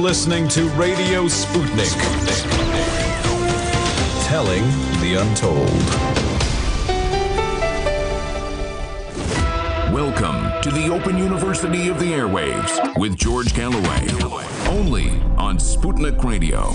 listening to Radio Sputnik. Telling the untold. Welcome to the Open University of the Airwaves with George Galloway. Only on Sputnik Radio.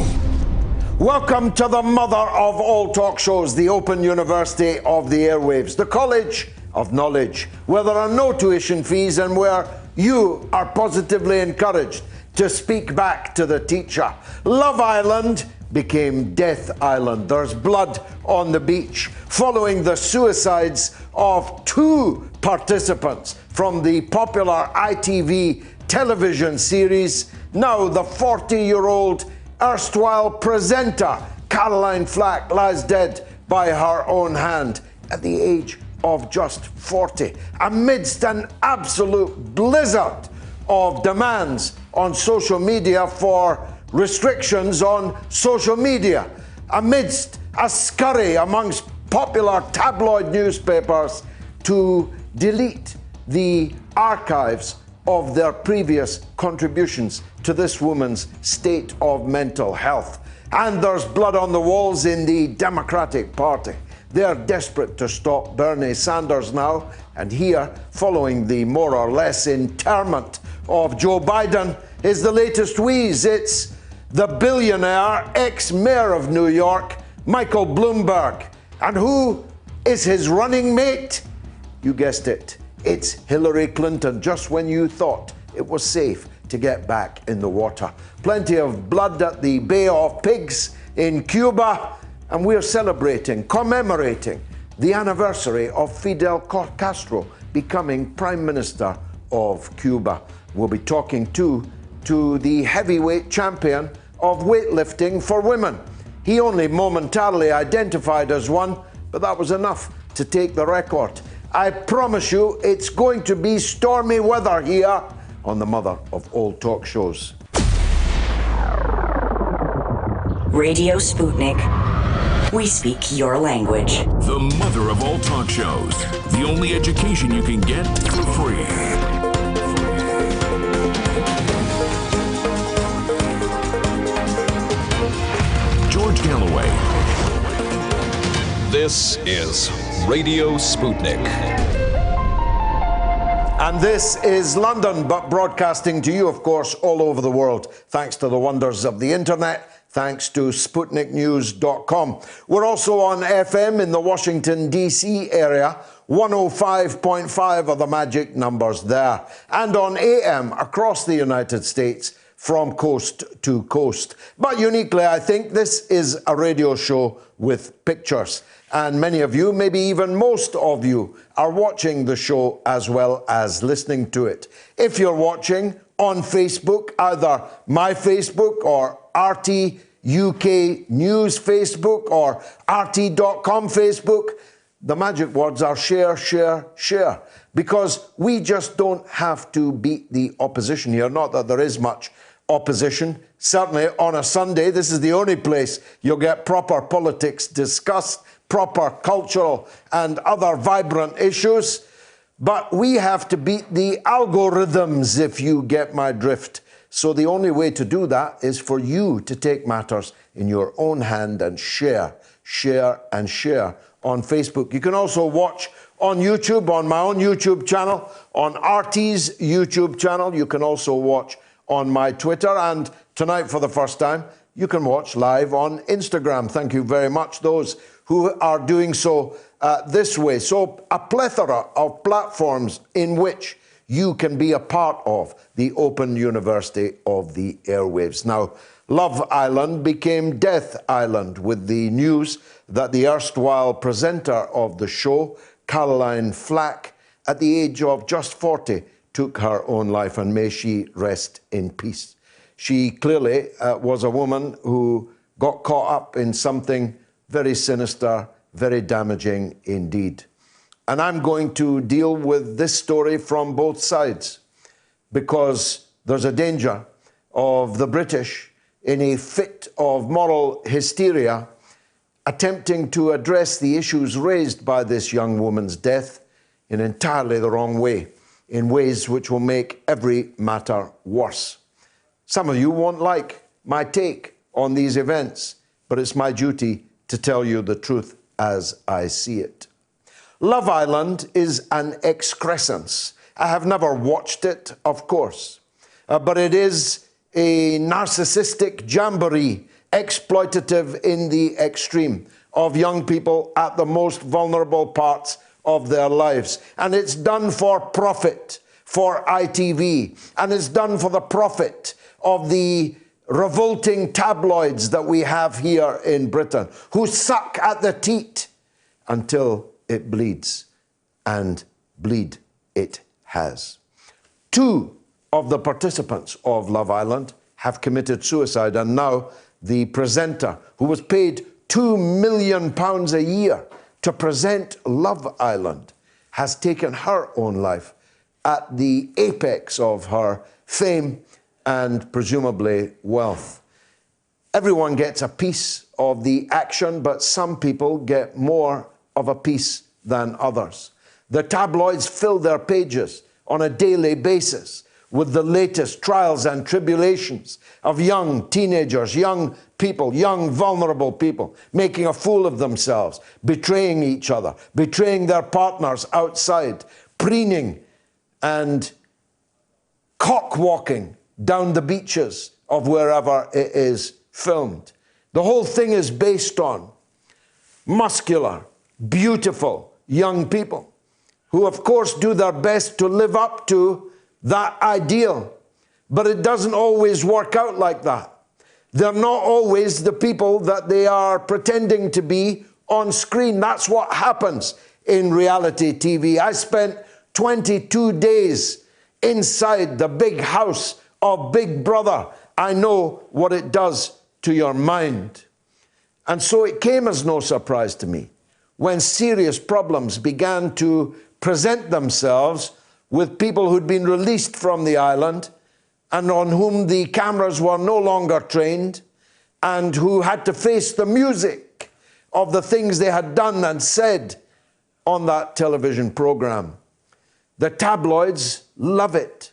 Welcome to the mother of all talk shows, the Open University of the Airwaves, the College of Knowledge, where there are no tuition fees and where you are positively encouraged to speak back to the teacher. Love Island became Death Island. There's blood on the beach following the suicides of two participants from the popular ITV television series. Now the 40-year-old erstwhile presenter Caroline Flack lies dead by her own hand at the age of just 40, amidst an absolute blizzard of demands on social media for restrictions on social media, amidst a scurry amongst popular tabloid newspapers to delete the archives of their previous contributions to this woman's state of mental health. And there's blood on the walls in the Democratic Party. They're desperate to stop Bernie Sanders now, and here, following the more or less interment of Joe Biden, is the latest wheeze. It's the billionaire ex-mayor of New York, Michael Bloomberg. And who is his running mate? You guessed it. It's Hillary Clinton, just when you thought it was safe to get back in the water. Plenty of blood at the Bay of Pigs in Cuba, and we're celebrating, commemorating the anniversary of Fidel Castro becoming Prime Minister of Cuba. We'll be talking to the heavyweight champion of weightlifting for women. He only momentarily identified as one, but that was enough to take the record. I promise you it's going to be stormy weather here on the mother of all talk shows. Radio Sputnik. We speak your language. The mother of all talk shows. The only education you can get for free. George Galloway. This is Radio Sputnik. And this is London, but broadcasting to you, of course, all over the world, thanks to the wonders of the internet, thanks to SputnikNews.com. We're also on FM in the Washington, D.C. area. 105.5 are the magic numbers there. And on AM across the United States from coast to coast. But uniquely, I think this is a radio show with pictures. And many of you, maybe even most of you, are watching the show as well as listening to it. If you're watching on Facebook, either my Facebook or RT UK News Facebook or RT.com Facebook, the magic words are share, share, share. Because we just don't have to beat the opposition here. Not that there is much opposition. Certainly on a Sunday, this is the only place you'll get proper politics discussed, proper cultural and other vibrant issues. But we have to beat the algorithms, if you get my drift. So the only way to do that is for you to take matters in your own hand and share, share and share on Facebook. You can also watch on YouTube, on my own YouTube channel, on RT's YouTube channel. You can also watch on my Twitter, and tonight for the first time, you can watch live on Instagram. Thank you very much, those who are doing so this way. So a plethora of platforms in which you can be a part of the Open University of the Airwaves. Now, Love Island became Death Island with the news that the erstwhile presenter of the show, Caroline Flack, at the age of just 40, took her own life, and may she rest in peace. She clearly was a woman who got caught up in something very sinister, very damaging indeed. And I'm going to deal with this story from both sides, because there's a danger of the British, in a fit of moral hysteria, attempting to address the issues raised by this young woman's death in entirely the wrong way, in ways which will make every matter worse. Some of you won't like my take on these events, but it's my duty to tell you the truth as I see it. Love Island is an excrescence. I have never watched it, of course, but it is a narcissistic jamboree, exploitative in the extreme, of young people at the most vulnerable parts of their lives. And it's done for profit, for ITV, and it's done for the profit of the revolting tabloids that we have here in Britain, who suck at the teat until it bleeds, and bleed it has. 2 of the participants of Love Island have committed suicide, and now the presenter, who was paid £2 million a year to present Love Island, has taken her own life at the apex of her fame and presumably wealth. Everyone gets a piece of the action, but some people get more of a piece than others. The tabloids fill their pages on a daily basis with the latest trials and tribulations of young teenagers, young people, young vulnerable people, making a fool of themselves, betraying each other, betraying their partners outside, preening and cock-walking down the beaches of wherever it is filmed. The whole thing is based on muscular, beautiful young people who, of course, do their best to live up to that ideal. But it doesn't always work out like that. They're not always the people that they are pretending to be on screen. That's what happens in reality TV. I spent 22 days inside the big house of Big Brother. I know what it does to your mind. And so it came as no surprise to me when serious problems began to present themselves with people who'd been released from the island and on whom the cameras were no longer trained and who had to face the music of the things they had done and said on that television program. The tabloids love it.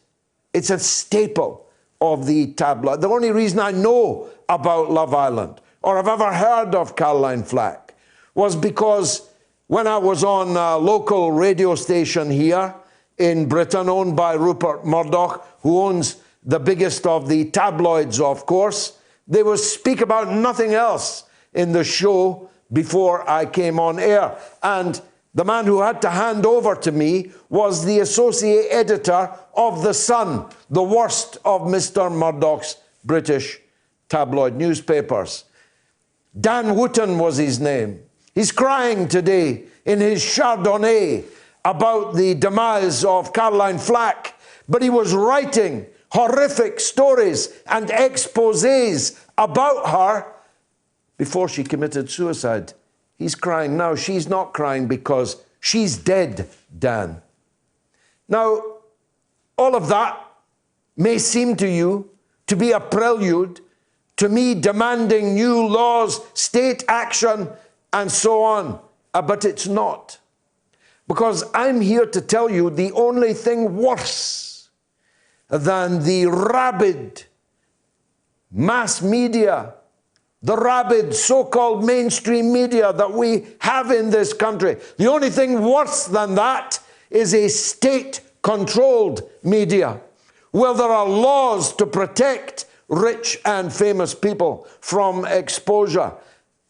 It's a staple of the tabloid. The only reason I know about Love Island or have ever heard of Caroline Flack was because when I was on a local radio station here in Britain, owned by Rupert Murdoch, who owns the biggest of the tabloids, of course, they would speak about nothing else in the show before I came on air. And the man who had to hand over to me was the associate editor of The Sun, the worst of Mr. Murdoch's British tabloid newspapers. Dan Wootton was his name. He's crying today in his Chardonnay about the demise of Caroline Flack, but he was writing horrific stories and exposés about her before she committed suicide. He's crying now. She's not crying because she's dead, Dan. Now, all of that may seem to you to be a prelude to me demanding new laws, state action, and so on. But it's not. Because I'm here to tell you the only thing worse than the rabid mass media, the rabid so-called mainstream media that we have in this country, the only thing worse than that is a state-controlled media, where there are laws to protect rich and famous people from exposure.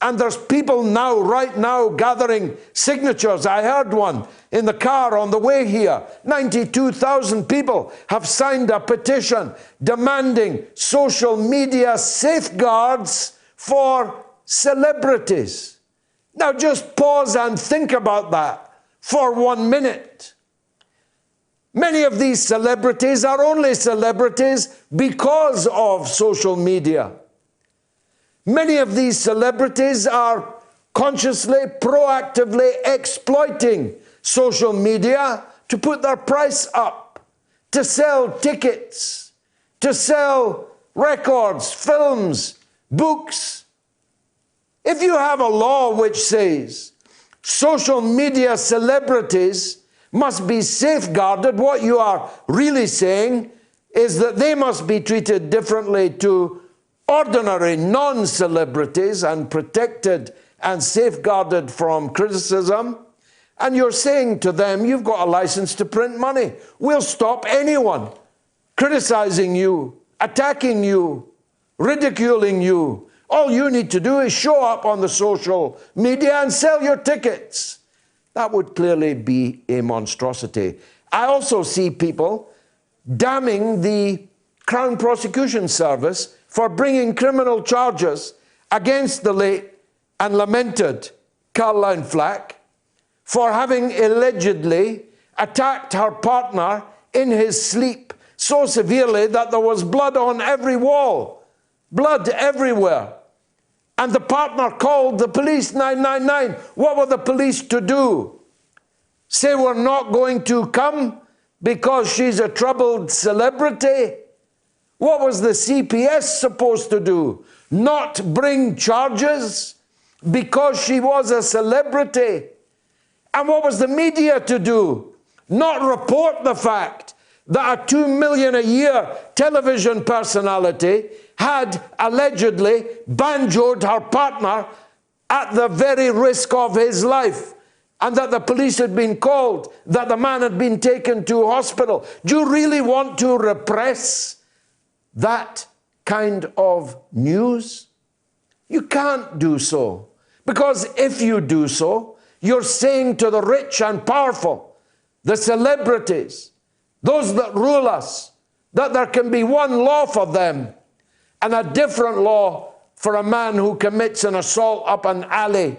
And there's people now, right now, gathering signatures. I heard one in the car on the way here. 92,000 people have signed a petition demanding social media safeguards for celebrities. Now just pause and think about that for 1 minute. Many of these celebrities are only celebrities because of social media. Many of these celebrities are consciously, proactively exploiting social media to put their price up, to sell tickets, to sell records, films, books. If you have a law which says social media celebrities must be safeguarded, what you are really saying is that they must be treated differently to ordinary non-celebrities and protected and safeguarded from criticism. And you're saying to them, you've got a license to print money. We'll stop anyone criticizing you, attacking you, ridiculing you. All you need to do is show up on the social media and sell your tickets. That would clearly be a monstrosity. I also see people damning the Crown Prosecution Service for bringing criminal charges against the late and lamented Caroline Flack for having allegedly attacked her partner in his sleep so severely that there was blood on every wall, blood everywhere. And the partner called the police 999. What were the police to do? Say we're not going to come because she's a troubled celebrity? What was the CPS supposed to do? Not bring charges because she was a celebrity? And what was the media to do? Not report the fact that a $2 million a year television personality had allegedly banjoed her partner at the very risk of his life, and that the police had been called, that the man had been taken to hospital. Do you really want to repress that kind of news? You can't do so, because if you do so, you're saying to the rich and powerful, the celebrities, those that rule us, that there can be one law for them and a different law for a man who commits an assault up an alley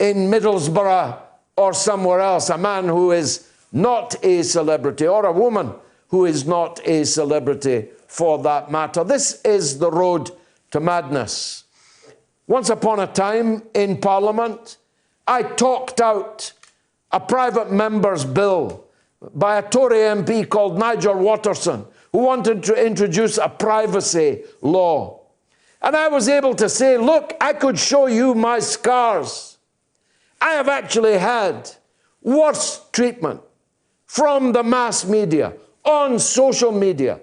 in Middlesbrough or somewhere else, a man who is not a celebrity, or a woman who is not a celebrity for that matter. This is the road to madness. Once upon a time in Parliament, I talked out a private member's bill by a Tory MP called Nigel Watterson, who wanted to introduce a privacy law. And I was able to say, look, I could show you my scars. I have actually had worse treatment from the mass media on social media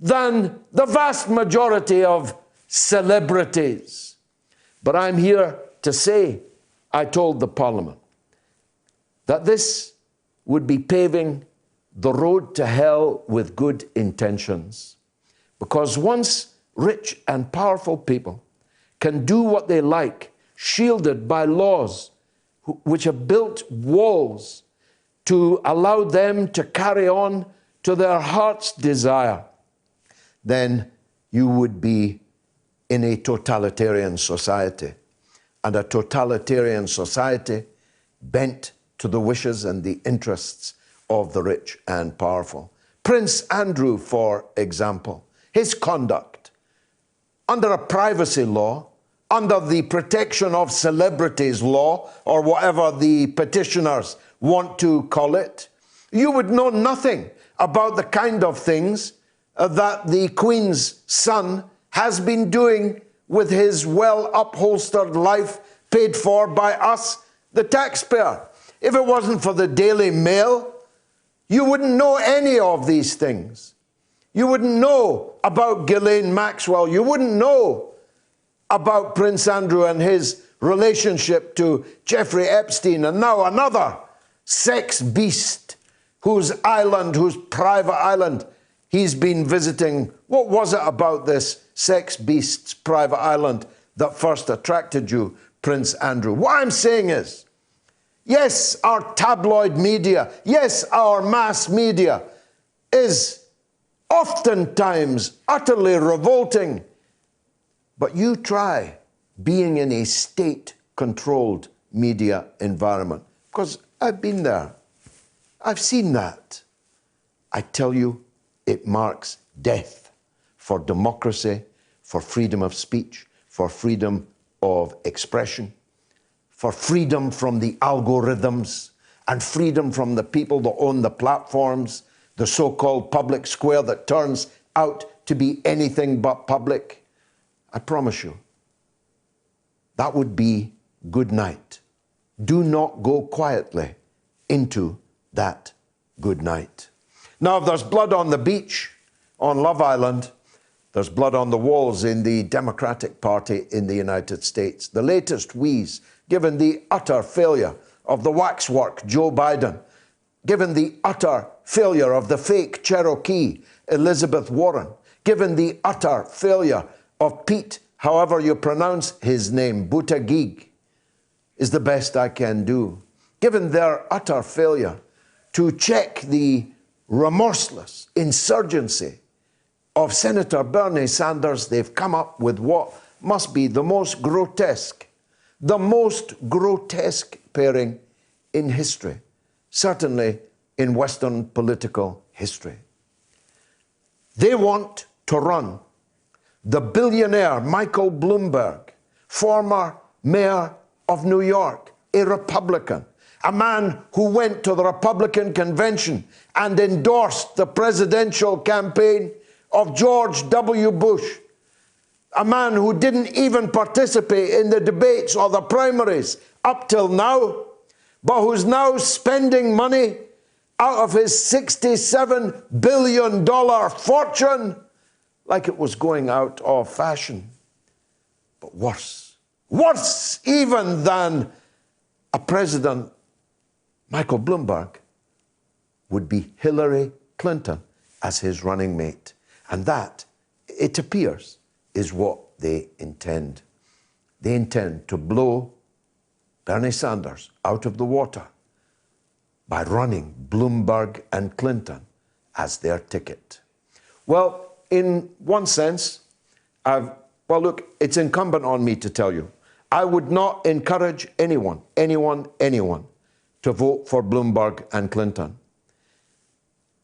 than the vast majority of celebrities. But I'm here to say, I told the Parliament, that this would be paving the road to hell with good intentions. Because once rich and powerful people can do what they like, shielded by laws which have built walls to allow them to carry on to their heart's desire, then you would be in a totalitarian society. And a totalitarian society bent to the wishes and the interests of the rich and powerful. Prince Andrew, for example, his conduct under a privacy law, under the protection of celebrities law, or whatever the petitioners want to call it, you would know nothing about the kind of things that the Queen's son has been doing with his well-upholstered life paid for by us, the taxpayer. If it wasn't for the Daily Mail, you wouldn't know any of these things. You wouldn't know about Ghislaine Maxwell. You wouldn't know about Prince Andrew and his relationship to Jeffrey Epstein, and now another sex beast whose private island he's been visiting. What was it about this sex beast's private island that first attracted you, Prince Andrew? What I'm saying is, yes, our tabloid media, yes, our mass media is oftentimes utterly revolting. But you try being in a state-controlled media environment, because I've been there. I've seen that. I tell you, it marks death for democracy, for freedom of speech, for freedom of expression, for freedom from the algorithms, and freedom from the people that own the platforms, the so-called public square that turns out to be anything but public. I promise you, that would be good night. Do not go quietly into that good night. Now, if there's blood on the beach on Love Island, there's blood on the walls in the Democratic Party in the United States. The latest wheeze, given the utter failure of the waxwork Joe Biden, given the utter failure of the fake Cherokee Elizabeth Warren, given the utter failure of Pete, however you pronounce his name, Buttigieg, is the best I can do. Given their utter failure to check the remorseless insurgency of Senator Bernie Sanders, they've come up with what must be the most grotesque pairing in history, certainly in Western political history. They want to run the billionaire Michael Bloomberg, former mayor of New York, a Republican, a man who went to the Republican convention and endorsed the presidential campaign of George W. Bush, a man who didn't even participate in the debates or the primaries up till now, but who's now spending money out of his $67 billion fortune like it was going out of fashion. But worse even than a president, Michael Bloomberg, would be Hillary Clinton as his running mate. And that, it appears, is what they intend. They intend to blow Bernie Sanders out of the water by running Bloomberg and Clinton as their ticket. Well, in one sense, look, it's incumbent on me to tell you, I would not encourage anyone to vote for Bloomberg and Clinton.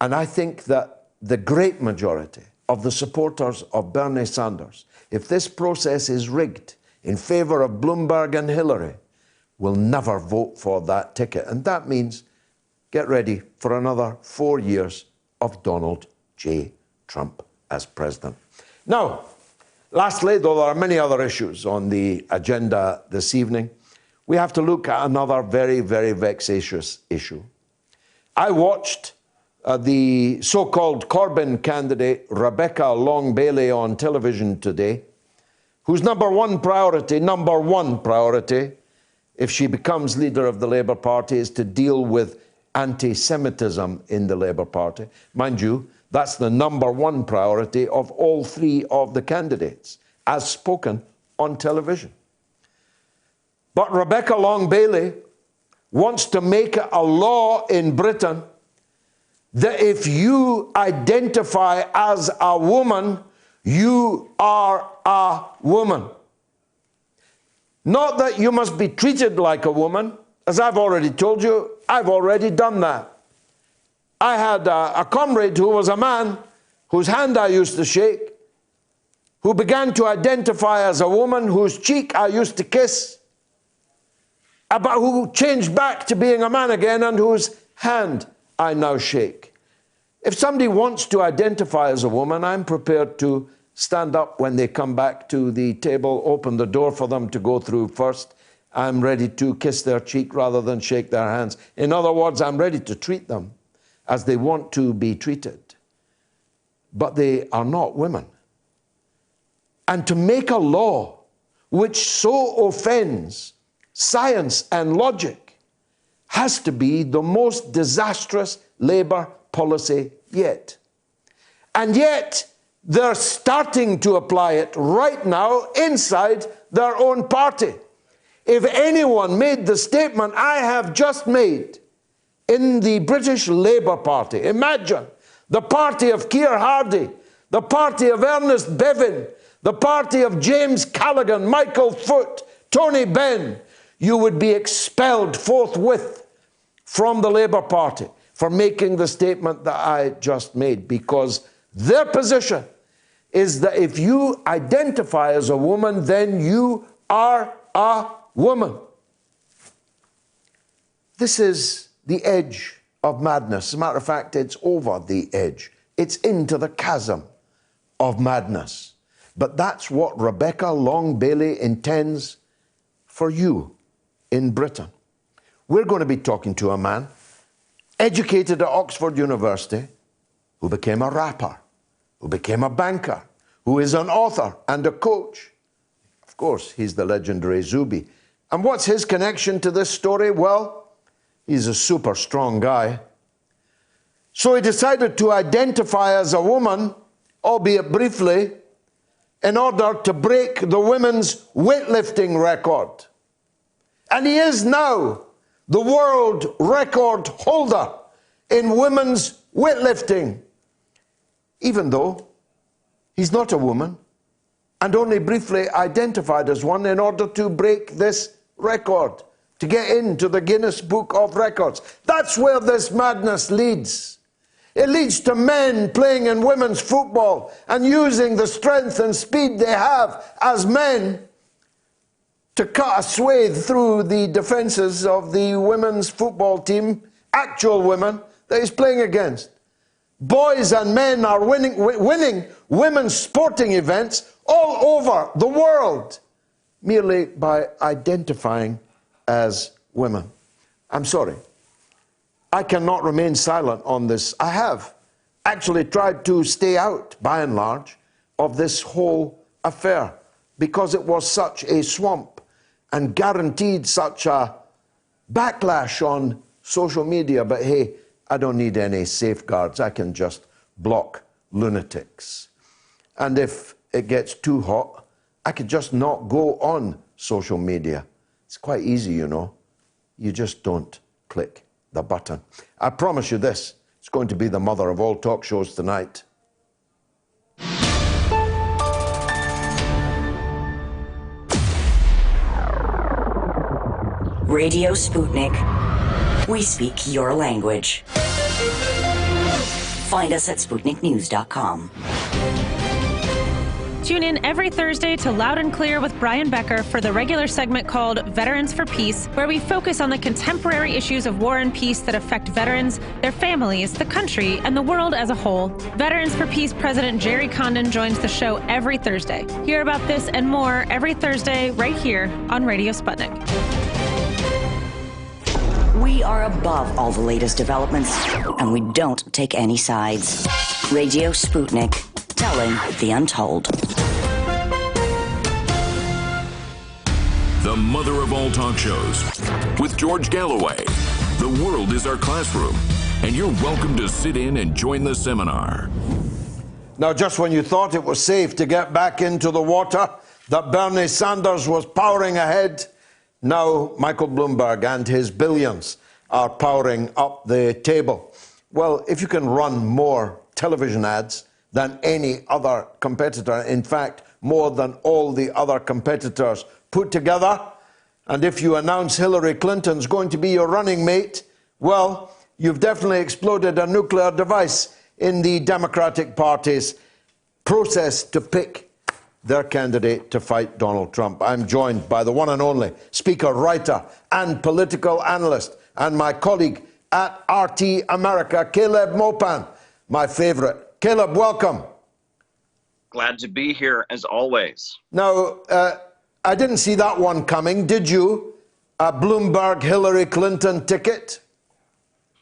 And I think that the great majority of the supporters of Bernie Sanders, if this process is rigged in favor of Bloomberg and Hillary, will never vote for that ticket. And that means get ready for another 4 years of Donald J. Trump as president. Now, lastly, though there are many other issues on the agenda this evening, we have to look at another very, very vexatious issue. I watched the so-called Corbyn candidate, Rebecca Long-Bailey, on television today, whose number one priority, if she becomes leader of the Labour Party, is to deal with anti-Semitism in the Labour Party. Mind you, that's the number one priority of all three of the candidates, as spoken on television. But Rebecca Long-Bailey wants to make it a law in Britain that if you identify as a woman, you are a woman. Not that you must be treated like a woman. As I've already told you, I've already done that. I had a comrade who was a man whose hand I used to shake, who began to identify as a woman, whose cheek I used to kiss, but who changed back to being a man again and whose hand I now shake. If somebody wants to identify as a woman, I'm prepared to stand up when they come back to the table, open the door for them to go through first. I'm ready to kiss their cheek rather than shake their hands. In other words, I'm ready to treat them as they want to be treated. But they are not women. And to make a law which so offends science and logic has to be the most disastrous Labour policy yet. And yet, they're starting to apply it right now inside their own party. If anyone made the statement I have just made in the British Labour Party, imagine the party of Keir Hardie, the party of Ernest Bevin, the party of James Callaghan, Michael Foot, Tony Benn, you would be expelled forthwith from the Labour Party for making the statement that I just made, because their position is that if you identify as a woman, then you are a woman. This is the edge of madness. As a matter of fact, it's over the edge. It's into the chasm of madness. But that's what Rebecca Long-Bailey intends for you in Britain. We're going to be talking to a man educated at Oxford University, who became a rapper, who became a banker, who is an author and a coach. Of course, he's the legendary Zuby. And what's his connection to this story? Well, he's a super strong guy. So he decided to identify as a woman, albeit briefly, in order to break the women's weightlifting record. And he is now the world record holder in women's weightlifting, even though he's not a woman and only briefly identified as one in order to break this record, to get into the Guinness Book of Records. That's where this madness leads. It leads to men playing in women's football and using the strength and speed they have as men to cut a swathe through the defences of the women's football team, actual women, that he's playing against. Boys and men are winning women's sporting events all over the world merely by identifying as women. I'm sorry. I cannot remain silent on this. I have actually tried to stay out, by and large, of this whole affair because it was such a swamp and guaranteed such a backlash on social media. But hey, I don't need any safeguards. I can just block lunatics. And if it gets too hot, I could just not go on social media. It's quite easy, you know. You just don't click the button. I promise you this, it's going to be the mother of all talk shows tonight. Radio Sputnik. We speak your language. Find us at SputnikNews.com. Tune in every Thursday to Loud and Clear with Brian Becker for the regular segment called Veterans for Peace, where we focus on the contemporary issues of war and peace that affect veterans, their families, the country, and the world as a whole. Veterans for Peace President Jerry Condon joins the show every Thursday. Hear about this and more every Thursday right here on Radio Sputnik. We are above all the latest developments, and we don't take any sides. Radio Sputnik, telling the untold. The mother of all talk shows, with George Galloway. The world is our classroom, and you're welcome to sit in and join the seminar. Now, just when you thought it was safe to get back into the water, that Bernie Sanders was powering ahead, now Michael Bloomberg and his billions are powering up the table. Well, if you can run more television ads than any other competitor, in fact, more than all the other competitors put together, and if you announce Hillary Clinton's going to be your running mate, well, you've definitely exploded a nuclear device in the Democratic Party's process to pick their candidate to fight Donald Trump. I'm joined by the one and only speaker, writer, and political analyst, and my colleague at RT America, Caleb Maupin, my favorite. Caleb, welcome. Glad to be here, as always. Now, I didn't see that one coming, did you? A Bloomberg-Hillary Clinton ticket?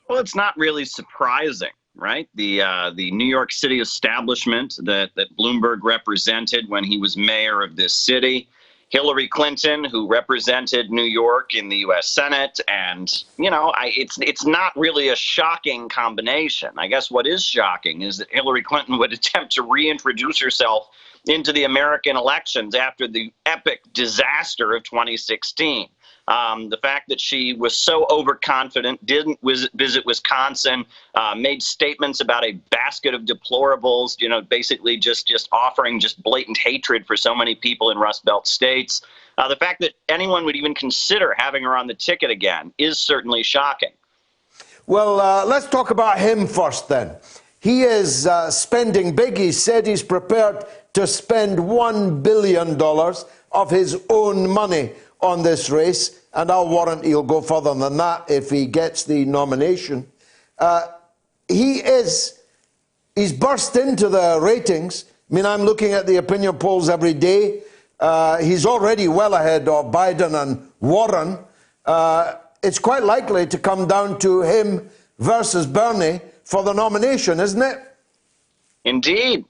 Well, it's not really surprising, right? The New York City establishment that Bloomberg represented when he was mayor of this city, Hillary Clinton, who represented New York in the U.S. Senate, and, you know, it's not really a shocking combination. I guess what is shocking is that Hillary Clinton would attempt to reintroduce herself into the American elections after the epic disaster of 2016. The fact that she was so overconfident, didn't visit Wisconsin, made statements about a basket of deplorables, you know, basically just offering just blatant hatred for so many people in Rust Belt states. The fact that anyone would even consider having her on the ticket again is certainly shocking. Well, let's talk about him first then. He is spending big. He said he's prepared to spend $1 billion of his own money on this race, and I'll warrant he'll go further than that if he gets the nomination. He's burst into the ratings. I mean, I'm looking at the opinion polls every day. He's already well ahead of Biden and Warren. It's quite likely to come down to him versus Bernie for the nomination, isn't it? Indeed.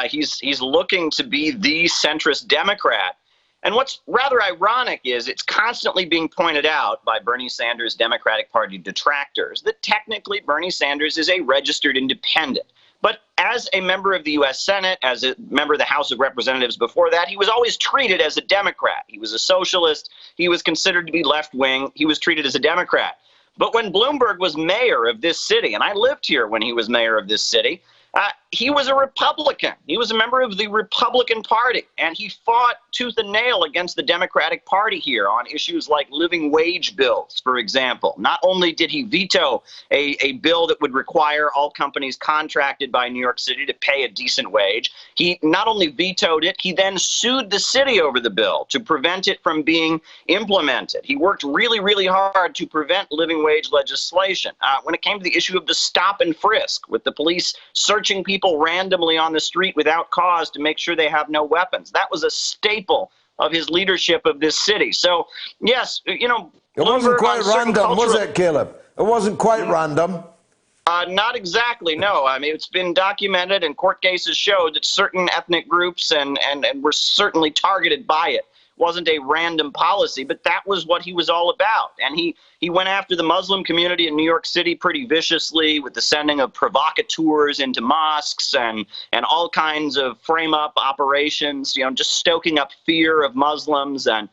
He's looking to be the centrist Democrat. And what's rather ironic is it's constantly being pointed out by Bernie Sanders' Democratic Party detractors that technically Bernie Sanders is a registered independent. But as a member of the U.S. Senate, as a member of the House of Representatives before that, he was always treated as a Democrat. He was a socialist. He was considered to be left-wing. He was treated as a Democrat. But when Bloomberg was mayor of this city, and I lived here when he was mayor of this city, he was a Republican. He was a member of the Republican Party, and he fought tooth and nail against the Democratic Party here on issues like living wage bills, for example. Not only did he veto a bill that would require all companies contracted by New York City to pay a decent wage, he not only vetoed it, he then sued the city over the bill to prevent it from being implemented. He worked really, really hard to prevent living wage legislation. When it came to the issue of the stop and frisk, with the police searching people randomly on the street without cause to make sure they have no weapons. That was a staple of his leadership of this city. So, yes, you know, it wasn't quite random, was it, Caleb? It wasn't quite random. Not exactly, no. I mean, it's been documented, and court cases showed that certain ethnic groups and were certainly targeted by it. Wasn't a random policy, but that was what he was all about. And he went after the Muslim community in New York City pretty viciously with the sending of provocateurs into mosques and all kinds of frame-up operations, you know, just stoking up fear of Muslims. And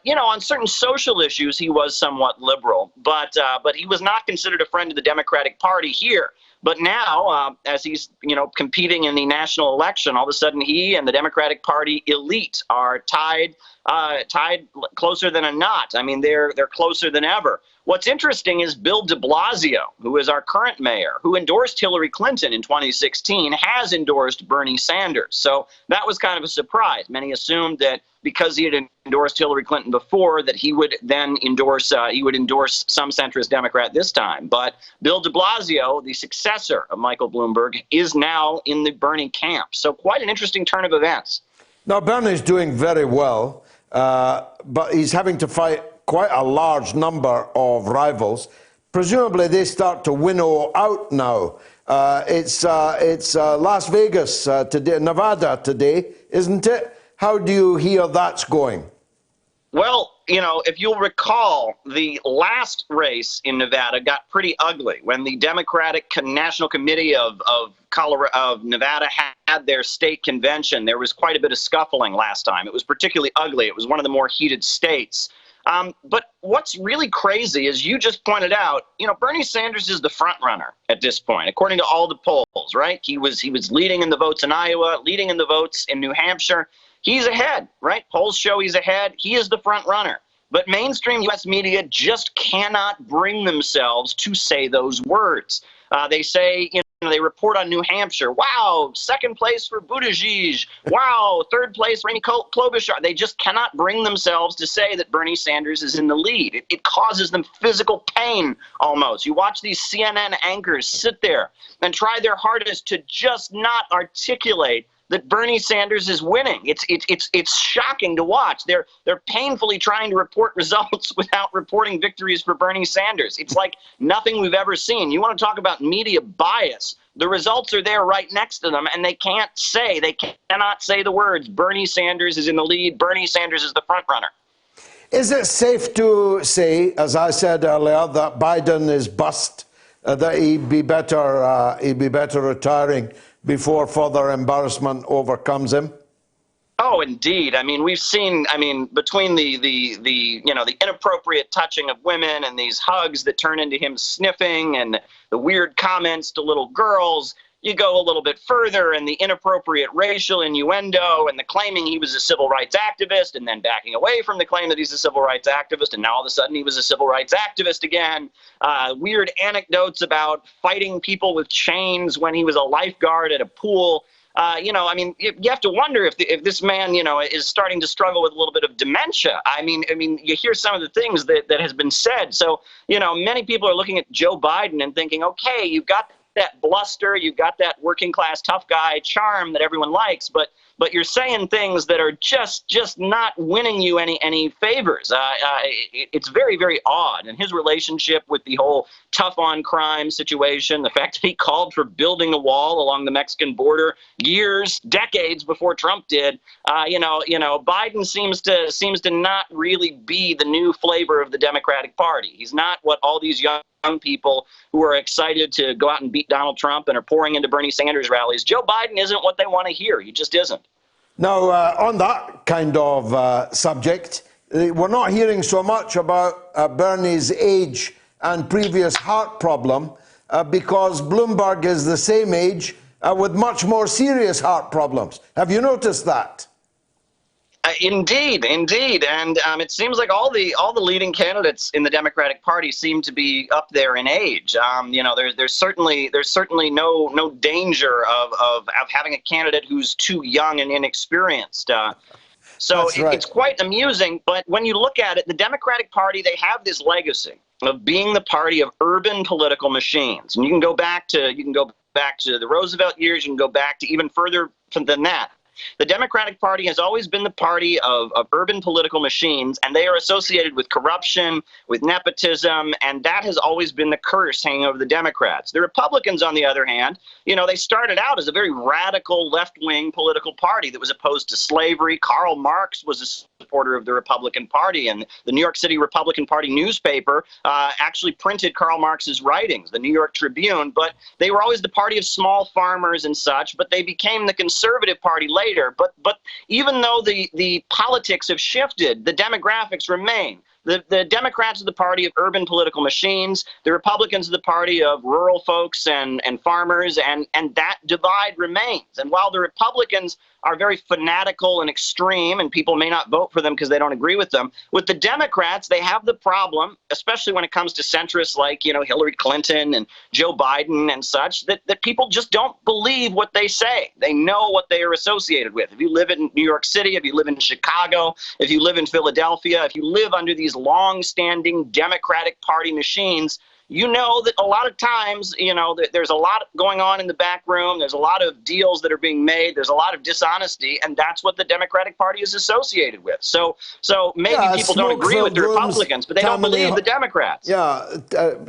you know, on certain social issues, he was somewhat liberal, but he was not considered a friend of the Democratic Party here. But now, as he's, you know, competing in the national election, all of a sudden he and the Democratic Party elite are tied closer than a knot. I mean, they're closer than ever. What's interesting is Bill de Blasio, who is our current mayor, who endorsed Hillary Clinton in 2016, has endorsed Bernie Sanders. So that was kind of a surprise. Many assumed that because he had endorsed Hillary Clinton before, that he would then endorse some centrist Democrat this time. But Bill de Blasio, the successor of Michael Bloomberg, is now in the Bernie camp. So quite an interesting turn of events. Now, Bernie's doing very well, but he's having to fight quite a large number of rivals. Presumably, they start to winnow out now. It's Las Vegas today, Nevada today, isn't it? How do you hear that's going? Well, you know, if you'll recall, the last race in Nevada got pretty ugly when the Democratic National Committee of Nevada had their state convention. There was quite a bit of scuffling last time. It was particularly ugly. It was one of the more heated states. But what's really crazy is you just pointed out, you know, Bernie Sanders is the front runner at this point, according to all the polls, right? He was leading in the votes in Iowa, leading in the votes in New Hampshire. He's ahead, right? Polls show he's ahead. He is the front runner. But mainstream U.S. media just cannot bring themselves to say those words. They say, you know, they report on New Hampshire. Wow, second place for Buttigieg. Wow, third place for Amy Klobuchar. They just cannot bring themselves to say that Bernie Sanders is in the lead. It causes them physical pain almost. You watch these CNN anchors sit there and try their hardest to just not articulate that Bernie Sanders is winning. It's shocking to watch. They're painfully trying to report results without reporting victories for Bernie Sanders. It's like nothing we've ever seen. You want to talk about media bias? The results are there right next to them, and they cannot say the words, Bernie Sanders is in the lead, Bernie Sanders is the front runner. Is it safe to say, as I said earlier, that Biden is bust, that he'd be better retiring before further embarrassment overcomes him? Oh, indeed. I mean, we've seen, between the inappropriate touching of women and these hugs that turn into him sniffing and the weird comments to little girls, you go a little bit further and the inappropriate racial innuendo and the claiming he was a civil rights activist and then backing away from the claim that he's a civil rights activist and now all of a sudden he was a civil rights activist again. Weird anecdotes about fighting people with chains when he was a lifeguard at a pool. You have to wonder if this man, is starting to struggle with a little bit of dementia. I mean, you hear some of the things that has been said. So, many people are looking at Joe Biden and thinking, okay, you've got that bluster, you've got that working class tough guy charm that everyone likes, but but you're saying things that are just not winning you any favors. It's very, very odd. And his relationship with the whole tough on crime situation, the fact that he called for building a wall along the Mexican border decades before Trump did, Biden seems to not really be the new flavor of the Democratic Party. He's not what all these young people who are excited to go out and beat Donald Trump and are pouring into Bernie Sanders rallies. Joe Biden isn't what they want to hear. He just isn't. Now, on that kind of subject, we're not hearing so much about Bernie's age and previous heart problem because Bloomberg is the same age with much more serious heart problems. Have you noticed that? Indeed. And it seems like all the leading candidates in the Democratic Party seem to be up there in age. There's certainly no danger of having a candidate who's too young and inexperienced. So it's quite amusing. But when you look at it, the Democratic Party, they have this legacy of being the party of urban political machines. And you can go back to the Roosevelt years. You can go back to even further than that. The Democratic Party has always been the party of urban political machines, and they are associated with corruption, with nepotism, and that has always been the curse hanging over the Democrats. The Republicans, on the other hand, they started out as a very radical left-wing political party that was opposed to slavery. Karl Marx was a supporter of the Republican Party, and the New York City Republican Party newspaper actually printed Karl Marx's writings, the New York Tribune, but they were always the party of small farmers and such, but they became the conservative party later. But even though the politics have shifted, the demographics remain. The Democrats are the party of urban political machines. The Republicans are the party of rural folks and farmers, and that divide remains. And while the Republicans are very fanatical and extreme, and people may not vote for them because they don't agree with them, with the Democrats, they have the problem, especially when it comes to centrists like, Hillary Clinton and Joe Biden and such, that people just don't believe what they say. They know what they are associated with. If you live in New York City, if you live in Chicago, if you live in Philadelphia, if you live under these long-standing Democratic Party machines, you know that a lot of times, there's a lot going on in the back room. There's a lot of deals that are being made. There's a lot of dishonesty, and that's what the Democratic Party is associated with. So maybe people don't agree with the Republicans, but they don't believe the Democrats. Yeah,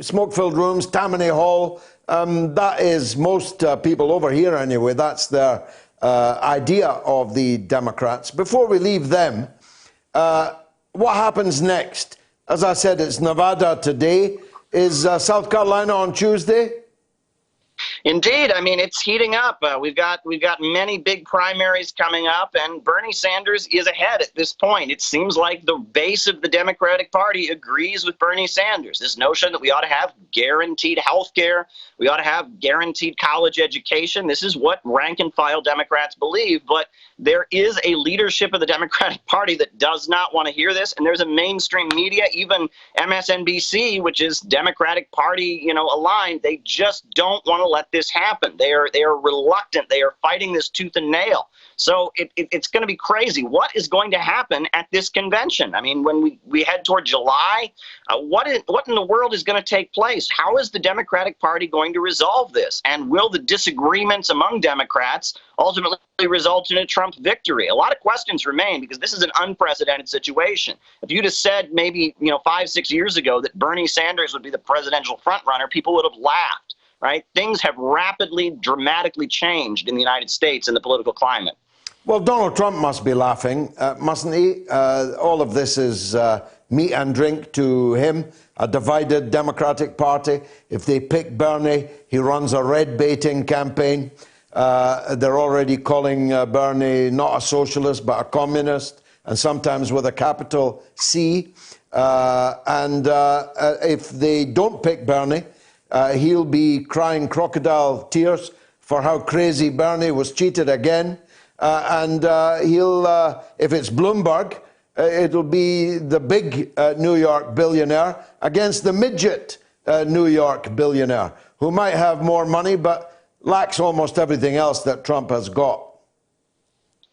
smoke-filled rooms, Tammany Hall. That is most people over here anyway. That's their idea of the Democrats. Before we leave them, what happens next? As I said, it's Nevada today. Is South Carolina on Tuesday? Indeed. I mean, it's heating up. We've got many big primaries coming up, and Bernie Sanders is ahead at this point. It seems like the base of the Democratic Party agrees with Bernie Sanders. This notion that we ought to have guaranteed health care, we ought to have guaranteed college education. This is what rank and file Democrats believe, but there is a leadership of the Democratic Party that does not want to hear this, and there's a mainstream media, even MSNBC, which is Democratic Party, aligned. They just don't want to let this happen. They are reluctant. They are fighting this tooth and nail. So it's going to be crazy. What is going to happen at this convention? I mean, when we head toward July, what in the world is going to take place? How is the Democratic Party going to resolve this? And will the disagreements among Democrats ultimately result in a Trump victory? A lot of questions remain because this is an unprecedented situation. If you'd have said maybe 5-6 years ago that Bernie Sanders would be the presidential frontrunner, people would have laughed. Right? Things have rapidly, dramatically changed in the United States in the political climate. Well, Donald Trump must be laughing, mustn't he? All of this is meat and drink to him, a divided Democratic Party. If they pick Bernie, he runs a red baiting campaign. They're already calling Bernie not a socialist, but a communist, and sometimes with a capital C. If they don't pick Bernie, he'll be crying crocodile tears for how crazy Bernie was cheated again. If it's Bloomberg, it'll be the big New York billionaire against the midget New York billionaire, who might have more money but lacks almost everything else that Trump has got.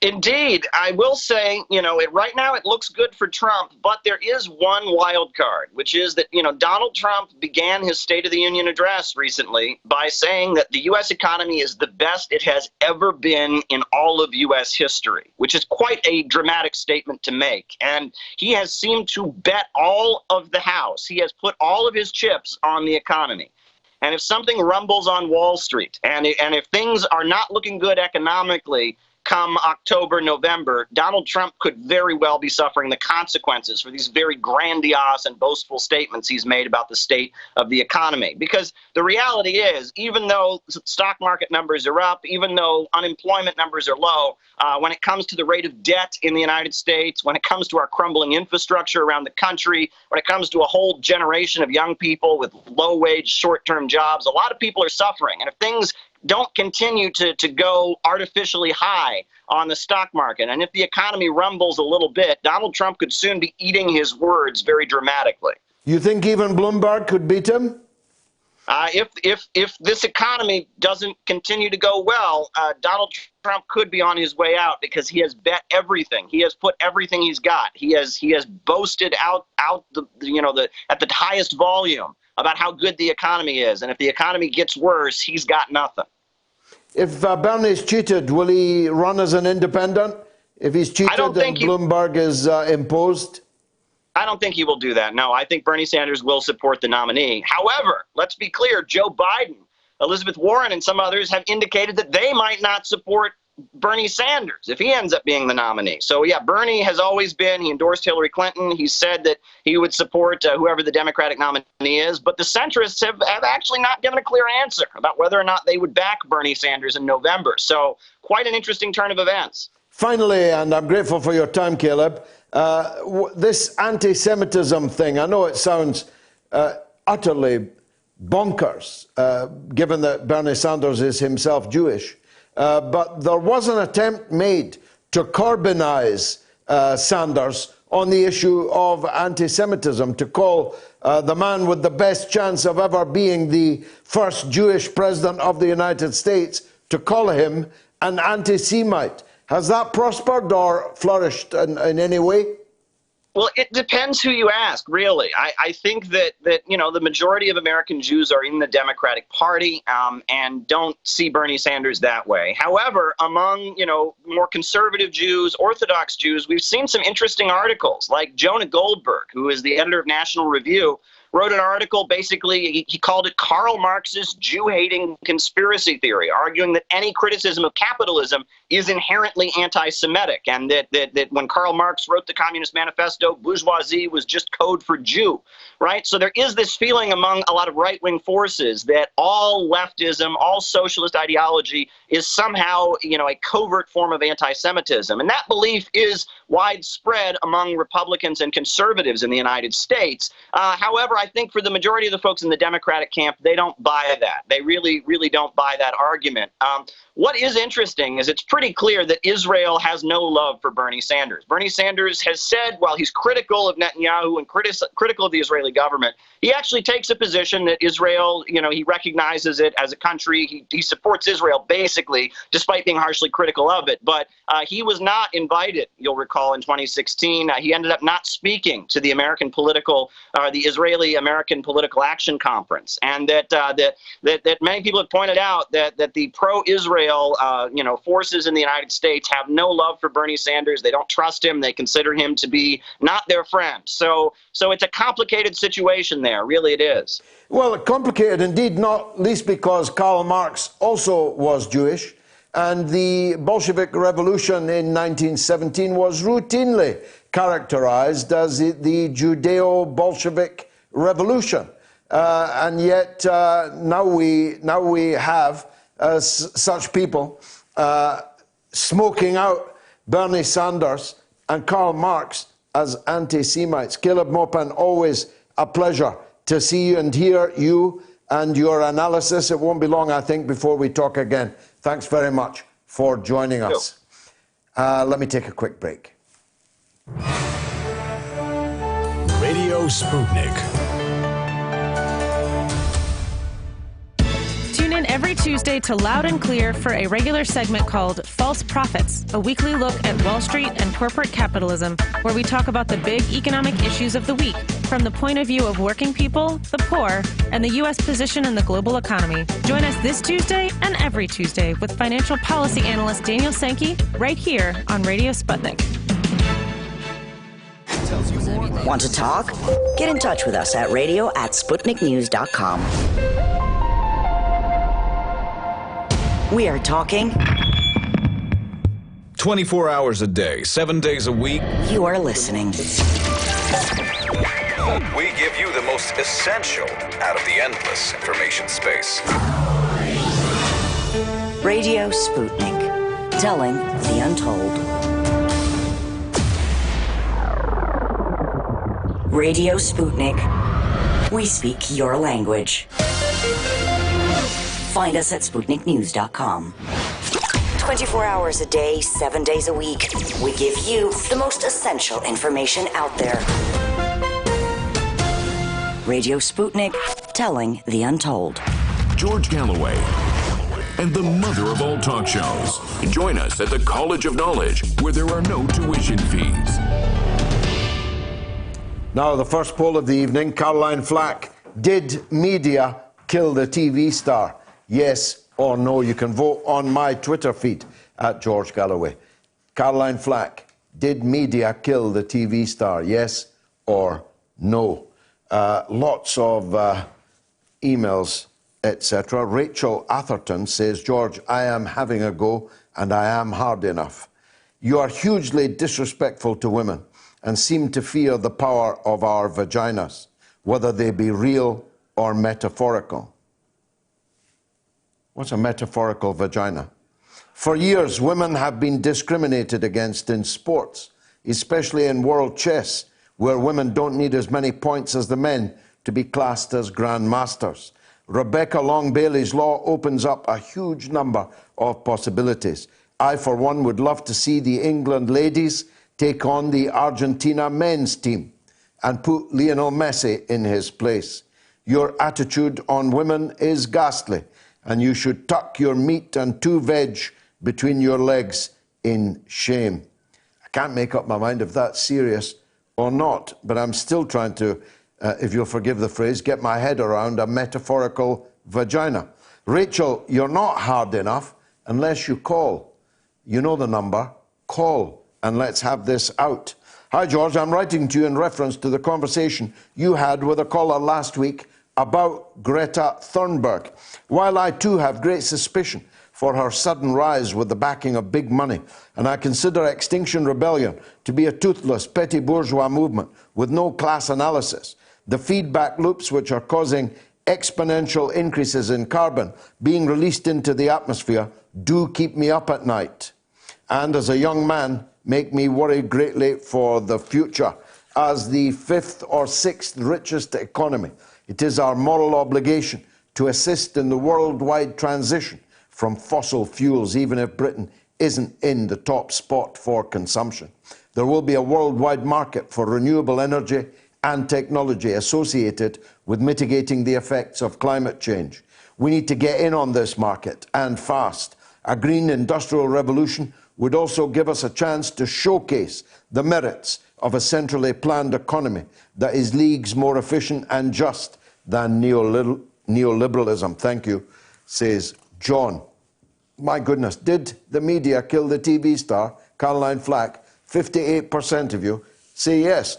Indeed. I will say, right now it looks good for Trump, but there is one wild card, which is that, Donald Trump began his State of the Union address recently by saying that the U.S. economy is the best it has ever been in all of U.S. history, which is quite a dramatic statement to make. And he has seemed to bet all of the House. He has put all of his chips on the economy. And if something rumbles on Wall Street, and if things are not looking good economically, come October, November, Donald Trump could very well be suffering the consequences for these very grandiose and boastful statements he's made about the state of the economy. Because the reality is, even though stock market numbers are up, even though unemployment numbers are low, when it comes to the rate of debt in the United States, when it comes to our crumbling infrastructure around the country, when it comes to a whole generation of young people with low-wage, short-term jobs, a lot of people are suffering. And if things don't continue to go artificially high on the stock market, and if the economy rumbles a little bit, Donald Trump could soon be eating his words very dramatically. You think even Bloomberg could beat him? If this economy doesn't continue to go well, Donald Trump could be on his way out because he has bet everything. He has put everything he's got. He has boasted out at the highest volume about how good the economy is, and if the economy gets worse, he's got nothing. If Bernie's cheated, will he run as an independent? If he's cheated and Bloomberg is imposed? I don't think he will do that. No, I think Bernie Sanders will support the nominee. However, let's be clear, Joe Biden, Elizabeth Warren, and some others have indicated that they might not support Bernie Sanders if he ends up being the nominee. So, yeah, Bernie has always been, he endorsed Hillary Clinton. He said that he would support whoever the Democratic nominee is. But the centrists have actually not given a clear answer about whether or not they would back Bernie Sanders in November. So quite an interesting turn of events. Finally, and I'm grateful for your time, Caleb, this anti-Semitism thing, I know it sounds utterly bonkers, given that Bernie Sanders is himself Jewish. But there was an attempt made to Corbynize Sanders on the issue of anti-Semitism, to call the man with the best chance of ever being the first Jewish president of the United States, to call him an anti-Semite. Has that prospered or flourished in any way? Well, it depends who you ask, really. I think that the majority of American Jews are in the Democratic Party and don't see Bernie Sanders that way. However, among, more conservative Jews, Orthodox Jews, we've seen some interesting articles, like Jonah Goldberg, who is the editor of National Review, wrote an article, basically, he called it Karl Marx's Jew-hating conspiracy theory, arguing that any criticism of capitalism is inherently anti-Semitic, and that when Karl Marx wrote the Communist Manifesto, bourgeoisie was just code for Jew, right? So there is this feeling among a lot of right-wing forces that all leftism, all socialist ideology is somehow, a covert form of anti-Semitism, and that belief is widespread among Republicans and conservatives in the United States. However, I think for the majority of the folks in the Democratic camp, they don't buy that. They really, really don't buy that argument. What is interesting is it's pretty clear that Israel has no love for Bernie Sanders. Bernie Sanders has said, while he's critical of Netanyahu and critical of the Israeli government, he actually takes a position that Israel, he recognizes it as a country. He supports Israel, basically, despite being harshly critical of it. But he was not invited, you'll recall, in 2016. He ended up not speaking to the the Israeli-American Political Action Conference. And that many people have pointed out that the pro-Israel forces in the United States have no love for Bernie Sanders. They don't trust him. They consider him to be not their friend. So it's a complicated situation there. Really, it is. Well, complicated indeed, not least because Karl Marx also was Jewish, and the Bolshevik Revolution in 1917 was routinely characterized as the Judeo-Bolshevik Revolution. And yet now we have such people smoking out Bernie Sanders and Karl Marx as anti-Semites. Caleb Maupin, always a pleasure to see you and hear you and your analysis. It won't be long, I think, before we talk again. Thanks very much for joining us. Let me take a quick break. Radio Sputnik. Tune in every Tuesday to Loud and Clear for a regular segment called False Prophets, a weekly look at Wall Street and corporate capitalism, where we talk about the big economic issues of the week from the point of view of working people, the poor, and the U.S. position in the global economy. Join us this Tuesday and every Tuesday with financial policy analyst Daniel Sankey right here on Radio Sputnik. Want to talk? Get in touch with us at radio@sputniknews.com. We are talking 24 hours a day, 7 days a week. You are listening. We give you the most essential out of the endless information space. Radio Sputnik, telling the untold. Radio Sputnik, we speak your language. Find us at SputnikNews.com. 24 hours a day, 7 days a week. We give you the most essential information out there. Radio Sputnik, telling the untold. George Galloway and the mother of all talk shows. Join us at the College of Knowledge, where there are no tuition fees. Now, the first poll of the evening, Caroline Flack. Did media kill the TV star? Yes or no? You can vote on my Twitter feed at George Galloway. Caroline Flack. Did media kill the TV star? Yes or no? Lots of emails, etc. Rachel Atherton says, George, I am having a go and I am hard enough. You are hugely disrespectful to women and seem to fear the power of our vaginas, whether they be real or metaphorical. What's a metaphorical vagina? For years, women have been discriminated against in sports, especially in world chess, where women don't need as many points as the men to be classed as grandmasters. Rebecca Long Bailey's law opens up a huge number of possibilities. I, for one, would love to see the England ladies take on the Argentina men's team and put Lionel Messi in his place. Your attitude on women is ghastly, and you should tuck your meat and 2 veg between your legs in shame. I can't make up my mind if that's serious or not, but I'm still trying to, if you'll forgive the phrase, get my head around a metaphorical vagina. Rachel, you're not hard enough unless you call. You know the number. Call, and let's have this out. Hi, George. I'm writing to you in reference to the conversation you had with a caller last week about Greta Thunberg. While I too have great suspicion for her sudden rise with the backing of big money, and I consider Extinction Rebellion to be a toothless, petty bourgeois movement with no class analysis, the feedback loops which are causing exponential increases in carbon being released into the atmosphere do keep me up at night. And as a young man, make me worry greatly for the future. As the 5th or 6th richest economy, it is our moral obligation to assist in the worldwide transition from fossil fuels, even if Britain isn't in the top spot for consumption. There will be a worldwide market for renewable energy and technology associated with mitigating the effects of climate change. We need to get in on this market, and fast. A green industrial revolution would also give us a chance to showcase the merits of a centrally planned economy that is leagues more efficient and just than neoliberalism. Thank you, says John. My goodness, did the media kill the TV star, Caroline Flack? 58% of you say yes.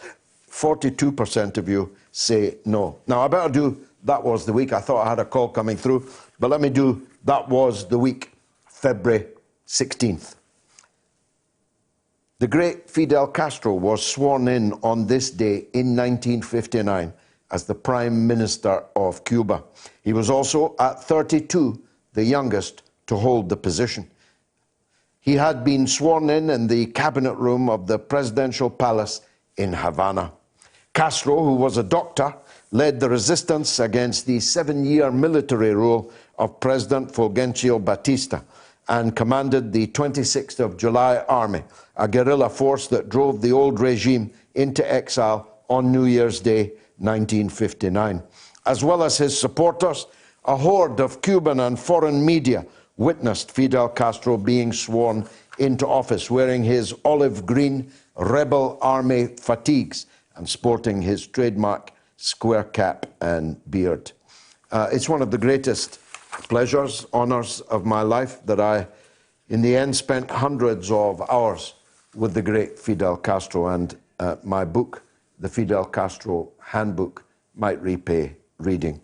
42% of you say no. Now, I better do That Was the Week. I thought I had a call coming through, but let me do That Was the Week, February 16th. The great Fidel Castro was sworn in on this day in 1959 as the Prime Minister of Cuba. He was also, at 32, the youngest to hold the position. He had been sworn in the cabinet room of the presidential palace in Havana. Castro, who was a doctor, led the resistance against the 7-year military rule of President Fulgencio Batista and commanded the 26th of July Army, a guerrilla force that drove the old regime into exile on New Year's Day, 1959. As well as his supporters, A horde of Cuban and foreign media witnessed Fidel Castro being sworn into office, wearing his olive green rebel army fatigues and sporting his trademark square cap and beard. It's one of the greatest pleasures, honors of my life that I, in the end, spent hundreds of hours with the great Fidel Castro, and my book, The Fidel Castro Handbook, might repay reading.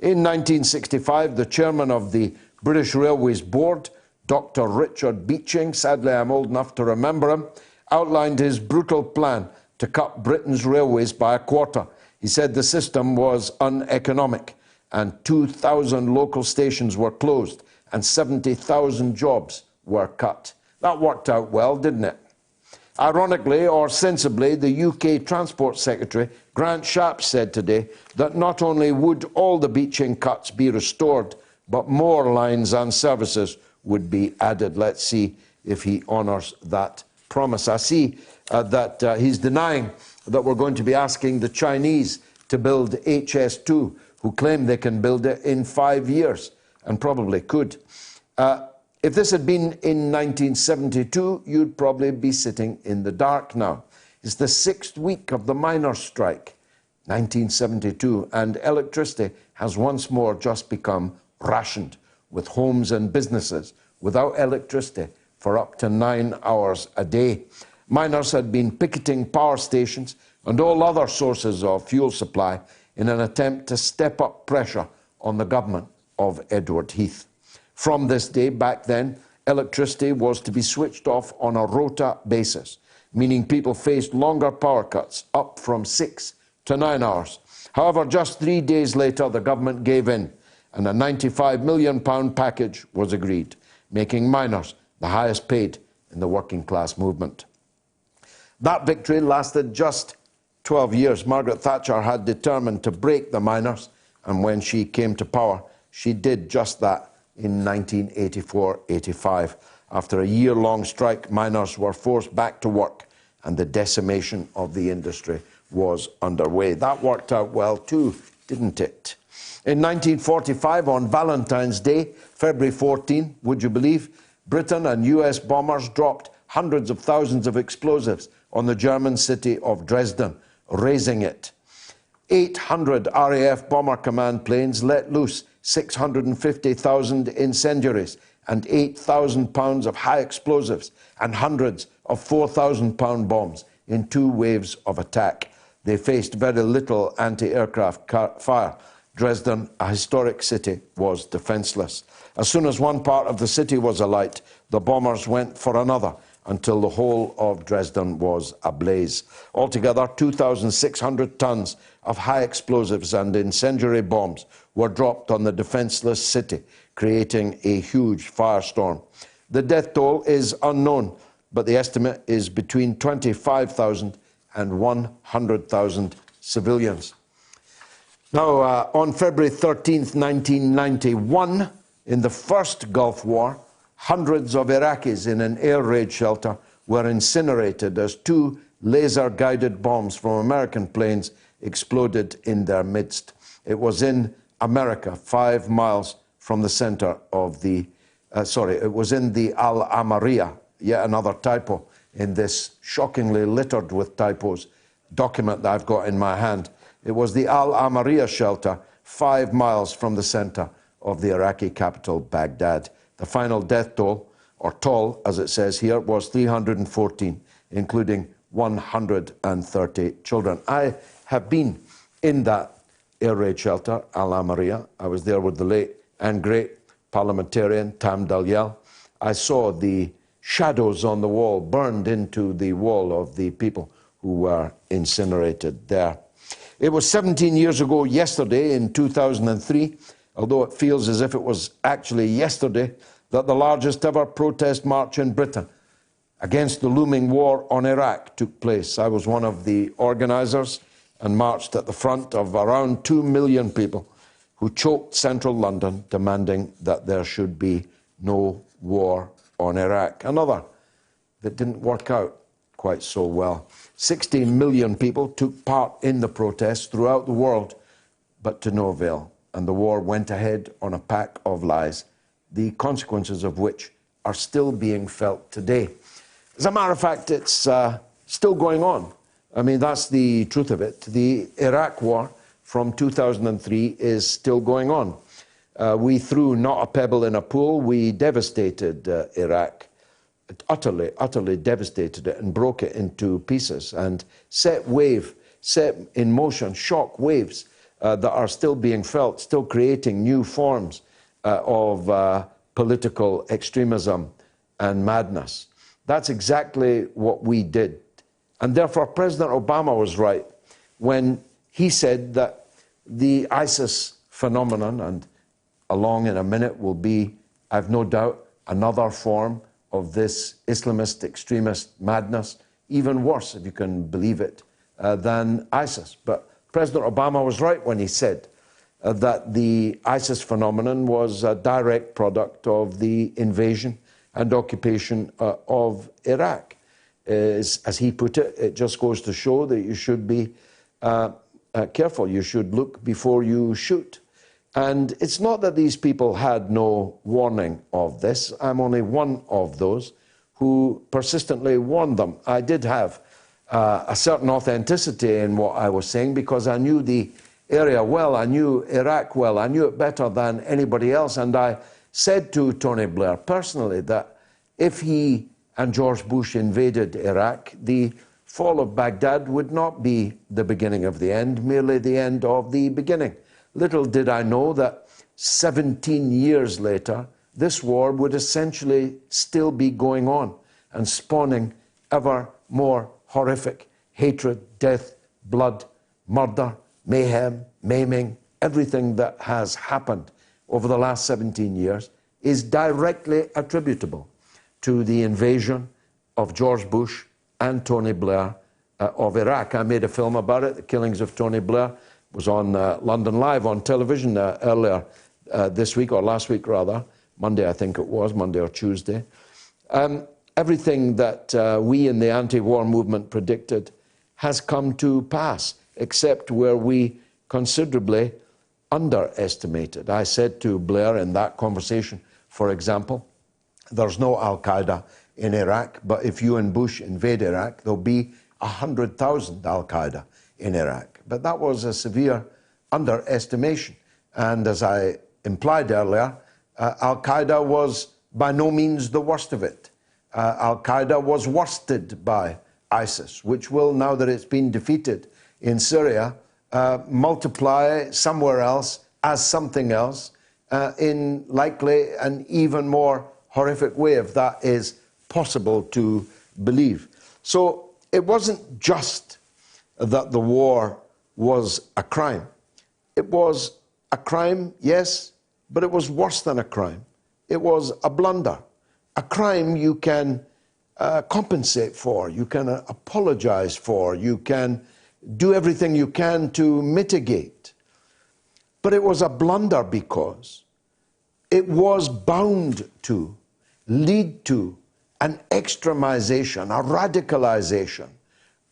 In 1965, the chairman of the British Railways Board, Dr. Richard Beeching, sadly I'm old enough to remember him, outlined his brutal plan to cut Britain's railways by a quarter. He said the system was uneconomic and 2,000 local stations were closed and 70,000 jobs were cut. That worked out well, didn't it? Ironically or sensibly, the UK Transport Secretary, Grant Shapps, said today that not only would all the Beeching cuts be restored, but more lines and services would be added. Let's see if he honours that promise. I see that he's denying that we're going to be asking the Chinese to build HS2, who claim they can build it in 5 years, and probably could. If this had been in 1972, you'd probably be sitting in the dark now. It's the 6th week of the miners' strike, 1972, and electricity has once more just become rationed, with homes and businesses without electricity for up to 9 hours a day. Miners had been picketing power stations and all other sources of fuel supply in an attempt to step up pressure on the government of Edward Heath. From this day back then, electricity was to be switched off on a rota basis, meaning people faced longer power cuts, up from 6 to 9 hours. However, just 3 days later, the government gave in, and a £95 million package was agreed, making miners the highest paid in the working class movement. That victory lasted just 12 years. Margaret Thatcher had determined to break the miners, and when she came to power, she did just that in 1984-85. After a year-long strike, miners were forced back to work, and the decimation of the industry was underway. That worked out well too, didn't it? In 1945, on Valentine's Day, February 14, would you believe, Britain and US bombers dropped hundreds of thousands of explosives on the German city of Dresden, razing it. 800 RAF Bomber Command planes let loose 650,000 incendiaries and 8,000 pounds of high explosives and hundreds of 4,000-pound bombs in 2 waves of attack. They faced very little anti-aircraft fire. Dresden, a historic city, was defenceless. As soon as one part of the city was alight, the bombers went for another until the whole of Dresden was ablaze. Altogether, 2,600 tons of high explosives and incendiary bombs were dropped on the defenceless city, creating a huge firestorm. The death toll is unknown, but the estimate is between 25,000 and 100,000 civilians. Now, on February 13th, 1991, in the first Gulf War, hundreds of Iraqis in an air raid shelter were incinerated as 2 laser-guided bombs from American planes exploded in their midst. It was in America, 5 miles from the center of the, it was in the Al Amaria, yet another typo in this shockingly littered with typos document that I've got in my hand. It was the Al Amaria shelter, 5 miles from the center of the Iraqi capital, Baghdad. The final death toll, or toll as it says here, was 314, including 130 children. I have been in that air raid shelter, Al Amaria. I was there with the late and great parliamentarian Tam Dalyell. I saw the shadows on the wall burned into the wall of the people who were incinerated there. It was 17 years ago yesterday, in 2003, although it feels as if it was actually yesterday, that the largest ever protest march in Britain against the looming war on Iraq took place. I was one of the organisers and marched at the front of around 2 million people who choked central London, demanding that there should be no war on Iraq. Another that didn't work out quite so well. 16 million people took part in the protests throughout the world, but to no avail. and the war went ahead on a pack of lies, the consequences of which are still being felt today. As a matter of fact, it's still going on. I mean, that's the truth of it. The Iraq war from 2003 is still going on. We threw not a pebble in a pool. We devastated Iraq, utterly devastated it and broke it into pieces and set in motion shock waves that are still being felt, still creating new forms of political extremism and madness. That's exactly what we did. And therefore, President Obama was right when he said that the ISIS phenomenon, and along in a minute will be, I've no doubt, another form of this Islamist extremist madness, even worse, if you can believe it, than ISIS. But President Obama was right when he said that the ISIS phenomenon was a direct product of the invasion and occupation of Iraq. As he put it, it just goes to show that you should be careful. You should look before you shoot. And it's not that these people had no warning of this. I'm only one of those who persistently warned them. I did have a certain authenticity in what I was saying because I knew the area well, I knew Iraq well, I knew it better than anybody else. And I said to Tony Blair personally that if he and George Bush invaded Iraq, the fall of Baghdad would not be the beginning of the end, merely the end of the beginning. Little did I know that 17 years later, this war would essentially still be going on and spawning ever more horrific hatred, death, blood, murder, mayhem, maiming. Everything that has happened over the last 17 years is directly attributable to the invasion of George Bush and Tony Blair of Iraq. I made a film about it, The Killings of Tony Blair. It was on London Live on television earlier this week, or last week rather, Monday I think it was, Monday or Tuesday. Everything that we in the anti-war movement predicted has come to pass, except where we considerably underestimated. I said to Blair in that conversation, for example, there's no Al-Qaeda in Iraq, but if you and Bush invade Iraq, there'll be 100,000 Al-Qaeda in Iraq. But that was a severe underestimation. And as I implied earlier, Al-Qaeda was by no means the worst of it. Al-Qaeda was worsted by ISIS, which will, now that it's been defeated in Syria, multiply somewhere else as something else in likely an even more horrific way, if that is possible to believe. So it wasn't just that the war was a crime. It was a crime, yes, but it was worse than a crime. It was a blunder. A crime you can compensate for, you can apologize for, you can do everything you can to mitigate. But it was a blunder because it was bound to lead to an extremization, a radicalization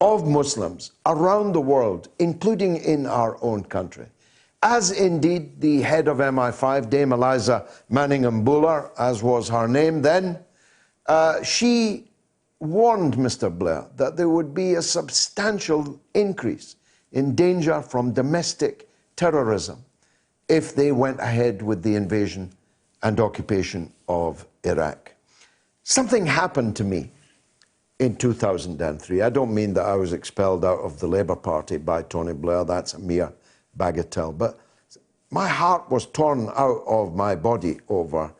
of Muslims around the world, including in our own country. As indeed the head of MI5, Dame Eliza Manningham Buller, as was her name then, she warned Mr. Blair that there would be a substantial increase in danger from domestic terrorism if they went ahead with the invasion and occupation of Iraq. Something happened to me in 2003. I don't mean that I was expelled out of the Labour Party by Tony Blair. That's a mere bagatelle. But my heart was torn out of my body over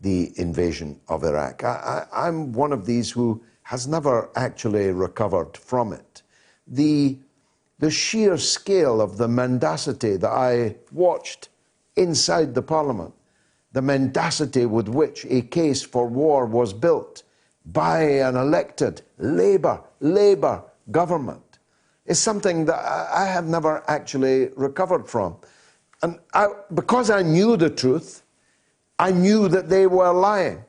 the invasion of Iraq. I'm one of these who has never actually recovered from it. The sheer scale of the mendacity that I watched inside the Parliament, the mendacity with which a case for war was built by an elected Labour government, is something that I have never actually recovered from. And because I knew the truth, I knew that they were lying.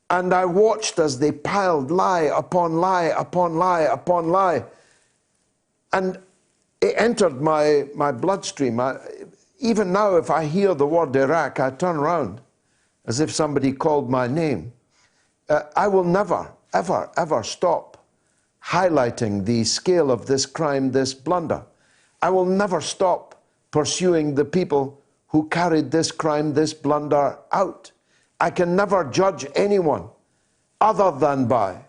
And I watched as they piled lie upon lie upon lie upon lie. And it entered my bloodstream. Even now, if I hear the word Iraq, I turn around as if somebody called my name. I will never, ever, ever stop highlighting the scale of this crime, this blunder. I will never stop pursuing the people who carried this crime, this blunder out. I can never judge anyone other than by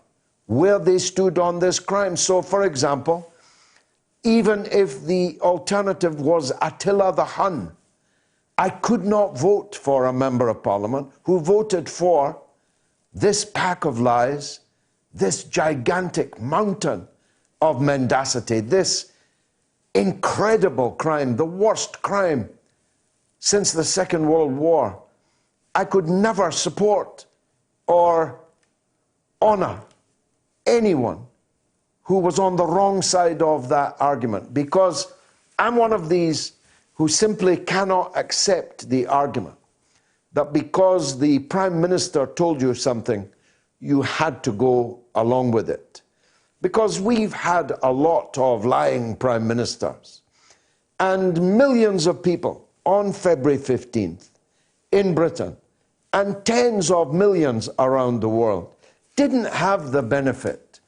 where they stood on this crime. So, for example, even if the alternative was Attila the Hun, I could not vote for a member of parliament who voted for this pack of lies, this gigantic mountain of mendacity, this incredible crime, the worst crime since the Second World War. I could never support or honor anyone who was on the wrong side of that argument, because I'm one of these who simply cannot accept the argument that because the Prime Minister told you something, you had to go along with it. Because we've had a lot of lying Prime Ministers, and millions of people on February 15th in Britain and tens of millions around the world didn't have the benefit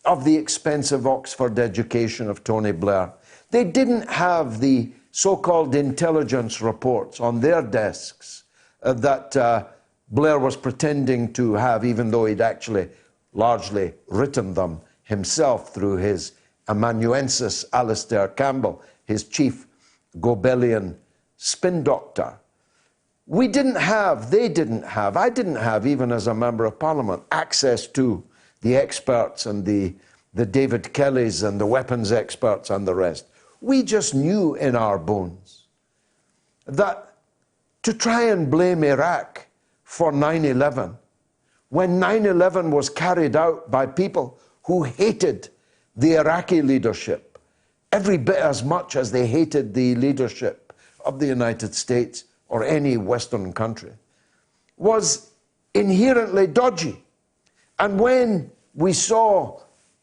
of the expensive Oxford education of Tony Blair. They didn't have the so-called intelligence reports on their desks that Blair was pretending to have, even though he'd actually largely written them himself through his amanuensis Alistair Campbell, his chief Gobelian spin doctor. We didn't have, they didn't have, I didn't have, even as a member of parliament, access to the experts and the David Kellys and the weapons experts and the rest. We just knew in our bones that to try and blame Iraq for 9/11, when 9/11 was carried out by people who hated the Iraqi leadership every bit as much as they hated the leadership of the United States or any Western country, was inherently dodgy. And when we saw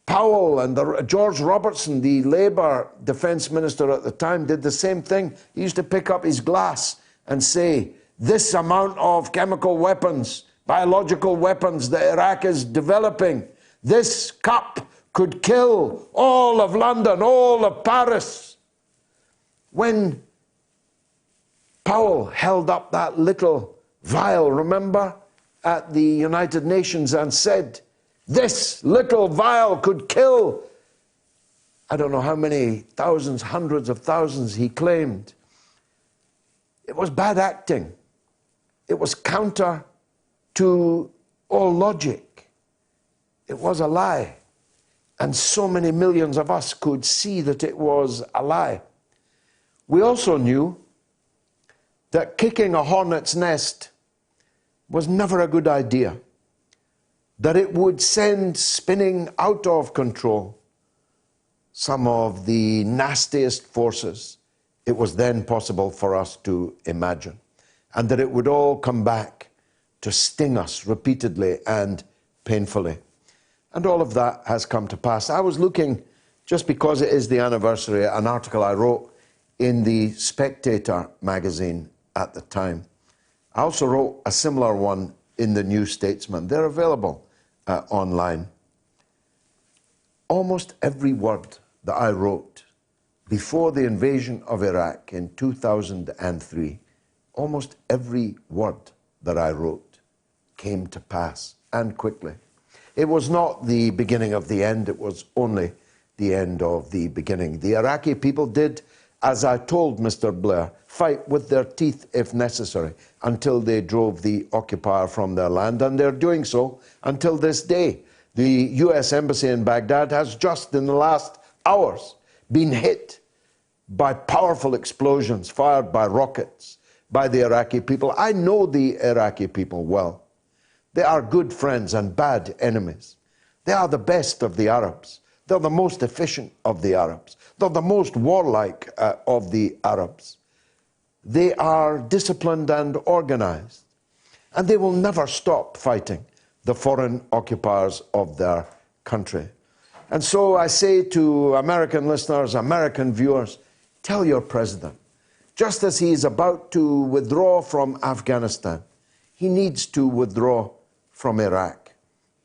Powell and George Robertson, the Labour defence minister at the time, did the same thing. He used to pick up his glass and say, this amount of chemical weapons, biological weapons that Iraq is developing, this cup could kill all of London, all of Paris. When Powell held up that little vial, remember, at the United Nations and said, this little vial could kill, I don't know how many thousands, hundreds of thousands he claimed. It was bad acting. It was counter to all logic. It was a lie. And so many millions of us could see that it was a lie. We also knew that kicking a hornet's nest was never a good idea, that it would send spinning out of control some of the nastiest forces it was then possible for us to imagine, and that it would all come back to sting us repeatedly and painfully. And all of that has come to pass. I was looking, just because it is the anniversary, an article I wrote in the Spectator magazine at the time. I also wrote a similar one in the New Statesman. They're available online. Almost every word that I wrote before the invasion of Iraq in 2003, almost every word that I wrote came to pass, and quickly. It was not the beginning of the end, it was only the end of the beginning. The Iraqi people did, as I told Mr. Blair, fight with their teeth if necessary until they drove the occupier from their land, and they're doing so until this day. The US Embassy in Baghdad has just in the last hours been hit by powerful explosions fired by rockets by the Iraqi people. I know the Iraqi people well. They are good friends and bad enemies. They are the best of the Arabs. They're the most efficient of the Arabs. They're the most warlike of the Arabs. They are disciplined and organized. And they will never stop fighting the foreign occupiers of their country. And so I say to American listeners, American viewers, tell your president, just as he is about to withdraw from Afghanistan, he needs to withdraw from Iraq.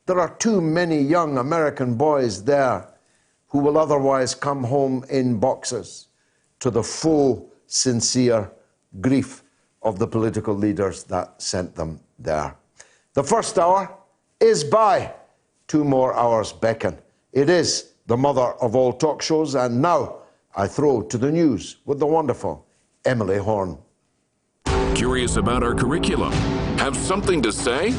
There are too many young American boys there who will otherwise come home in boxes to the full, sincere grief of the political leaders that sent them there. The first hour is by. 2 more hours beckon. It is the mother of all talk shows, and now I throw to the news with the wonderful Emily Horn. Curious about our curriculum? Have something to say?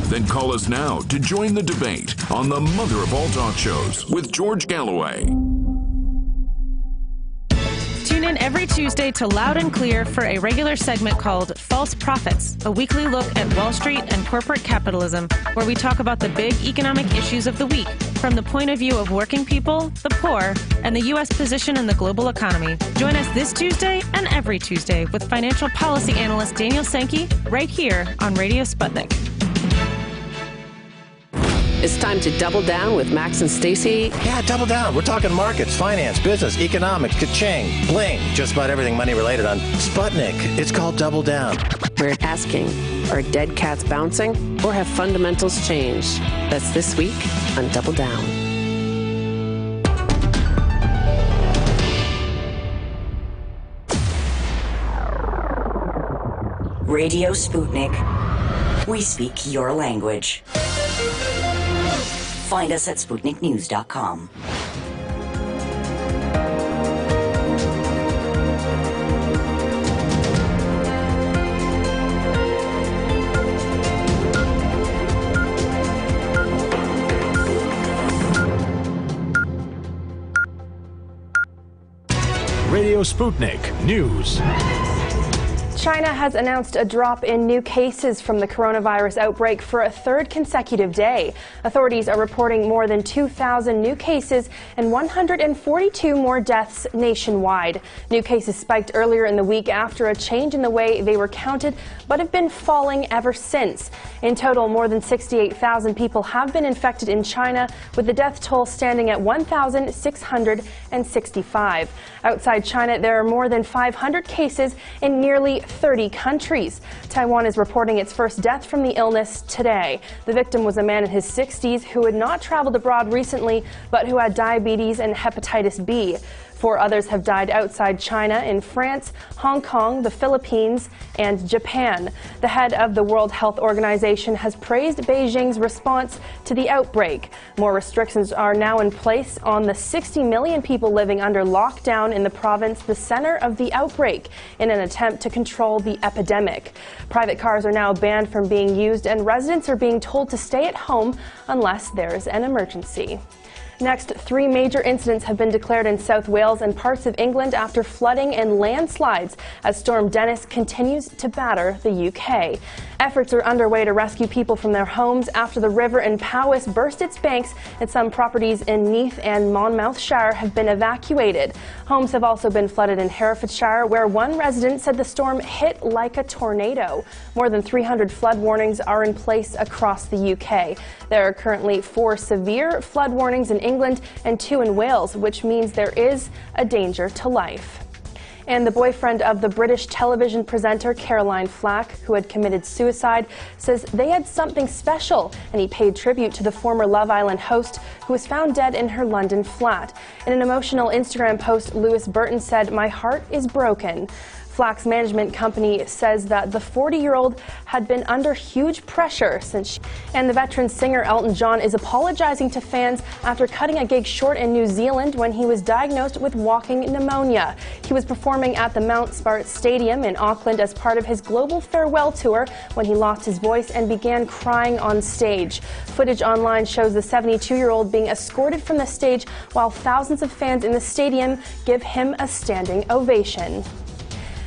Then call us now to join the debate on the mother of all talk shows with George Galloway. Tune in every Tuesday to Loud and Clear for a regular segment called False Prophets, a weekly look at Wall Street and corporate capitalism, where we talk about the big economic issues of the week from the point of view of working people, the poor, and the U.S. position in the global economy. Join us this Tuesday and every Tuesday with financial policy analyst Daniel Sankey right here on Radio Sputnik. It's time to double down with Max and Stacy. Yeah, double down. We're talking markets, finance, business, economics, ka-ching, bling, just about everything money related on Sputnik. It's called Double Down. We're asking, are dead cats bouncing or have fundamentals changed? That's this week on Double Down. Radio Sputnik. We speak your language. Find us at SputnikNews.com. Radio Sputnik News. China has announced a drop in new cases from the coronavirus outbreak for a third consecutive day. Authorities are reporting more than 2,000 new cases and 142 more deaths nationwide. New cases spiked earlier in the week after a change in the way they were counted, but have been falling ever since. In total, more than 68,000 people have been infected in China, with the death toll standing at 1,665. Outside China, there are more than 500 cases in nearly 30 countries. Taiwan is reporting its first death from the illness today. The victim was a man in his 60s who had not traveled abroad recently, but who had diabetes and hepatitis B. 4 others have died outside China in France, Hong Kong, the Philippines, and Japan. The head of the World Health Organization has praised Beijing's response to the outbreak. More restrictions are now in place on the 60 million people living under lockdown in the province, the center of the outbreak, in an attempt to control the epidemic. Private cars are now banned from being used, and residents are being told to stay at home unless there's an emergency. Next, 3 major incidents have been declared in South Wales and parts of England after flooding and landslides as Storm Dennis continues to batter the UK. Efforts are underway to rescue people from their homes after the river in Powys burst its banks, and some properties in Neath and Monmouthshire have been evacuated. Homes have also been flooded in Herefordshire, where one resident said the storm hit like a tornado. More than 300 flood warnings are in place across the UK. There are currently 4 severe flood warnings in England and 2 in Wales, which means there is a danger to life. And the boyfriend of the British television presenter Caroline Flack, who had committed suicide, says they had something special, and he paid tribute to the former Love Island host who was found dead in her London flat. In an emotional Instagram post, Lewis Burton said, "My heart is broken." Flack's management company says that the 40-year-old had been under huge pressure since and the veteran singer Elton John is apologizing to fans after cutting a gig short in New Zealand when he was diagnosed with walking pneumonia. He was performing at the Mount Smart Stadium in Auckland as part of his global farewell tour when he lost his voice and began crying on stage. Footage online shows the 72-year-old being escorted from the stage while thousands of fans in the stadium give him a standing ovation.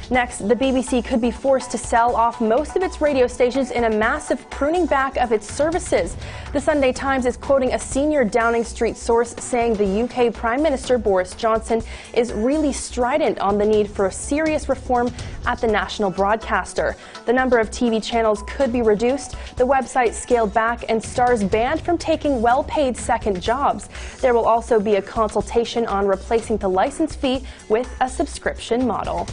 Next, the BBC could be forced to sell off most of its radio stations in a massive pruning back of its services. The Sunday Times is quoting a senior Downing Street source saying the UK Prime Minister Boris Johnson is really strident on the need for a serious reform at the national broadcaster. The number of TV channels could be reduced, the website scaled back, and stars banned from taking well-paid second jobs. There will also be a consultation on replacing the license fee with a subscription model.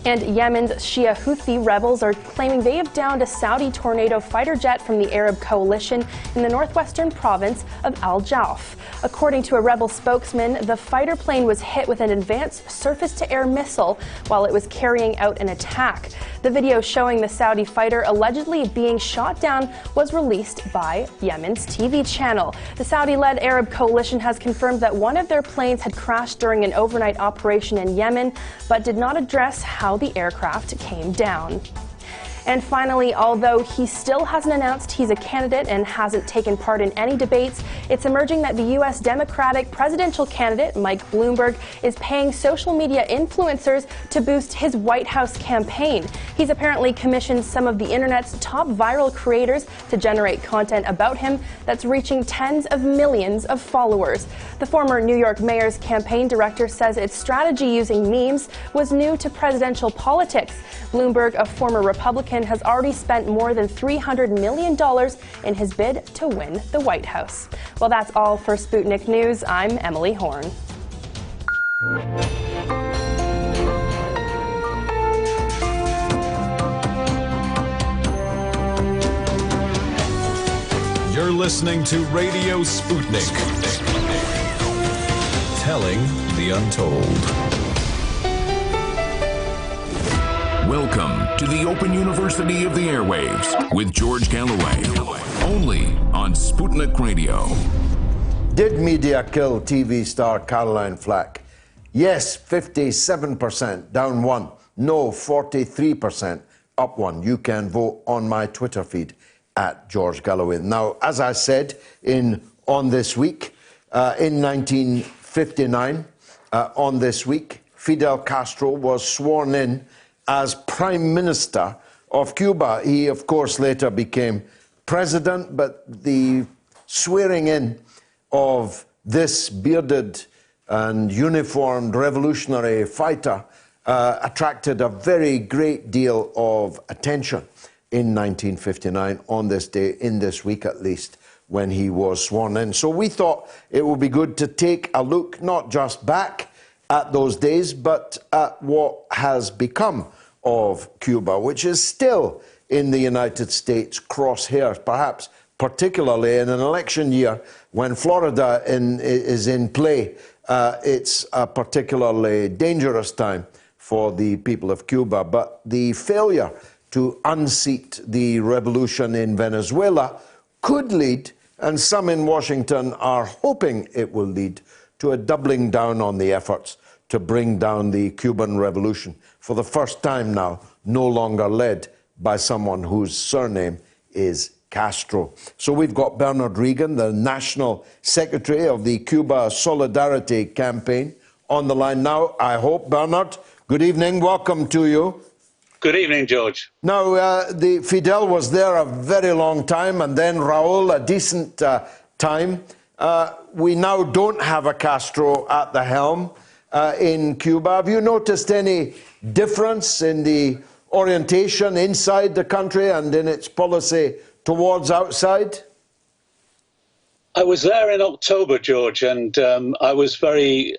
And Yemen's Shia Houthi rebels are claiming they have downed a Saudi Tornado fighter jet from the Arab coalition in the northwestern province of Al Jauf. According to a rebel spokesman, the fighter plane was hit with an advanced surface-to-air missile while it was carrying out an attack. The video showing the Saudi fighter allegedly being shot down was released by Yemen's TV channel. The Saudi-led Arab coalition has confirmed that one of their planes had crashed during an overnight operation in Yemen, but did not address how the aircraft came down. And finally, although he still hasn't announced he's a candidate and hasn't taken part in any debates, it's emerging that the U.S. Democratic presidential candidate, Mike Bloomberg, is paying social media influencers to boost his White House campaign. He's apparently commissioned some of the internet's top viral creators to generate content about him that's reaching tens of millions of followers. The former New York mayor's campaign director says its strategy using memes was new to presidential politics. Bloomberg, a former Republican, has already spent more than $300 million in his bid to win the White House. Well, that's all for Sputnik News. I'm Emily Horn. You're listening to Radio Sputnik. Telling the untold. Welcome to the Open University of the Airwaves with George Galloway. Only on Sputnik Radio. Did media kill TV star Caroline Flack? Yes, 57%, down 1. No, 43%, up 1. You can vote on my Twitter feed at George Galloway. Now, as I said on this week, in 1959, on this week, Fidel Castro was sworn in as Prime Minister of Cuba. He, of course, later became president, but the swearing in of this bearded and uniformed revolutionary fighter attracted a very great deal of attention in 1959, on this day, in this week at least, when he was sworn in. So we thought it would be good to take a look, not just back at those days, but at what has become of Cuba, which is still in the United States crosshairs, perhaps particularly in an election year when Florida is in play. It's a particularly dangerous time for the people of Cuba. But the failure to unseat the revolution in Venezuela could lead, and some in Washington are hoping it will lead, to a doubling down on the efforts to bring down the Cuban Revolution, for the first time now, no longer led by someone whose surname is Castro. So we've got Bernard Regan, the National Secretary of the Cuba Solidarity Campaign, on the line now, I hope. Bernard, good evening. Welcome to you. Good evening, George. Now, Fidel was there a very long time, and then Raul a decent time. We now don't have a Castro at the helm in Cuba. Have you noticed any difference in the orientation inside the country and in its policy towards outside? I was there in October, George, and I was very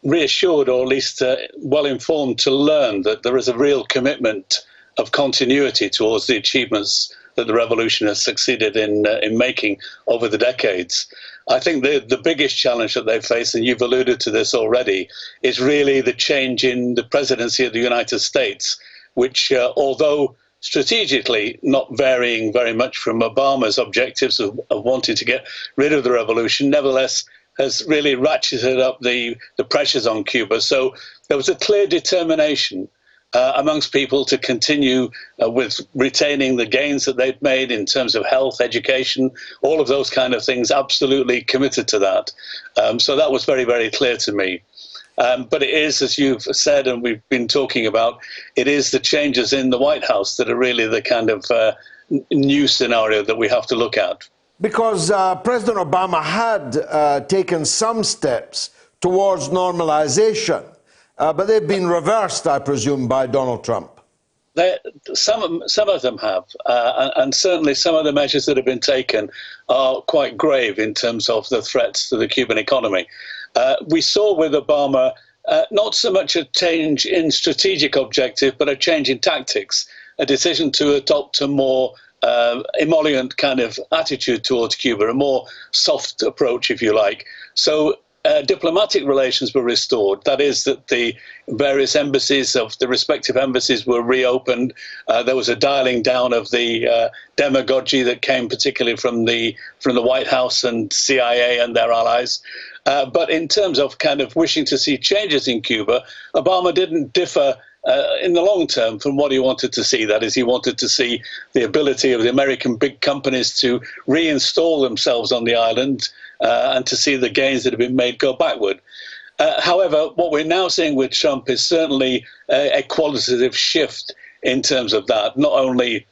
reassured, or at least well informed, to learn that there is a real commitment of continuity towards the achievements that the revolution has succeeded in making over the decades. I think the biggest challenge that they face, and you've alluded to this already, is really the change in the presidency of the United States, which, although strategically not varying very much from Obama's objectives of wanting to get rid of the revolution, nevertheless has really ratcheted up the pressures on Cuba. So there was a clear determination amongst people to continue with retaining the gains that they've made in terms of health, education, all of those kind of things, absolutely committed to that. So that was very, very clear to me. But it is, as you've said and we've been talking about, it is the changes in the White House that are really the kind of new scenario that we have to look at. Because President Obama had taken some steps towards normalization, but they've been reversed, I presume, by Donald Trump. Some of them have, and certainly some of the measures that have been taken are quite grave in terms of the threats to the Cuban economy. We saw with Obama not so much a change in strategic objective, but a change in tactics, a decision to adopt a more emollient kind of attitude towards Cuba, a more soft approach, if you like. So diplomatic relations were restored. That is, that the various embassies of the respective embassies were reopened. There was a dialing down of the demagogy that came particularly from the White House and CIA and their allies. But in terms of kind of wishing to see changes in Cuba, Obama didn't differ in the long term from what he wanted to see. That is, he wanted to see the ability of the American big companies to reinstall themselves on the island and to see the gains that have been made go backward. However, what we're now seeing with Trump is certainly a qualitative shift in terms of that, not only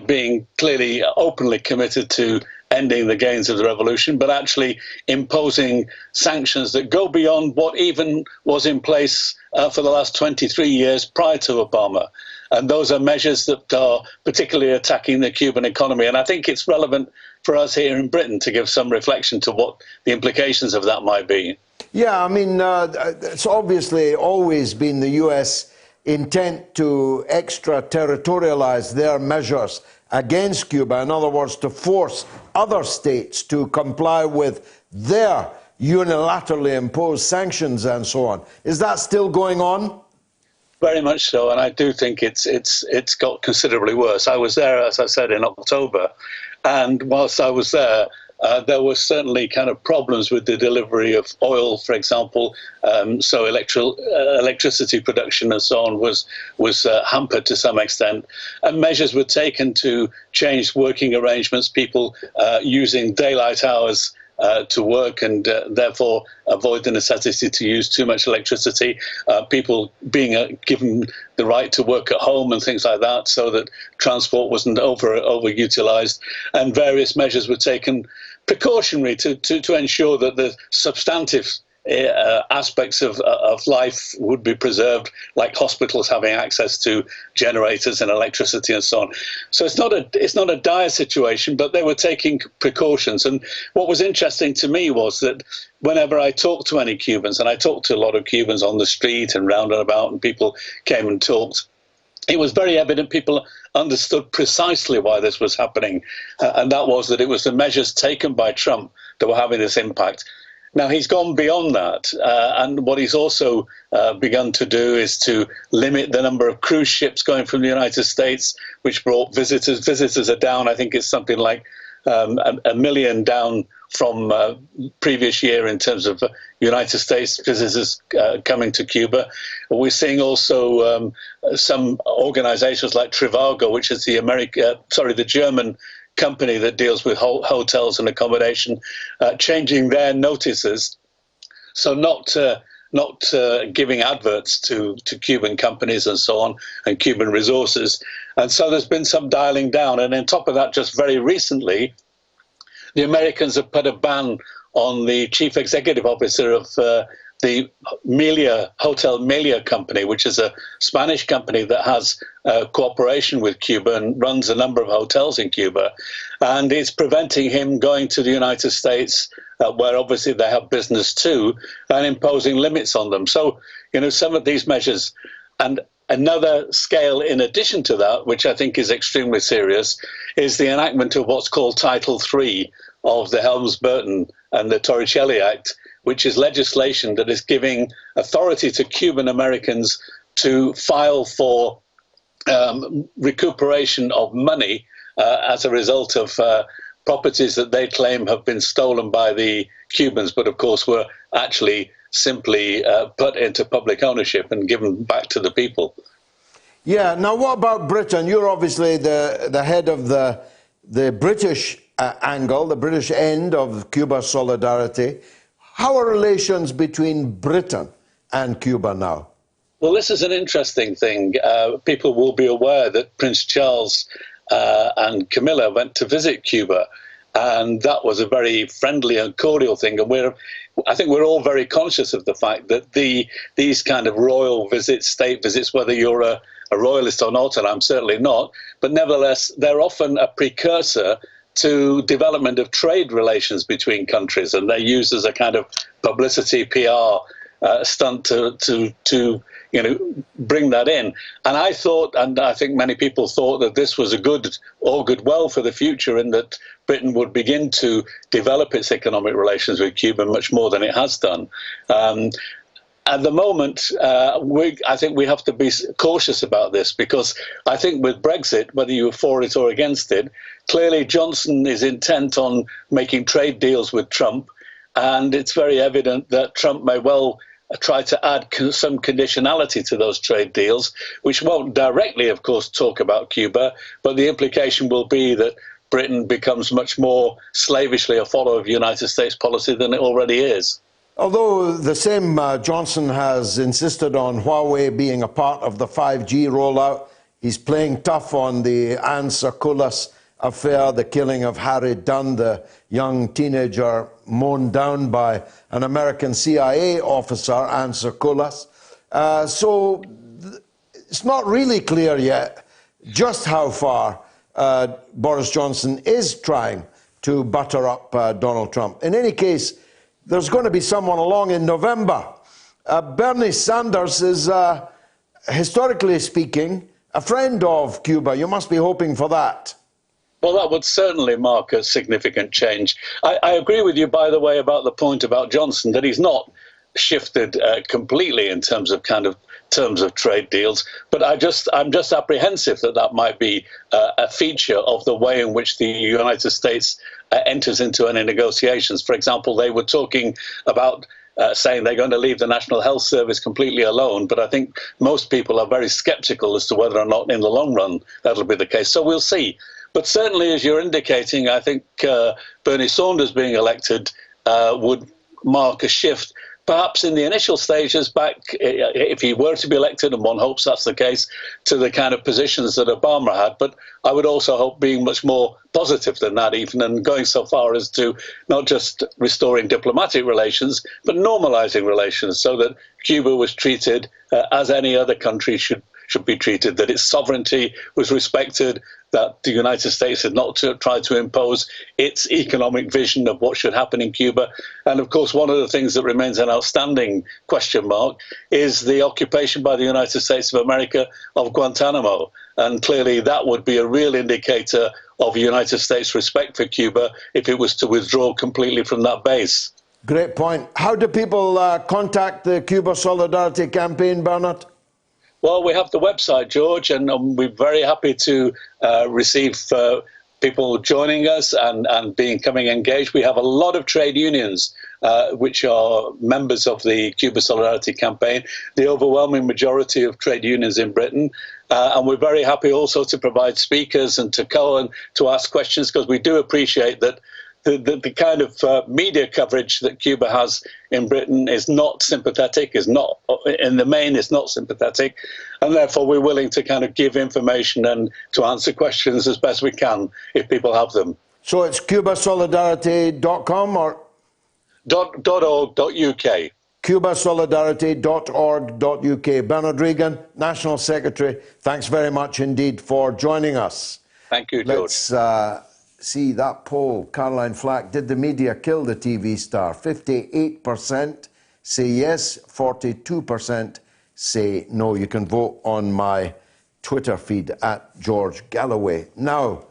being clearly openly committed to ending the gains of the revolution, but actually imposing sanctions that go beyond what even was in place for the last 23 years prior to Obama. And those are measures that are particularly attacking the Cuban economy. And I think it's relevant for us here in Britain to give some reflection to what the implications of that might be. Yeah, I mean, it's obviously always been the U.S. intent to extraterritorialize their measures against Cuba. In other words, to force other states to comply with their unilaterally imposed sanctions and so on. Is that still going on? Very much so, and I do think it's got considerably worse. I was there, as I said, in October, and whilst I was there, there were certainly kind of problems with the delivery of oil, for example. So electricity production and so on was hampered to some extent. And measures were taken to change working arrangements, people using daylight hours to work and therefore avoid the necessity to use too much electricity, people being given the right to work at home and things like that so that transport wasn't overutilized, and various measures were taken precautionary to ensure that the substantive aspects of life would be preserved, like hospitals having access to generators and electricity and so on. So it's not a dire situation, but they were taking precautions. And what was interesting to me was that whenever I talked to any Cubans, and I talked to a lot of Cubans on the street and round and about, and people came and talked, it was very evident people understood precisely why this was happening, and that was that it was the measures taken by Trump that were having this impact. Now, he's gone beyond that, and what he's also begun to do is to limit the number of cruise ships going from the United States, which brought visitors. Visitors are down, I think it's something like a million down from previous year in terms of United States visitors coming to Cuba. We're seeing also some organizations like Trivago, which is the German company that deals with hotels and accommodation, changing their notices, so not giving adverts to Cuban companies and so on, and Cuban resources. And so there's been some dialing down. And on top of that, just very recently, the Americans have put a ban on the chief executive officer of the Hotel Melia company, which is a Spanish company that has cooperation with Cuba and runs a number of hotels in Cuba. And it's preventing him going to the United States, where obviously they have business too, and imposing limits on them. So, some of these measures. And another scale in addition to that, which I think is extremely serious, is the enactment of what's called Title III of the Helms-Burton and the Torricelli Act, which is legislation that is giving authority to Cuban Americans to file for recuperation of money as a result of properties that they claim have been stolen by the Cubans, but of course were actually simply put into public ownership and given back to the people. Yeah, now what about Britain? You're obviously the head of the British angle, the British end of Cuba solidarity. How are relations between Britain and Cuba now? Well, this is an interesting thing. People will be aware that Prince Charles and Camilla went to visit Cuba, and that was a very friendly and cordial thing. And I think we're all very conscious of the fact that these kind of royal visits, state visits, whether you're a royalist or not, and I'm certainly not, but nevertheless, they're often a precursor to development of trade relations between countries, and they're used as a kind of publicity, PR stunt to bring that in. And I thought, and I think many people thought, that this was augured well for the future, in that Britain would begin to develop its economic relations with Cuba much more than it has done. At the moment, I think we have to be cautious about this, because I think with Brexit, whether you're for it or against it, clearly Johnson is intent on making trade deals with Trump, and it's very evident that Trump may well try to add some conditionality to those trade deals, which won't directly, of course, talk about Cuba, but the implication will be that Britain becomes much more slavishly a follower of United States policy than it already is. Although the same Johnson has insisted on Huawei being a part of the 5G rollout, he's playing tough on the Anne Sarkulas affair, the killing of Harry Dunn, the young teenager mown down by an American CIA officer, Anne Sarkulas. So it's not really clear yet just how far Boris Johnson is trying to butter up Donald Trump. In any case, there's going to be someone along in November. Bernie Sanders is, historically speaking, a friend of Cuba. You must be hoping for that. Well, that would certainly mark a significant change. I agree with you, by the way, about the point about Johnson, that he's not shifted completely in terms of terms of trade deals. But I'm just apprehensive that might be a feature of the way in which the United States enters into any negotiations. For example, they were talking about saying they're going to leave the National Health Service completely alone, but I think most people are very sceptical as to whether or not in the long run that'll be the case. So we'll see. But certainly, as you're indicating, I think Bernie Sanders being elected would mark a shift, perhaps in the initial stages back, if he were to be elected, and one hopes that's the case, to the kind of positions that Obama had. But I would also hope being much more positive than that even, and going so far as to not just restoring diplomatic relations, but normalizing relations, so that Cuba was treated as any other country should be treated, that its sovereignty was respected, that the United States had not tried to impose its economic vision of what should happen in Cuba. And of course, one of the things that remains an outstanding question mark is the occupation by the United States of America of Guantanamo. And clearly that would be a real indicator of United States respect for Cuba if it was to withdraw completely from that base. Great point. How do people contact the Cuba Solidarity Campaign, Bernard? Well, we have the website, George, and we're very happy to receive people joining us and coming engaged. We have a lot of trade unions which are members of the Cuba Solidarity Campaign, the overwhelming majority of trade unions in Britain. And we're very happy also to provide speakers and to call and to ask questions, because we do appreciate that the kind of media coverage that Cuba has in Britain is not sympathetic, in the main, is not sympathetic. And therefore, we're willing to kind of give information and to answer questions as best we can if people have them. So it's cubasolidarity.com or? .org.uk. cubasolidarity.org.uk. Bernard Regan, National Secretary, thanks very much indeed for joining us. Thank you, George. Let's see that poll. Caroline Flack, did the media kill the TV star? 58% say yes, 42% say no. You can vote on my Twitter feed at George Galloway. Now,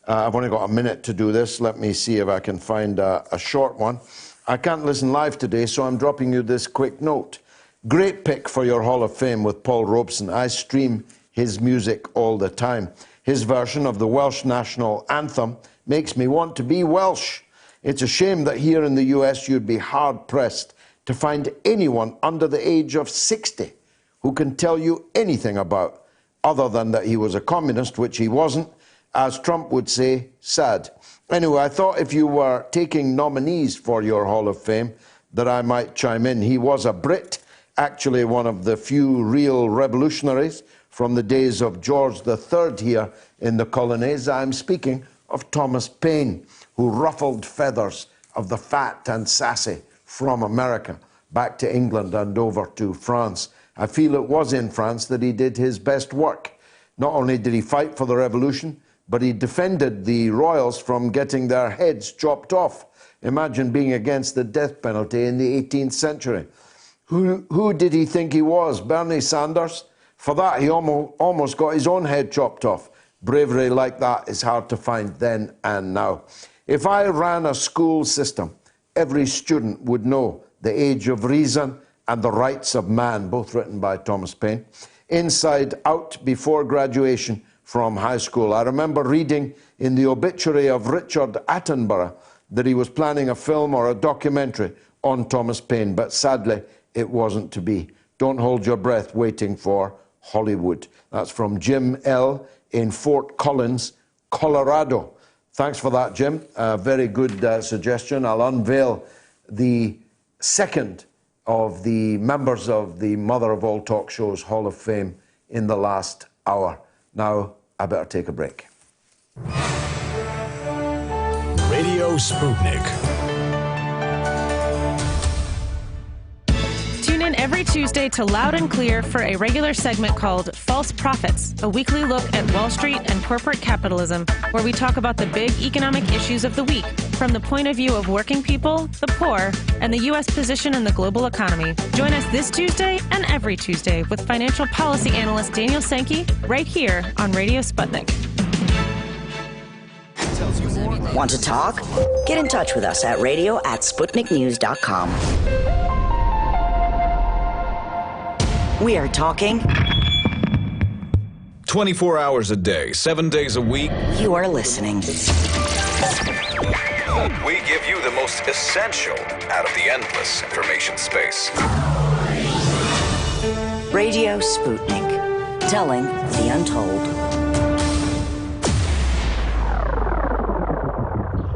I've only got a minute to do this. Let me see if I can find a short one. I can't listen live today, so I'm dropping you this quick note. Great pick for your Hall of Fame with Paul Robeson. I stream his music all the time. His version of the Welsh national anthem makes me want to be Welsh. It's a shame that here in the US you'd be hard-pressed to find anyone under the age of 60 who can tell you anything about, other than that he was a communist, which he wasn't, as Trump would say, sad. Anyway, I thought if you were taking nominees for your Hall of Fame that I might chime in. He was a Brit, actually one of the few real revolutionaries from the days of George III here in the colonies. I'm speaking of Thomas Paine, who ruffled feathers of the fat and sassy from America back to England and over to France. I feel it was in France that he did his best work. Not only did he fight for the revolution, but he defended the royals from getting their heads chopped off. Imagine being against the death penalty in the 18th century. Who did he think he was? Bernie Sanders? For that, he almost got his own head chopped off. Bravery like that is hard to find then and now. If I ran a school system, every student would know The Age of Reason and The Rights of Man, both written by Thomas Paine, inside out before graduation from high school. I remember reading in the obituary of Richard Attenborough that he was planning a film or a documentary on Thomas Paine, but sadly, it wasn't to be. Don't hold your breath waiting for Hollywood. That's from Jim L. in Fort Collins, Colorado. Thanks for that, Jim. Very good suggestion. I'll unveil the second of the members of the Mother of All Talk Shows Hall of Fame in the last hour. Now, I better take a break. Radio Sputnik. Tune in every Tuesday to Loud and Clear for a regular segment called False Prophets, a weekly look at Wall Street and corporate capitalism, where we talk about the big economic issues of the week from the point of view of working people, the poor, and the U.S. position in the global economy. Join us this Tuesday and every Tuesday with financial policy analyst Daniel Sankey right here on Radio Sputnik. Want to talk? Get in touch with us at radio@sputniknews.com. We are talking 24 hours a day, 7 days a week. You are listening. We give you the most essential out of the endless information space. Radio Sputnik, telling the untold.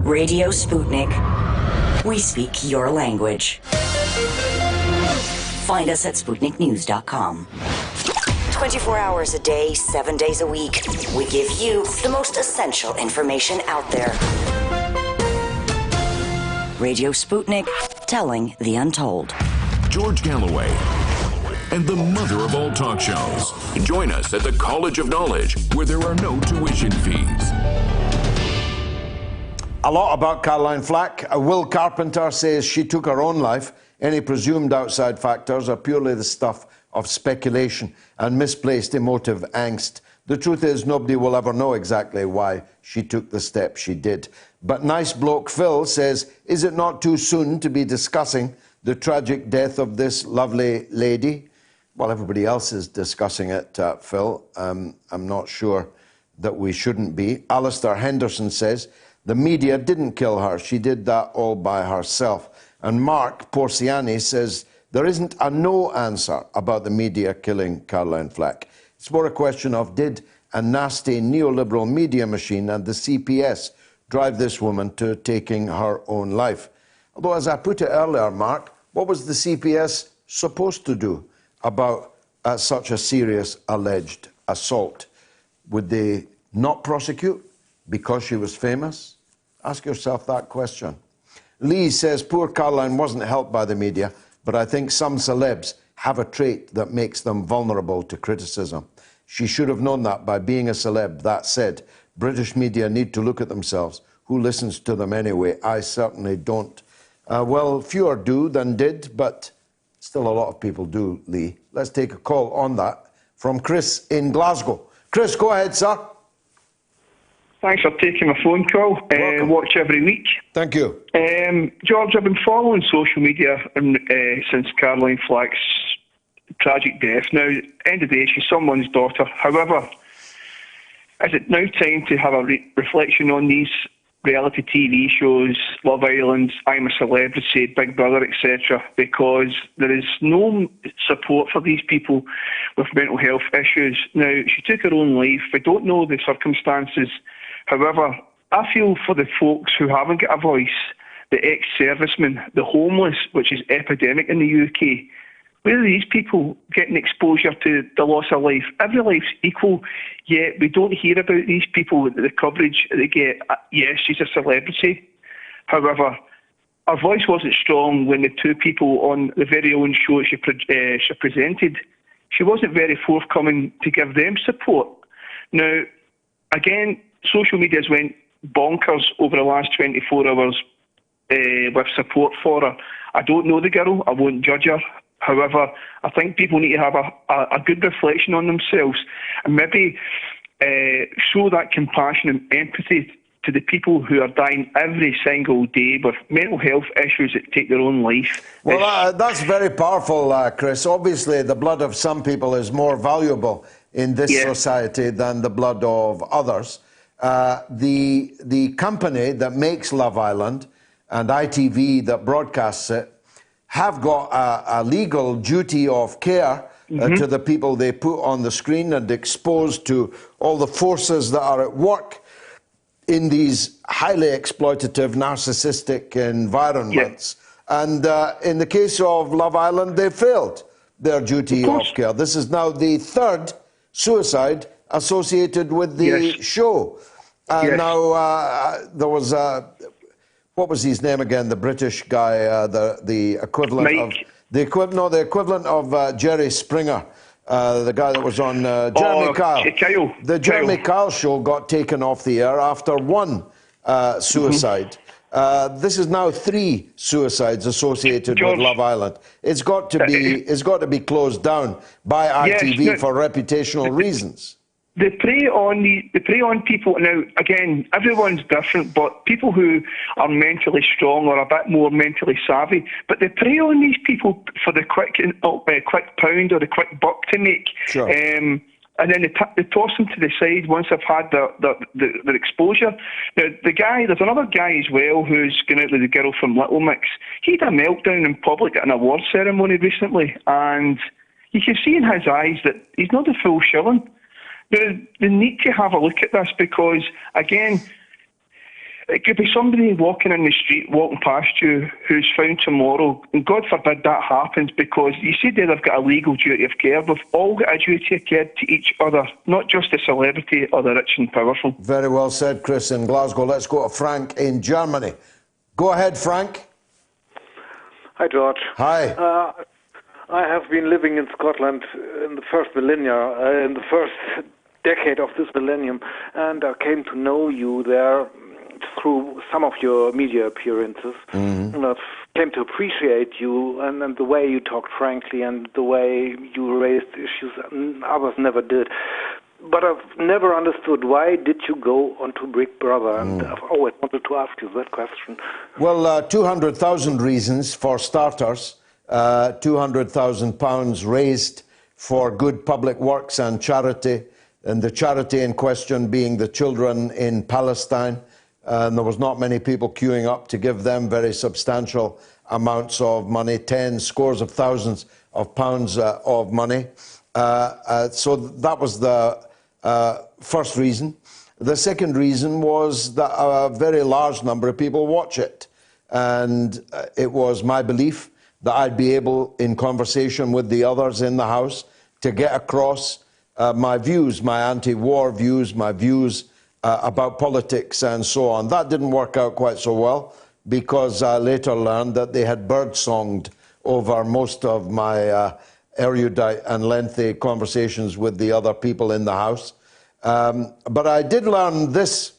Radio Sputnik, we speak your language. Find us at SputnikNews.com. 24 hours a day, 7 days a week, we give you the most essential information out there. Radio Sputnik, telling the untold. George Galloway and the mother of all talk shows. Join us at the College of Knowledge, where there are no tuition fees. A lot about Caroline Flack. Will Carpenter says she took her own life. Any presumed outside factors are purely the stuff of speculation and misplaced emotive angst. The truth is, nobody will ever know exactly why she took the step she did. But Nice Bloke Phil says, is it not too soon to be discussing the tragic death of this lovely lady? Well, everybody else is discussing it, Phil. I'm not sure that we shouldn't be. Alistair Henderson says, the media didn't kill her. She did that all by herself. And Mark Porciani says, there isn't a no answer about the media killing Caroline Flack. It's more a question of, did a nasty neoliberal media machine and the CPS drive this woman to taking her own life? Although, as I put it earlier, Mark, what was the CPS supposed to do about such a serious alleged assault? Would they not prosecute because she was famous? Ask yourself that question. Lee says, poor Caroline wasn't helped by the media, but I think some celebs have a trait that makes them vulnerable to criticism. She should have known that by being a celeb. That said, British media need to look at themselves. Who listens to them anyway? I certainly don't. Well, fewer do than did, but still a lot of people do, Lee. Let's take a call on that from Chris in Glasgow. Chris, go ahead, sir. Thanks for taking my phone call. Watch every week. Thank you. George, I've been following social media since Caroline Flack's tragic death. Now, end of the day, she's someone's daughter. However, is it now time to have a reflection on these reality TV shows, Love Island, I'm a Celebrity, Big Brother, etc., because there is no support for these people with mental health issues. Now, she took her own life. We don't know the circumstances. However, I feel for the folks who haven't got a voice, the ex-servicemen, the homeless, which is epidemic in the UK. Where are these people getting exposure to the loss of life? Every life's equal, yet we don't hear about these people, the coverage they get. Yes, she's a celebrity. However, her voice wasn't strong when the two people on the very own show she presented, she wasn't very forthcoming to give them support. Now, again, social media has went bonkers over the last 24 hours with support for her. I don't know the girl. I won't judge her. However, I think people need to have a good reflection on themselves and maybe show that compassion and empathy to the people who are dying every single day with mental health issues that take their own life. Well, that's very powerful, Chris. Obviously, the blood of some people is more valuable in this society than the blood of others. The company that makes Love Island and ITV that broadcasts it have got a legal duty of care to the people they put on the screen and exposed to all the forces that are at work in these highly exploitative, narcissistic environments. And in the case of Love Island, they failed their duty of care. This is now the third suicide associated with the show. Now, there was, what was his name again? The British guy, the equivalent of... The equivalent of Jerry Springer, the guy that was on Jeremy Kyle. The Jeremy Kyle show got taken off the air after one suicide. This is now 3 suicides associated with Love Island. It's got to be closed down by ITV for reputational reasons. They prey on people. Now, again, everyone's different, but people who are mentally strong or a bit more mentally savvy, but they prey on these people for the quick pound or the quick buck to make. Sure. And then they toss them to the side once they've had their exposure. Now, there's another guy as well who's going out with the girl from Little Mix. He had a meltdown in public at an award ceremony recently, and you can see in his eyes that he's not the full shilling. They need to have a look at this because, again, it could be somebody walking in the street, walking past you, who's found tomorrow, and God forbid that happens, because you see they've got a legal duty of care. We've all got a duty of care to each other, not just the celebrity or the rich and powerful. Very well said, Chris, in Glasgow. Let's go to Frank in Germany. Go ahead, Frank. Hi, George. Hi. I have been living in Scotland in the first millennia, in the first decade of this millennium, and I came to know you there through some of your media appearances, and I came to appreciate you and the way you talked frankly and the way you raised issues others never did. But I've never understood, why did you go onto Big Brother? And I've always wanted to ask you that question. Well, 200,000 reasons for starters. £200,000 raised for good public works and charity, and the charity in question being the children in Palestine. And there was not many people queuing up to give them very substantial amounts of money, scores of thousands of pounds of money. So that was the first reason. The second reason was that a very large number of people watch it. And it was my belief that I'd be able, in conversation with the others in the House, to get across my views, my anti-war views, my views about politics and so on. That didn't work out quite so well, because I later learned that they had bird-songed over most of my erudite and lengthy conversations with the other people in the House. But I did learn this.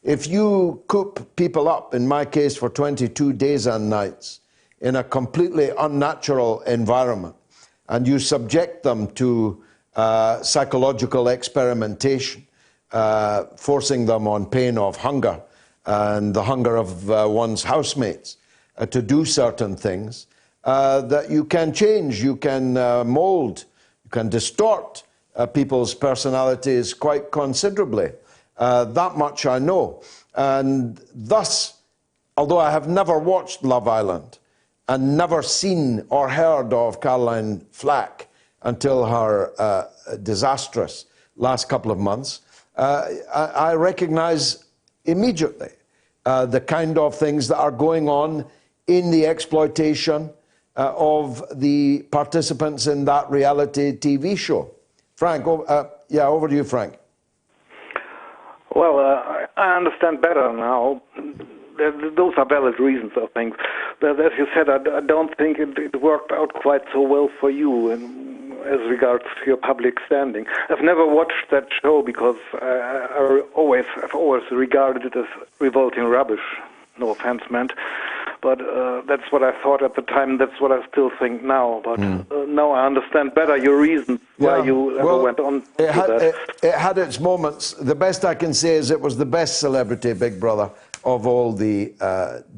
If you coop people up, in my case for 22 days and nights, in a completely unnatural environment, and you subject them to psychological experimentation, forcing them on pain of hunger and the hunger of one's housemates to do certain things, that you can change, you can mold, you can distort people's personalities quite considerably. That much I know. And thus, although I have never watched Love Island and never seen or heard of Caroline Flack until her disastrous last couple of months, I recognize immediately the kind of things that are going on in the exploitation of the participants in that reality TV show. Frank, over to you, Frank. Well, I understand better now. Those are valid reasons, I think. But as you said, I don't think it worked out quite so well for you as regards to your public standing. I've never watched that show because I've always regarded it as revolting rubbish. No offense meant. But that's what I thought at the time. That's what I still think now. But now I understand better your reasons why you ever went on to that. It had its moments. The best I can say is it was the best celebrity Big Brother of all the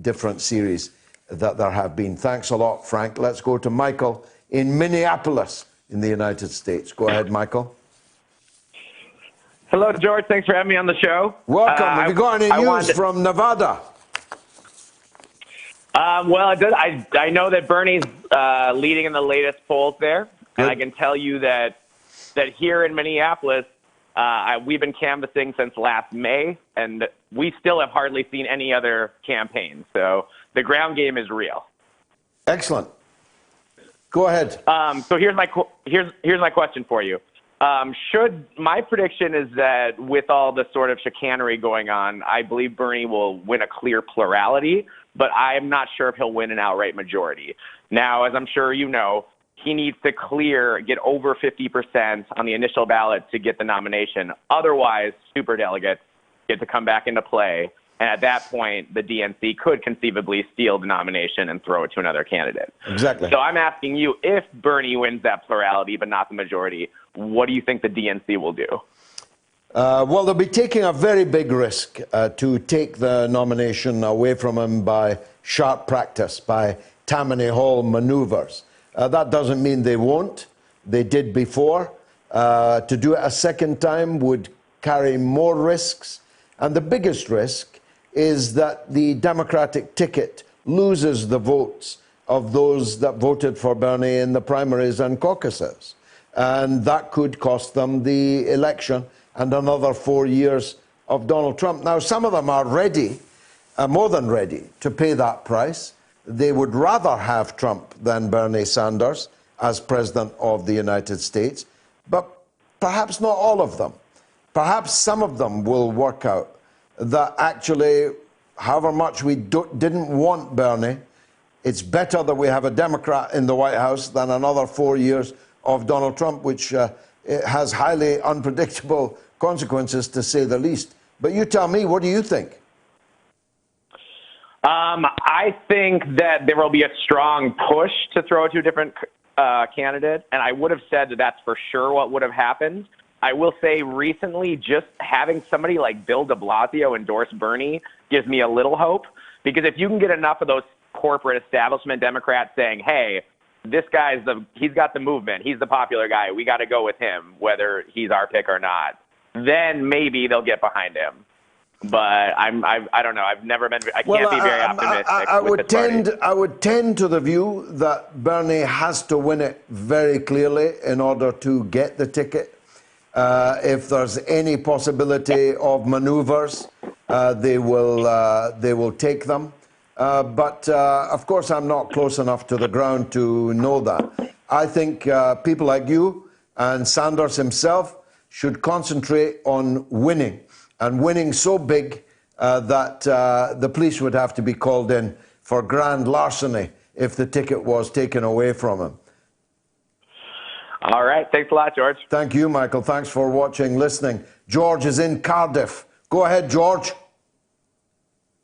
different series that there have been. Thanks a lot, Frank. Let's go to Michael in Minneapolis in the United States. Go ahead, Michael. Hello, George. Thanks for having me on the show. Welcome. Have you got any news from Nevada? Well, I know that Bernie's leading in the latest polls there, and I can tell you that here in Minneapolis, we've been canvassing since last May, and we still have hardly seen any other campaign. So the ground game is real. Excellent. Go ahead. So here's my question for you. My prediction is that with all the sort of chicanery going on, I believe Bernie will win a clear plurality, but I'm not sure if he'll win an outright majority. Now, as I'm sure you know, he needs to get over 50% on the initial ballot to get the nomination. Otherwise, superdelegates get to come back into play. And at that point, the DNC could conceivably steal the nomination and throw it to another candidate. Exactly. So I'm asking you, if Bernie wins that plurality but not the majority, what do you think the DNC will do? Well, they'll be taking a very big risk to take the nomination away from him by sharp practice, by Tammany Hall maneuvers. That doesn't mean they won't. They did before. To do it a second time would carry more risks. And the biggest risk is that the Democratic ticket loses the votes of those that voted for Bernie in the primaries and caucuses. And that could cost them the election and another 4 years of Donald Trump. Now, some of them are ready, more than ready, to pay that price. They would rather have Trump than Bernie Sanders as President of the United States, but perhaps not all of them. Perhaps some of them will work out that actually, however much we didn't want Bernie, it's better that we have a Democrat in the White House than another 4 years of Donald Trump, which has highly unpredictable consequences, to say the least. But you tell me, what do you think? I think that there will be a strong push to throw it to a different candidate, and I would have said that that's for sure what would have happened. I will say recently, just having somebody like Bill de Blasio endorse Bernie gives me a little hope, because if you can get enough of those corporate establishment Democrats saying, hey, this guy's he's got the movement, he's the popular guy, we got to go with him, whether he's our pick or not, then maybe they'll get behind him. But I don't know. I can't be very optimistic. I would tend to the view that Bernie has to win it very clearly in order to get the ticket. If there's any possibility of maneuvers, they will take them. But of course, I'm not close enough to the ground to know that. I think people like you and Sanders himself should concentrate on winning, and winning so big that the police would have to be called in for grand larceny if the ticket was taken away from him. All right. Thanks a lot, George. Thank you, Michael. Thanks for watching, listening. George is in Cardiff. Go ahead, George.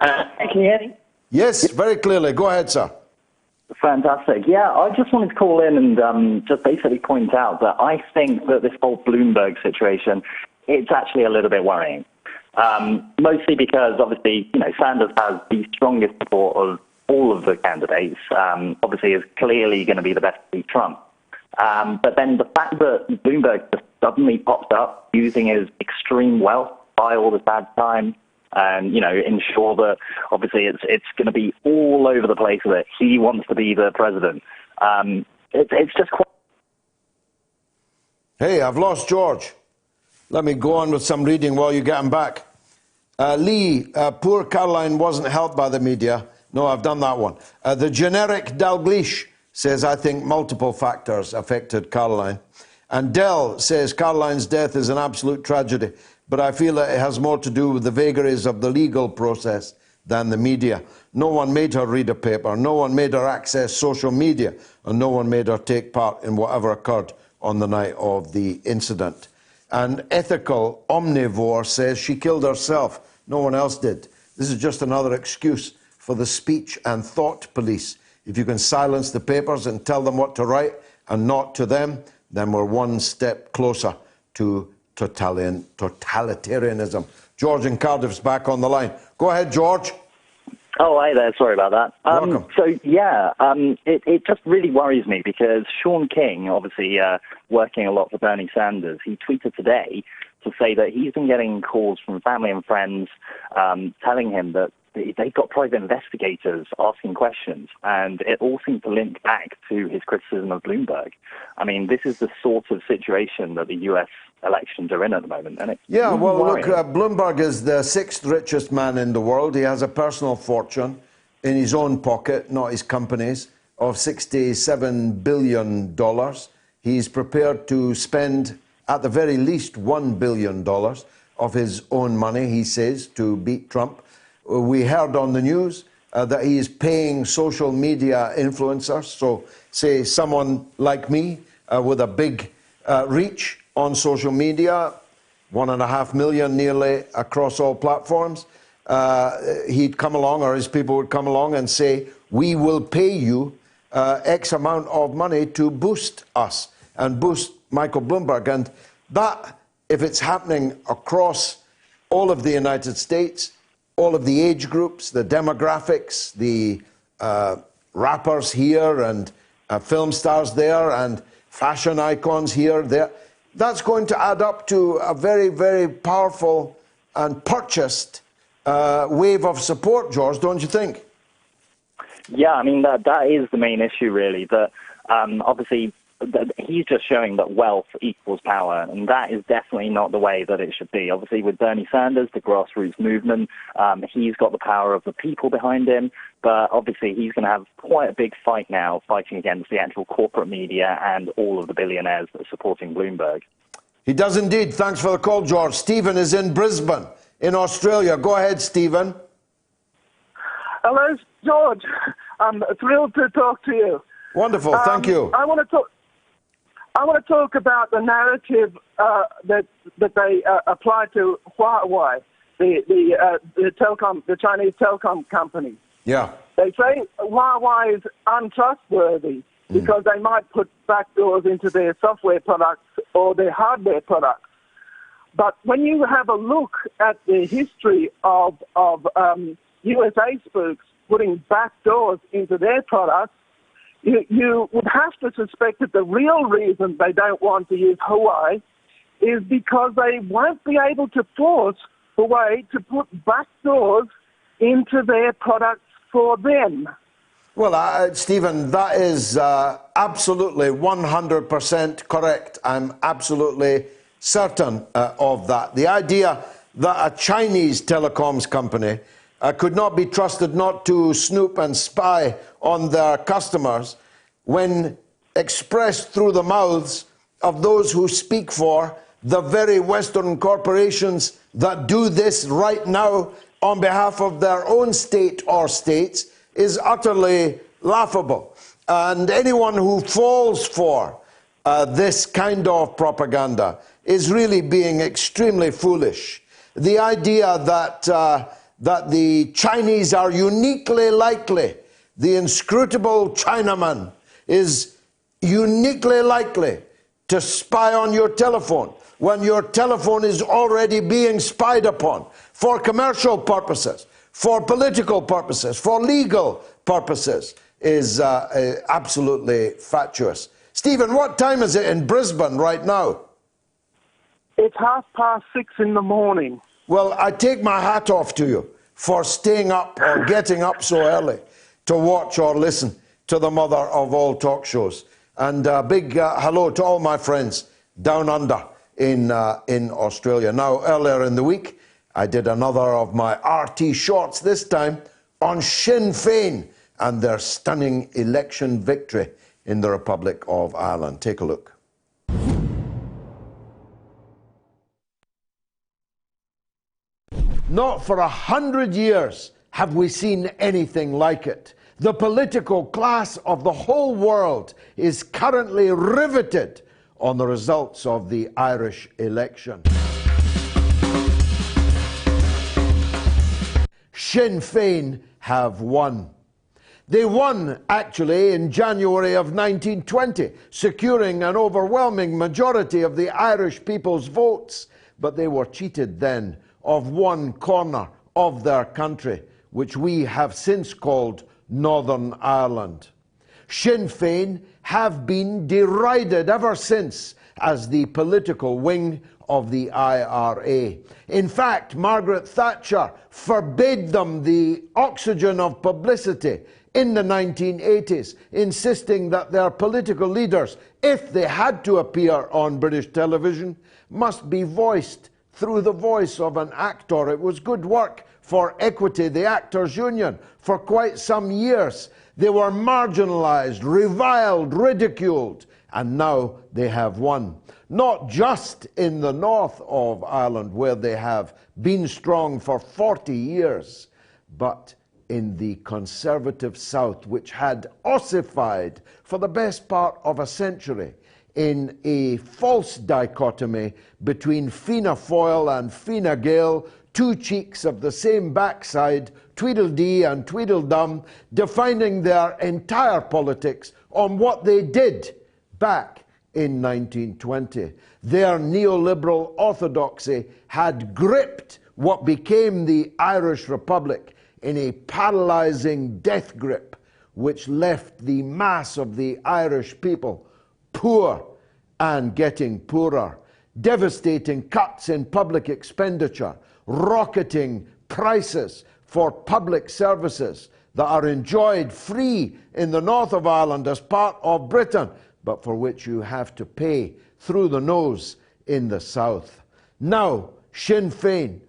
Can you hear me? Yes, very clearly. Go ahead, sir. Fantastic. Yeah, I just wanted to call in and just basically point out that I think that this whole Bloomberg situation, it's actually a little bit worrying. Mostly because, obviously, Sanders has the strongest support of all of the candidates. Obviously, is clearly going to be the best to beat Trump. But then the fact that Bloomberg just suddenly popped up using his extreme wealth, buy all this ad time, and ensure that obviously it's going to be all over the place that he wants to be the president. It's just quite. Hey, I've lost George. Let me go on with some reading while you get him back. Lee, poor Caroline wasn't helped by the media. No, I've done that one. The generic Dalglish says, I think multiple factors affected Caroline. And Dell says, Caroline's death is an absolute tragedy, but I feel that it has more to do with the vagaries of the legal process than the media. No one made her read a paper, no one made her access social media, and no one made her take part in whatever occurred on the night of the incident. And Ethical Omnivore says she killed herself. No one else did. This is just another excuse for the speech and thought police. If you can silence the papers and tell them what to write and not to them, then we're one step closer to totalitarianism. George in Cardiff's back on the line. Go ahead, George. Oh, hi there. Sorry about that. Welcome. It just really worries me because Sean King, obviously working a lot for Bernie Sanders, he tweeted today to say that he's been getting calls from family and friends telling him that they've got private investigators asking questions, and it all seems to link back to his criticism of Bloomberg. I mean, this is the sort of situation that the U.S. elections are in at the moment. And it's yeah, really well, worrying. look, Bloomberg is the 6th richest man in the world. He has a personal fortune in his own pocket, not his company's, of $67 billion. He's prepared to spend at the very least $1 billion of his own money, he says, to beat Trump. We heard on the news that he is paying social media influencers, so say someone like me with a big reach on social media, 1.5 million nearly across all platforms, he'd come along, or his people would come along and say, we will pay you X amount of money to boost us and boost Michael Bloomberg. And that, if it's happening across all of the United States, all of the age groups, the demographics, the rappers here and film stars there and fashion icons here, there, that's going to add up to a very, very powerful and purchased wave of support, George, don't you think? Yeah, I mean, that is the main issue, really, that obviously he's just showing that wealth equals power, and that is definitely not the way that it should be. Obviously, with Bernie Sanders, the grassroots movement, he's got the power of the people behind him, but obviously he's going to have quite a big fight now, fighting against the actual corporate media and all of the billionaires that are supporting Bloomberg. He does indeed. Thanks for the call, George. Stephen is in Brisbane, in Australia. Go ahead, Stephen. Hello, George. I'm thrilled to talk to you. Wonderful, thank you. I want to talk about the narrative that they apply to Huawei, the Chinese telecom company. Yeah. They say Huawei is untrustworthy because they might put backdoors into their software products or their hardware products. But when you have a look at the history of USA spooks putting backdoors into their products, you would have to suspect that the real reason they don't want to use Huawei is because they won't be able to force Huawei to put backdoors into their products for them. Well, Stephen, that is absolutely 100% correct. I'm absolutely certain of that. The idea that a Chinese telecoms company could not be trusted not to snoop and spy on their customers when expressed through the mouths of those who speak for the very Western corporations that do this right now on behalf of their own state or states is utterly laughable. And anyone who falls for this kind of propaganda is really being extremely foolish. The idea that the Chinese are uniquely likely, the inscrutable Chinaman is uniquely likely to spy on your telephone when your telephone is already being spied upon for commercial purposes, for political purposes, for legal purposes, is absolutely fatuous. Stephen, what time is it in Brisbane right now? It's 6:30 in the morning. Well, I take my hat off to you for staying up or getting up so early to watch or listen to the mother of all talk shows. And a big hello to all my friends down under in Australia. Now, earlier in the week, I did another of my RT shorts, this time on Sinn Féin and their stunning election victory in the Republic of Ireland. Take a look. Not for 100 years have we seen anything like it. The political class of the whole world is currently riveted on the results of the Irish election. Sinn Féin have won. They won, actually, in January of 1920, securing an overwhelming majority of the Irish people's votes, but they were cheated then of one corner of their country, which we have since called Northern Ireland. Sinn Féin have been derided ever since as the political wing of the IRA. In fact, Margaret Thatcher forbade them the oxygen of publicity in the 1980s, insisting that their political leaders, if they had to appear on British television, must be voiced through the voice of an actor. It was good work for Equity, the Actors' Union, for quite some years. They were marginalised, reviled, ridiculed, and now they have won. Not just in the north of Ireland, where they have been strong for 40 years, but in the conservative south, which had ossified for the best part of a century in a false dichotomy between Fianna Fáil and Fine Gael, two cheeks of the same backside, Tweedledee and Tweedledum, defining their entire politics on what they did back in 1920. Their neoliberal orthodoxy had gripped what became the Irish Republic in a paralysing death grip, which left the mass of the Irish people poor and getting poorer. Devastating cuts in public expenditure, rocketing prices for public services that are enjoyed free in the north of Ireland as part of Britain, but for which you have to pay through the nose in the south. Now, Sinn Féin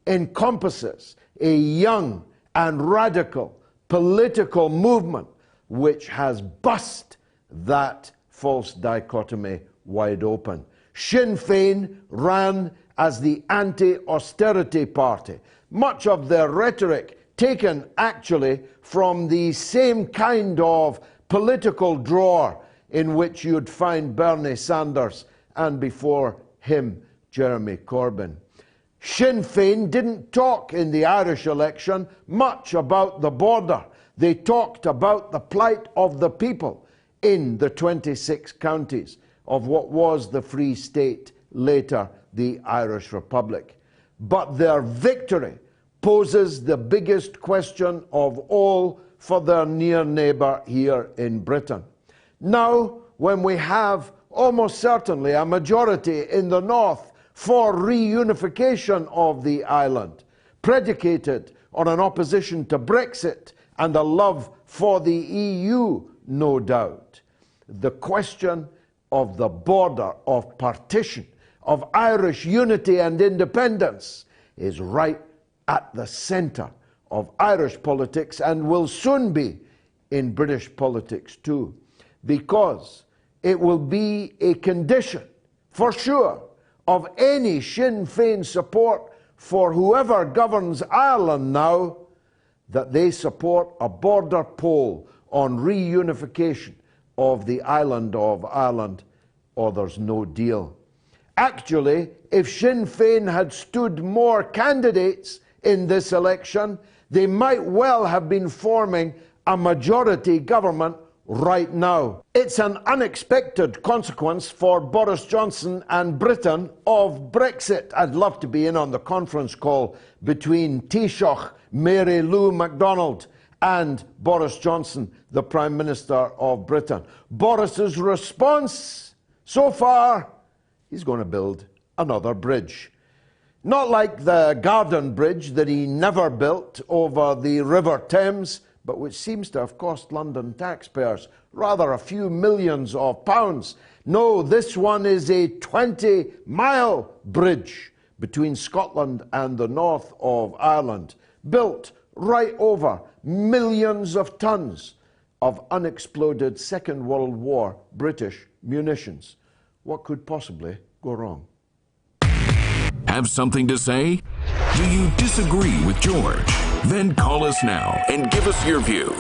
encompasses a young and radical political movement which has bust that false dichotomy wide open. Sinn Féin ran as the anti-austerity party, much of their rhetoric taken actually from the same kind of political drawer in which you'd find Bernie Sanders and before him Jeremy Corbyn. Sinn Féin didn't talk in the Irish election much about the border. They talked about the plight of the people in the 26 counties of what was the Free State, later the Irish Republic. But their victory poses the biggest question of all for their near neighbour here in Britain. Now, when we have almost certainly a majority in the north for reunification of the island, predicated on an opposition to Brexit and a love for the EU, no doubt, the question of the border, of partition, of Irish unity and independence is right at the centre of Irish politics and will soon be in British politics too, because it will be a condition, for sure, of any Sinn Féin support for whoever governs Ireland now, that they support a border poll on reunification of the island of Ireland, or there's no deal. Actually, if Sinn Féin had stood more candidates in this election, they might well have been forming a majority government right now. It's an unexpected consequence for Boris Johnson and Britain of Brexit. I'd love to be in on the conference call between Taoiseach Mary Lou MacDonald and Boris Johnson, the Prime Minister of Britain. Boris's response so far, he's going to build another bridge. Not like the Garden Bridge that he never built over the River Thames, but which seems to have cost London taxpayers rather a few millions of pounds. No, this one is a 20-mile bridge between Scotland and the north of Ireland, built right over millions of tons of unexploded Second World War British munitions. What could possibly go wrong? Have something to say? Do you disagree with George? Then call us now and give us your view.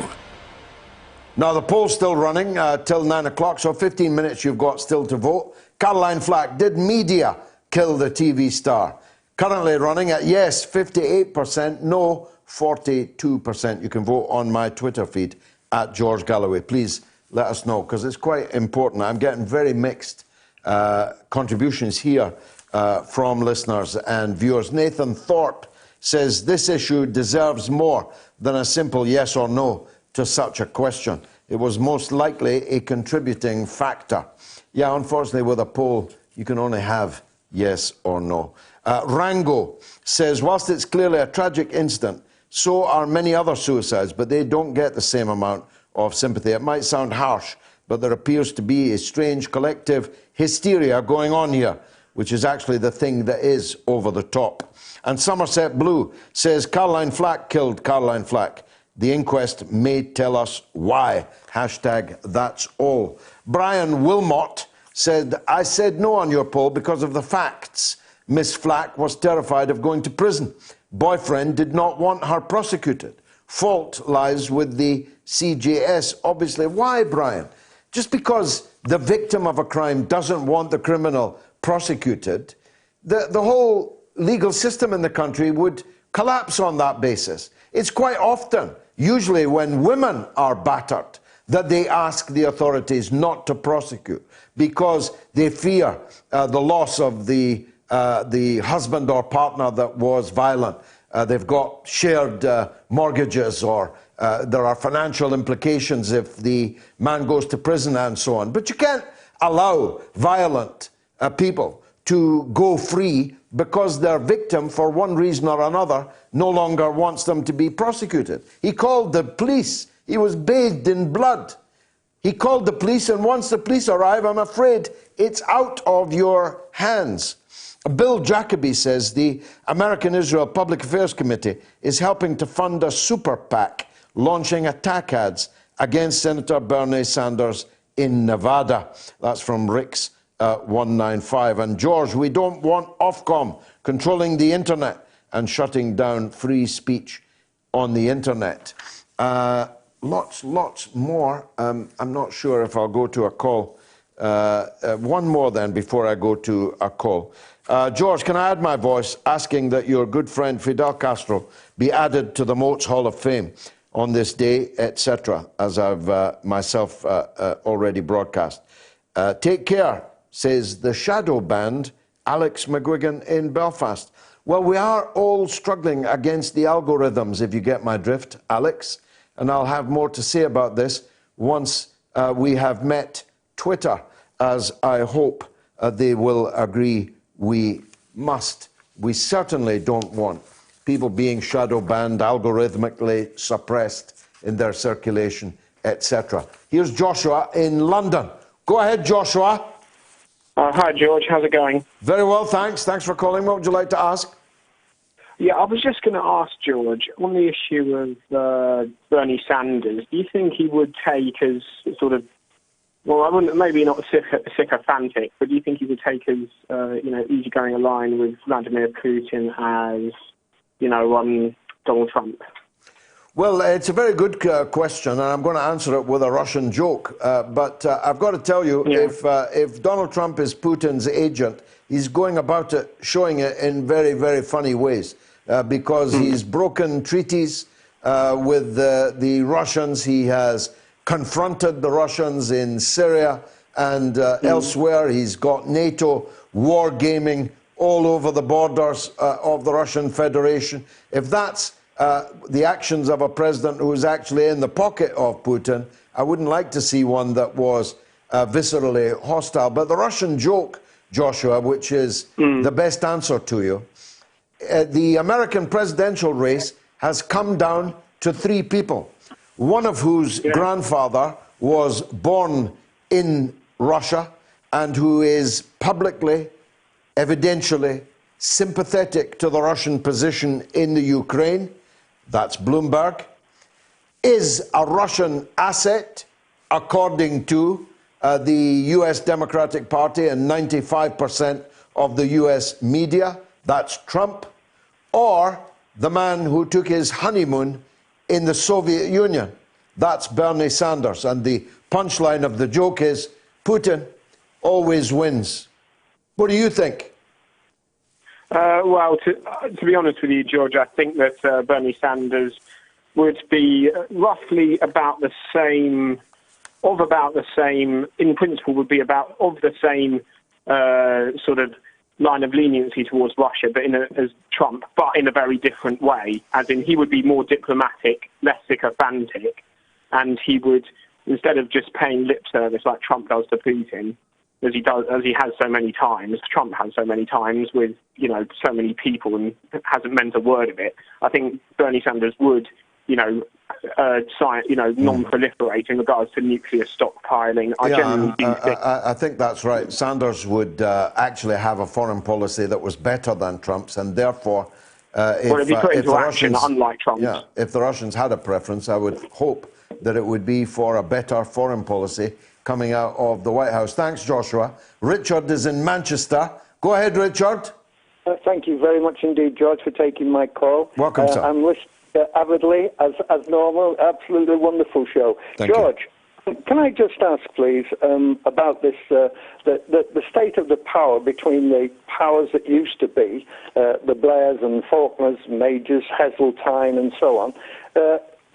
Now, the poll's still running till 9 o'clock, so 15 minutes you've got still to vote. Caroline Flack, did media kill the TV star? Currently running at yes, 58%, no, 42%. You can vote on my Twitter feed at George Galloway. Please let us know, because it's quite important. I'm getting very mixed contributions here from listeners and viewers. Nathan Thorpe says this issue deserves more than a simple yes or no to such a question. It was most likely a contributing factor. Yeah, unfortunately, with a poll, you can only have yes or no. Rango says, whilst it's clearly a tragic incident, so are many other suicides, but they don't get the same amount of sympathy. It might sound harsh, but there appears to be a strange collective hysteria going on here, which is actually the thing that is over the top. And Somerset Blue says, Caroline Flack killed Caroline Flack. The inquest may tell us why. Hashtag that's all. Brian Wilmot said, I said no on your poll because of the facts. Miss Flack was terrified of going to prison. Boyfriend did not want her prosecuted. Fault lies with the CJS. Obviously, why, Brian? Just because the victim of a crime doesn't want the criminal prosecuted, the whole legal system in the country would collapse on that basis. It's quite often, usually when women are battered, that they ask the authorities not to prosecute because they fear the loss of the husband or partner that was violent. They've got shared mortgages, or there are financial implications if the man goes to prison and so on. But you can't allow violent people to go free because their victim, for one reason or another, no longer wants them to be prosecuted. He called the police. He was bathed in blood. He called the police, and once the police arrive, I'm afraid it's out of your hands. Bill Jacoby says the American Israel Public Affairs Committee is helping to fund a super PAC launching attack ads against Senator Bernie Sanders in Nevada. That's from Rick's 195. And George, we don't want Ofcom controlling the internet and shutting down free speech on the internet. Lots more. I'm not sure if I'll go to a call. One more then before I go to a call. George, can I add my voice asking that your good friend Fidel Castro be added to the Moats Hall of Fame on this day, etc., as I've myself already broadcast. Take care, says the shadow band, Alex McGuigan in Belfast. Well, we are all struggling against the algorithms, if you get my drift, Alex, and I'll have more to say about this once we have met Twitter, as I hope they will agree we must. We certainly don't want people being shadow banned, algorithmically suppressed in their circulation, etc. Here's Joshua in London. Go ahead, Joshua. Hi, George. How's it going? Very well, thanks. Thanks for calling. What would you like to ask? Yeah, I was just going to ask George, on the issue of Bernie Sanders, do you think he would take as sort of, well, I wouldn't, maybe not sycophantic, but do you think he would take as, easygoing a line with Vladimir Putin as, Donald Trump? Well, it's a very good question, and I'm going to answer it with a Russian joke. But I've got to tell you, if Donald Trump is Putin's agent, he's going about it, showing it in very, very funny ways, because he's broken treaties with the Russians. He has confronted the Russians in Syria and elsewhere. He's got NATO wargaming all over the borders of the Russian Federation. If that's the actions of a president who is actually in the pocket of Putin, I wouldn't like to see one that was viscerally hostile. But the Russian joke, Joshua, which is the best answer to you, the American presidential race has come down to three people, one of whose grandfather was born in Russia and who is publicly, evidentially sympathetic to the Russian position in the Ukraine. That's Bloomberg, is a Russian asset, according to the US Democratic Party and 95% of the US media. That's Trump. Or the man who took his honeymoon in the Soviet Union. That's Bernie Sanders. And the punchline of the joke is, Putin always wins. What do you think? Well, to be honest with you, George, I think that Bernie Sanders would be roughly about the same, in principle, would be of the same sort of line of leniency towards Russia, but as Trump, but in a very different way. As in, he would be more diplomatic, less sycophantic, and he would, instead of just paying lip service like Trump does to Putin, as he has so many times, Trump has so many times with so many people and hasn't meant a word of it. I think Bernie Sanders would, non-proliferate in regards to nuclear stockpiling. I think that's right. Sanders would actually have a foreign policy that was better than Trump's, and therefore, if the Russians had a preference, I would hope that it would be for a better foreign policy coming out of the White House. Thanks, Joshua. Richard is in Manchester. Go ahead, Richard. Thank you very much indeed, George, for taking my call. Welcome, sir. I'm listening avidly, as normal. Absolutely wonderful show. Thank George, can I just ask, please, about this, the state of the power between the powers that used to be, the Blairs and Faulkners, Majors, Heseltine, and so on.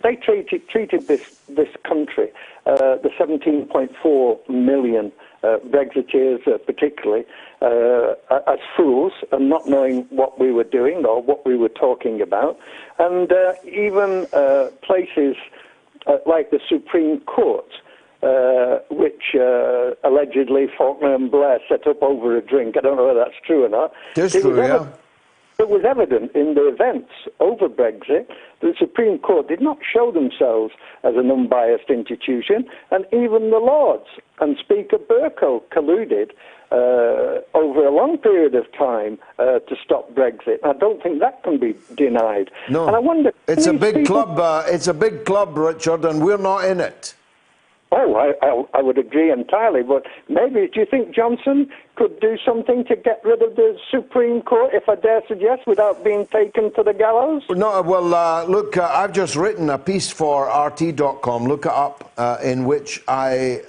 They treated this country, the 17.4 million Brexiteers particularly, as fools and not knowing what we were doing or what we were talking about. And even places like the Supreme Court, which allegedly Faulkner and Blair set up over a drink. I don't know whether that's true or not. It's true, yeah. It was evident in the events over Brexit the Supreme Court did not show themselves as an unbiased institution, and even the Lords and Speaker Bercow colluded over a long period of time to stop Brexit. I don't think that can be denied. No, and I wonder, it's a big club. It's a big club, Richard, and we're not in it. Oh, I would agree entirely, but maybe, do you think Johnson could do something to get rid of the Supreme Court, if I dare suggest, without being taken to the gallows? No, well, look, I've just written a piece for RT.com, look it up, in which I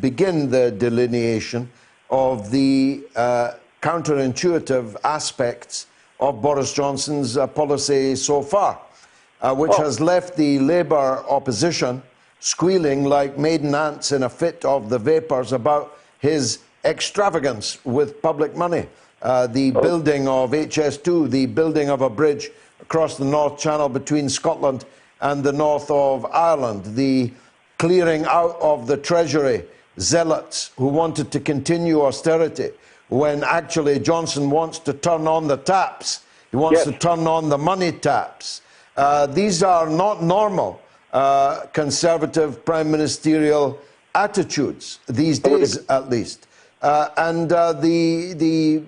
begin the delineation of the counterintuitive aspects of Boris Johnson's policy so far, which has left the Labour opposition squealing like maiden ants in a fit of the vapours about his extravagance with public money. The building of HS2, the building of a bridge across the North Channel between Scotland and the north of Ireland, the clearing out of the Treasury zealots who wanted to continue austerity when actually Johnson wants to turn on the taps. He wants to turn on the money taps. These are not normal conservative prime ministerial attitudes these days, at least, and the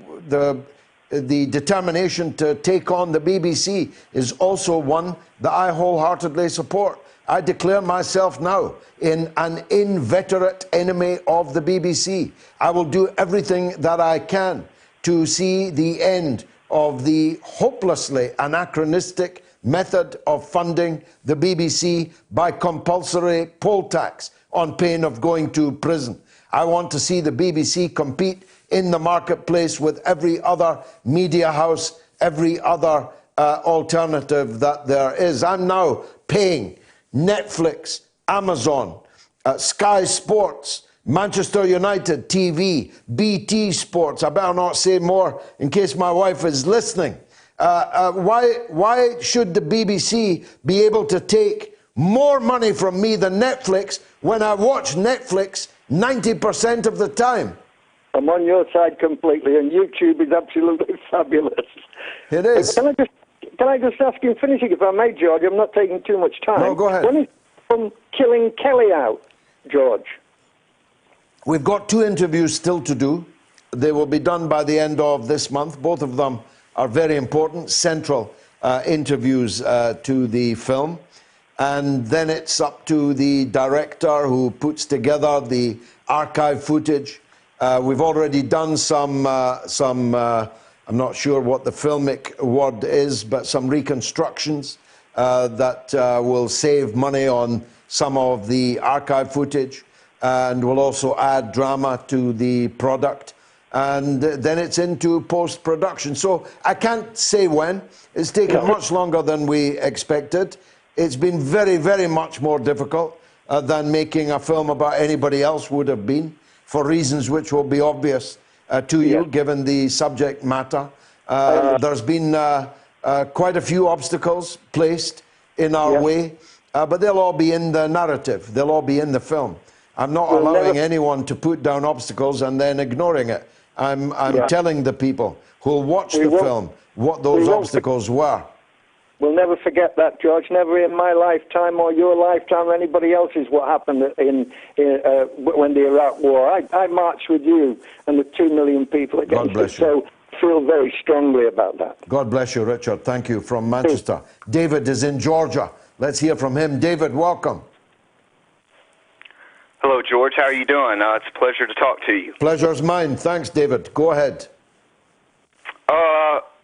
determination to take on the BBC is also one that I wholeheartedly support. I declare myself now an inveterate enemy of the BBC. I will do everything that I can to see the end of the hopelessly anachronistic method of funding the BBC by compulsory poll tax on pain of going to prison. I want to see the BBC compete in the marketplace with every other media house, every other alternative that there is. I'm now paying Netflix, Amazon, Sky Sports, Manchester United TV, BT Sports. I better not say more in case my wife is listening. Why should the BBC be able to take more money from me than Netflix when I watch Netflix 90% of the time? I'm on your side completely, and YouTube is absolutely fabulous. It is. Can I just ask you in finishing, if I may, George? I'm not taking too much time. No, go ahead. When is from Killing Kelly out, George? We've got 2 interviews still to do. They will be done by the end of this month. Both of them are very important, central interviews to the film. And then it's up to the director who puts together the archive footage. We've already done some I'm not sure what the filmic word is, but some reconstructions that will save money on some of the archive footage and will also add drama to the product. and then it's into post-production. So I can't say when. It's taken much longer than we expected. It's been very, very much more difficult than making a film about anybody else would have been, for reasons which will be obvious to you, given the subject matter. There's been quite a few obstacles placed in our way, but they'll all be in the narrative. They'll all be in the film. I'm not allowing anyone to put down obstacles and then ignoring it. I'm telling the people who'll watch the film what those obstacles were. We'll never forget that, George. Never in my lifetime or your lifetime or anybody else's what happened when the Iraq War. I marched with you and the 2 million people against it. So feel very strongly about that. God bless you, Richard. Thank you from Manchester. David is in Georgia. Let's hear from him. David, welcome. Hello, George. How are you doing? It's a pleasure to talk to you. Pleasure's mine. Thanks, David. Go ahead.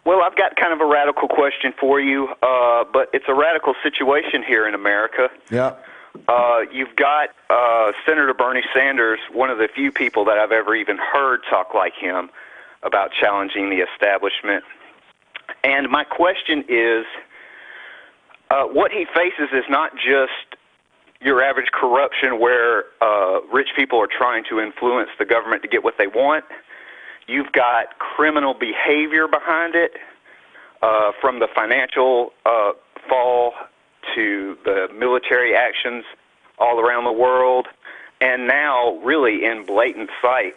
Well, I've got kind of a radical question for you, but it's a radical situation here in America. Yeah. You've got Senator Bernie Sanders, one of the few people that I've ever even heard talk like him about challenging the establishment. And my question is, what he faces is not just your average corruption where rich people are trying to influence the government to get what they want. You've got criminal behavior behind it, from the financial fall to the military actions all around the world, and now really in blatant sight,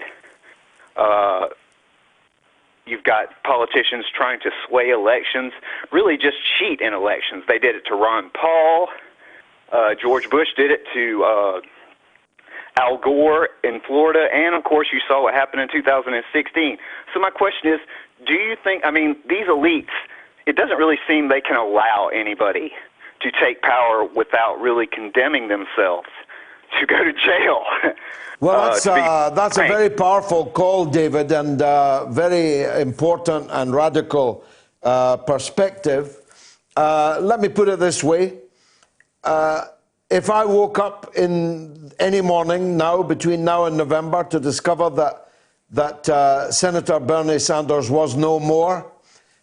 you've got politicians trying to sway elections, really just cheat in elections. They did it to Ron Paul. George Bush did it to Al Gore in Florida, and of course you saw what happened in 2016. So my question is, do you think, I mean, these elites, it doesn't really seem they can allow anybody to take power without really condemning themselves to go to jail. Well, that's a very powerful call, David, and very important and radical perspective. Let me put it this way. If I woke up in any morning now, between now and November, to discover that Senator Bernie Sanders was no more,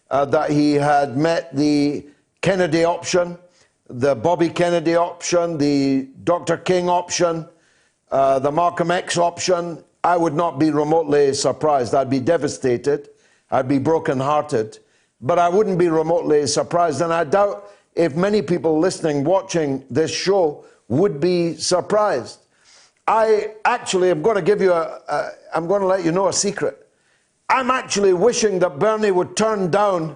that he had met the Kennedy option, the Bobby Kennedy option, the Dr. King option, the Malcolm X option, I would not be remotely surprised. I'd be devastated. I'd be brokenhearted. But I wouldn't be remotely surprised. And I doubt if many people listening, watching this show would be surprised. I actually am going to give you I'm going to let you know a secret. I'm actually wishing that Bernie would turn down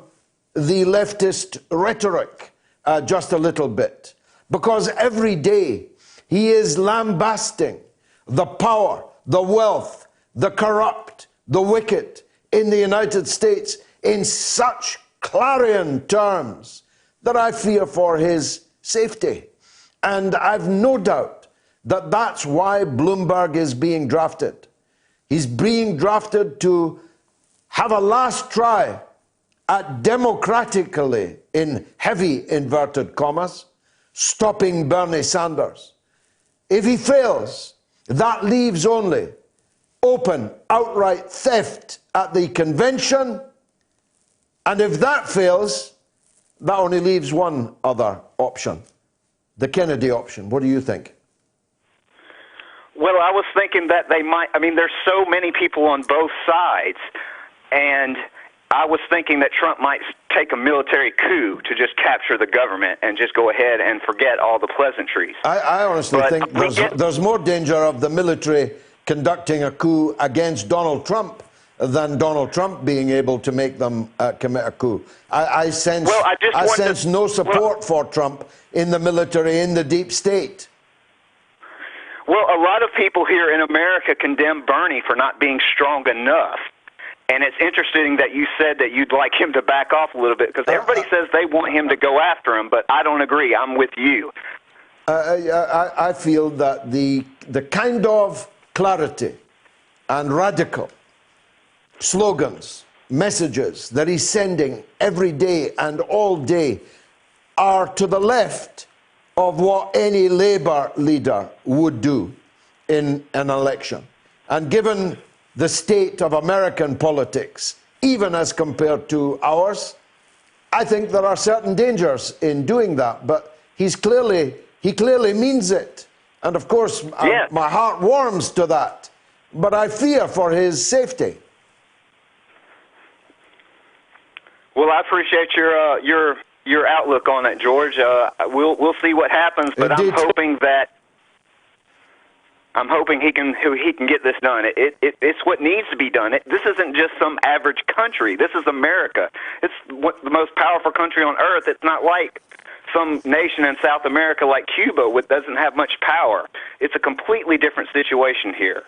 the leftist rhetoric just a little bit, because every day he is lambasting the power, the wealth, the corrupt, the wicked in the United States in such clarion terms that I fear for his safety. And I've no doubt that that's why Bloomberg is being drafted. He's being drafted to have a last try at democratically, in heavy inverted commas, stopping Bernie Sanders. If he fails, that leaves only open, outright theft at the convention. And if that fails, that only leaves one other option, the Kennedy option. What do you think? Well, I was thinking that they might, I mean, there's so many people on both sides, and I was thinking that Trump might take a military coup to just capture the government and just go ahead and forget all the pleasantries. I honestly think there's more danger of the military conducting a coup against Donald Trump than Donald Trump being able to make them commit a coup. I sense no support for Trump in the military, in the deep state. Well, a lot of people here in America condemn Bernie for not being strong enough. And it's interesting that you said that you'd like him to back off a little bit, because everybody says they want him to go after him, but I don't agree. I'm with you. I feel that the kind of clarity and radical slogans, messages that he's sending every day and all day are to the left of what any Labour leader would do in an election. And given the state of American politics, even as compared to ours, I think there are certain dangers in doing that, but he clearly means it. And of course, my heart warms to that, but I fear for his safety. Well, I appreciate your outlook on it, George. We'll see what happens, but indeed. I'm hoping he can get this done. It's what needs to be done. This isn't just some average country. This is America. It's the most powerful country on earth. It's not like some nation in South America like Cuba, which doesn't have much power. It's a completely different situation here.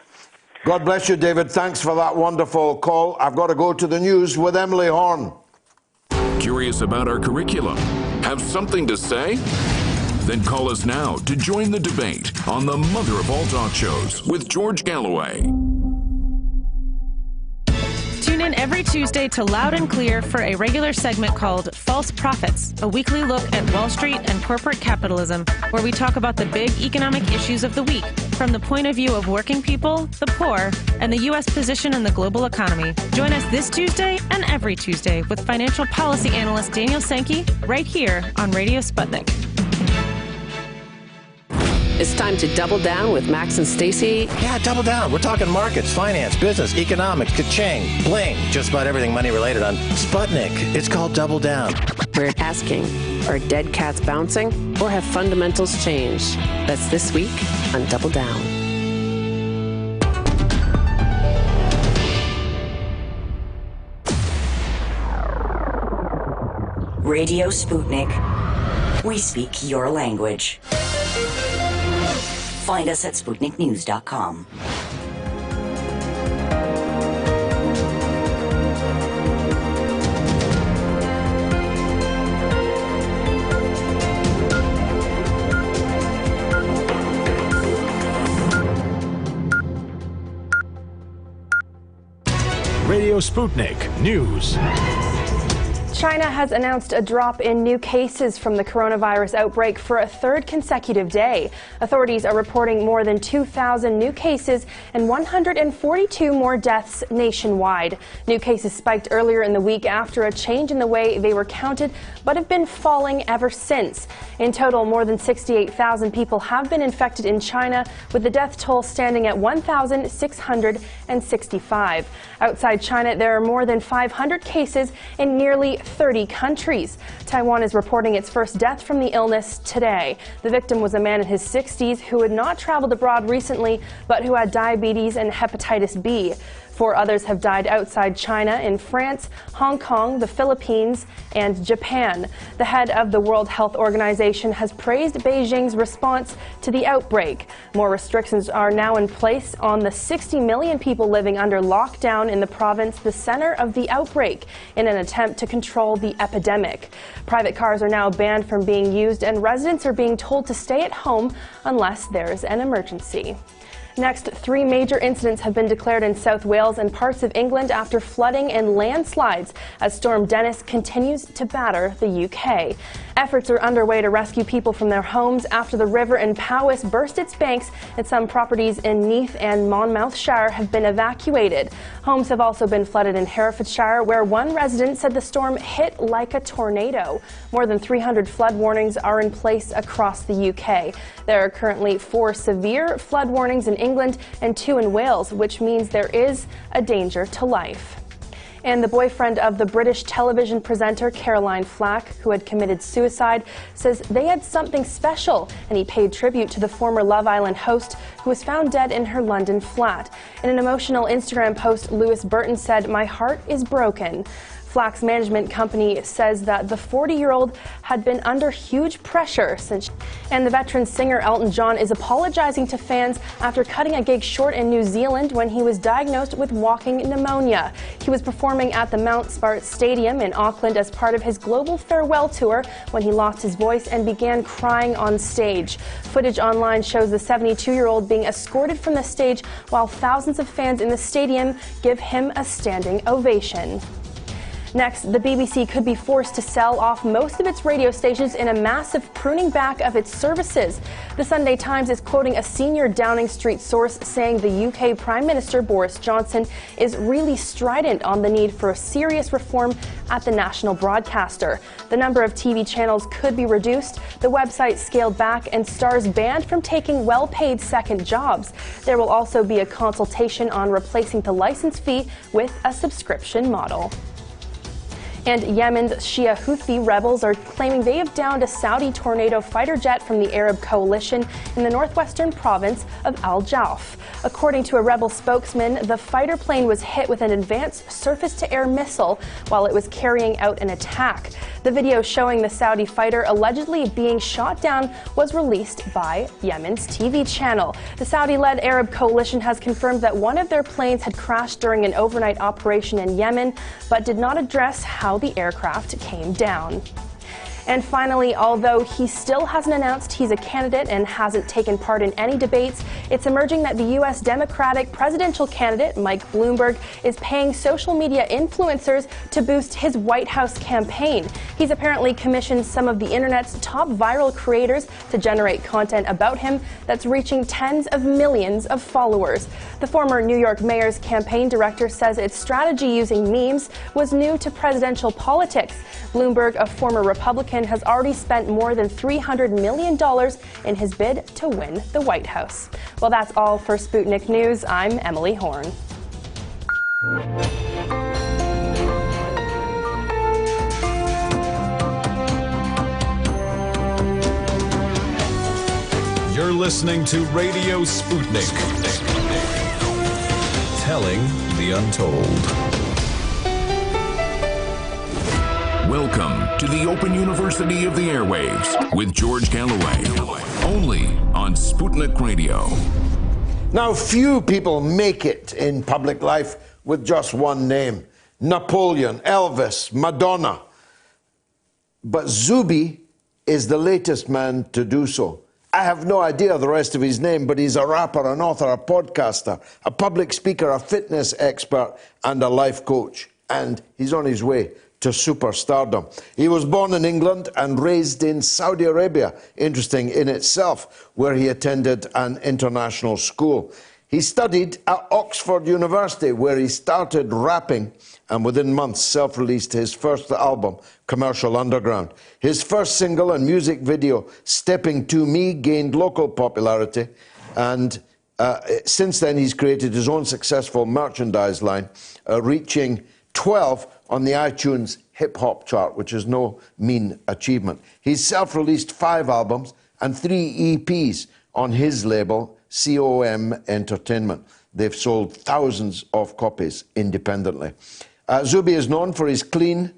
God bless you, David. Thanks for that wonderful call. I've got to go to the news with Emily Horn. Curious about our curriculum? Have something to say? Then call us now to join the debate on the mother of all talk shows with George Galloway. Tune in every Tuesday to Loud and Clear for a regular segment called False Prophets, a weekly look at Wall Street and corporate capitalism, where we talk about the big economic issues of the week from the point of view of working people, the poor, and the U.S. position in the global economy. Join us this Tuesday and every Tuesday with financial policy analyst Daniel Sankey right here on Radio Sputnik. It's time to double down with Max and Stacy. Yeah, double down. We're talking markets, finance, business, economics, ka-ching, bling, just about everything money related on Sputnik. It's called Double Down. We're asking, are dead cats bouncing or have fundamentals changed? That's this week on Double Down. Radio Sputnik. We speak your language. Find us at SputnikNews.com. Radio Sputnik News. China has announced a drop in new cases from the coronavirus outbreak for a third consecutive day. Authorities are reporting more than 2,000 new cases and 142 more deaths nationwide. New cases spiked earlier in the week after a change in the way they were counted, but have been falling ever since. In total, more than 68,000 people have been infected in China, with the death toll standing at 1,665. Outside China, there are more than 500 cases in nearly 30 countries. Taiwan is reporting its first death from the illness today. The victim was a man in his 60s who had not traveled abroad recently, but who had diabetes and hepatitis B. 4 others have died outside China in France, Hong Kong, the Philippines, and Japan. The head of the World Health Organization has praised Beijing's response to the outbreak. More restrictions are now in place on the 60 million people living under lockdown in the province, the center of the outbreak, in an attempt to control the epidemic. Private cars are now banned from being used, and residents are being told to stay at home unless there is an emergency. Next, 3 major incidents have been declared in South Wales and parts of England after flooding and landslides as Storm Dennis continues to batter the UK. Efforts are underway to rescue people from their homes after the river in Powys burst its banks, and some properties in Neath and Monmouthshire have been evacuated. Homes have also been flooded in Herefordshire, where one resident said the storm hit like a tornado. More than 300 flood warnings are in place across the UK. There are currently 4 severe flood warnings in England and 2 in Wales, which means there is a danger to life. And the boyfriend of the British television presenter Caroline Flack, who had committed suicide, says they had something special, and he paid tribute to the former Love Island host who was found dead in her London flat. In an emotional Instagram post, Lewis Burton said, "My heart is broken." Flack's management company says that the 40-year-old had been under huge pressure since. And the veteran singer Elton John is apologizing to fans after cutting a gig short in New Zealand when he was diagnosed with walking pneumonia. He was performing at the Mount Smart Stadium in Auckland as part of his global farewell tour when he lost his voice and began crying on stage. Footage online shows the 72-year-old being escorted from the stage while thousands of fans in the stadium give him a standing ovation. Next, the BBC could be forced to sell off most of its radio stations in a massive pruning back of its services. The Sunday Times is quoting a senior Downing Street source saying the UK Prime Minister Boris Johnson is really strident on the need for a serious reform at the national broadcaster. The number of TV channels could be reduced, the website scaled back, and stars banned from taking well-paid second jobs. There will also be a consultation on replacing the license fee with a subscription model. And Yemen's Shia Houthi rebels are claiming they have downed a Saudi Tornado fighter jet from the Arab coalition in the northwestern province of Al Jauf. According to a rebel spokesman, the fighter plane was hit with an advanced surface-to-air missile while it was carrying out an attack. The video showing the Saudi fighter allegedly being shot down was released by Yemen's TV channel. The Saudi-led Arab coalition has confirmed that one of their planes had crashed during an overnight operation in Yemen, but did not address how the aircraft came down. And finally, although he still hasn't announced he's a candidate and hasn't taken part in any debates, it's emerging that the U.S. Democratic presidential candidate, Mike Bloomberg, is paying social media influencers to boost his White House campaign. He's apparently commissioned some of the internet's top viral creators to generate content about him that's reaching tens of millions of followers. The former New York mayor's campaign director says its strategy using memes was new to presidential politics. Bloomberg, a former Republican, has already spent more than $300 million in his bid to win the White House. Well, that's all for Sputnik News. I'm Emily Horn. You're listening to Radio Sputnik. Telling the untold. Welcome to the Open University of the Airwaves with George Galloway, only on Sputnik Radio. Now, few people make it in public life with just one name. Napoleon, Elvis, Madonna. But Zuby is the latest man to do so. I have no idea the rest of his name, but he's a rapper, an author, a podcaster, a public speaker, a fitness expert, and a life coach. And he's on his way to superstardom. He was born in England and raised in Saudi Arabia, interesting in itself, where he attended an international school. He studied at Oxford University, where he started rapping, and within months self-released his first album, Commercial Underground. His first single and music video, Stepping to Me, gained local popularity, and since then he's created his own successful merchandise line, reaching 12 on the iTunes hip-hop chart, which is no mean achievement. He's self-released 5 albums and 3 EPs on his label, COM Entertainment. They've sold thousands of copies independently. Zuby is known for his clean,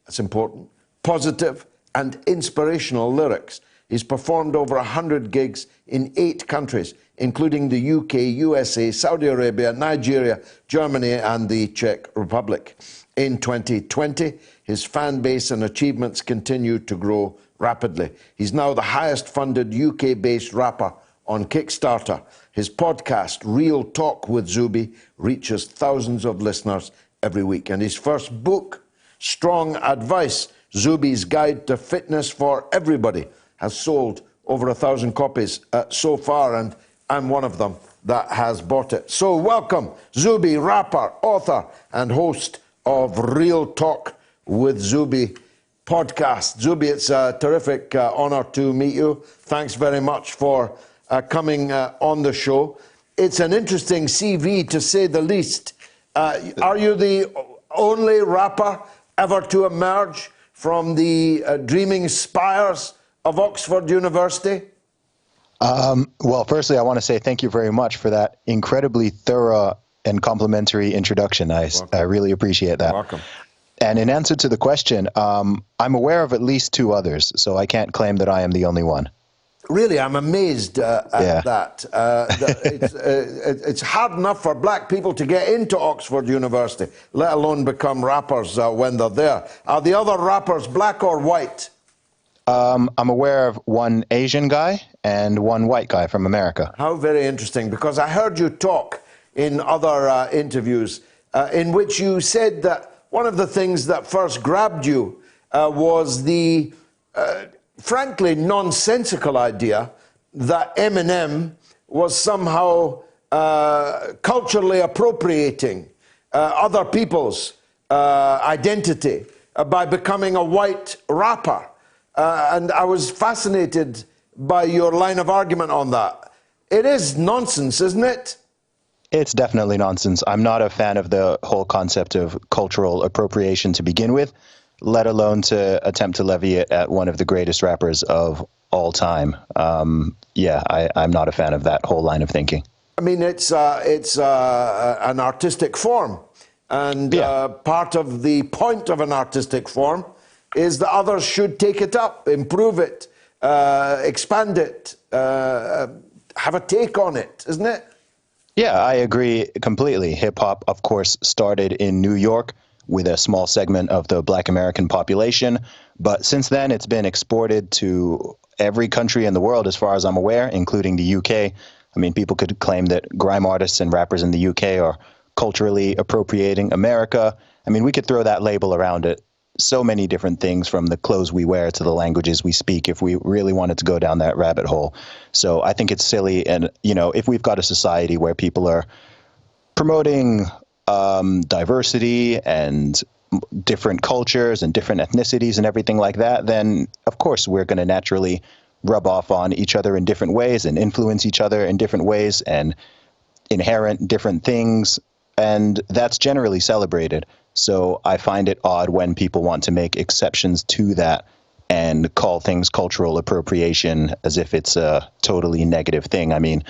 that's important, positive and inspirational lyrics. He's performed over 100 gigs in 8 countries, including the UK, USA, Saudi Arabia, Nigeria, Germany, and the Czech Republic. In 2020, his fan base and achievements continue to grow rapidly. He's now the highest funded UK-based rapper on Kickstarter. His podcast, Real Talk with Zuby, reaches thousands of listeners every week. And his first book, Strong Advice, Zuby's Guide to Fitness for Everybody, has sold over 1,000 copies so far, and I'm one of them that has bought it. So welcome, Zuby, rapper, author, and host of Real Talk with Zuby podcast. Zuby, it's a terrific honor to meet you. Thanks very much for coming on the show. It's an interesting CV, to say the least. Are you the only rapper ever to emerge from the dreaming spires of Oxford University? Well, firstly, I want to say thank you very much for that incredibly thorough and complimentary introduction. I really appreciate that. Welcome. And in answer to the question, I'm aware of at least 2 others, so I can't claim that I am the only one. Really, I'm amazed at that. It's hard enough for black people to get into Oxford University, let alone become rappers when they're there. Are the other rappers black or white? I'm aware of 1 Asian guy and 1 white guy from America. How very interesting, because I heard you talk in other interviews in which you said that one of the things that first grabbed you was the, frankly, nonsensical idea that Eminem was somehow culturally appropriating other people's identity by becoming a white rapper. And I was fascinated by your line of argument on that. It is nonsense, isn't it? It's definitely nonsense. I'm not a fan of the whole concept of cultural appropriation to begin with, let alone to attempt to levy it at one of the greatest rappers of all time. I'm not a fan of that whole line of thinking. I mean, it's an artistic form. And part of the point of an artistic form is that others should take it up, improve it, expand it, have a take on it, isn't it? Yeah, I agree completely. Hip hop, of course, started in New York with a small segment of the Black American population. But since then, it's been exported to every country in the world, as far as I'm aware, including the UK. I mean, people could claim that grime artists and rappers in the UK are culturally appropriating America. I mean, we could throw that label around it. So many different things, from the clothes we wear to the languages we speak, if we really wanted to go down that rabbit hole. So I think it's silly. And, you know, if we've got a society where people are promoting diversity and different cultures and different ethnicities and everything like that, then of course we're going to naturally rub off on each other in different ways and influence each other in different ways and inherent different things. And that's generally celebrated. So I find it odd when people want to make exceptions to that and call things cultural appropriation as if it's a totally negative thing. I mean,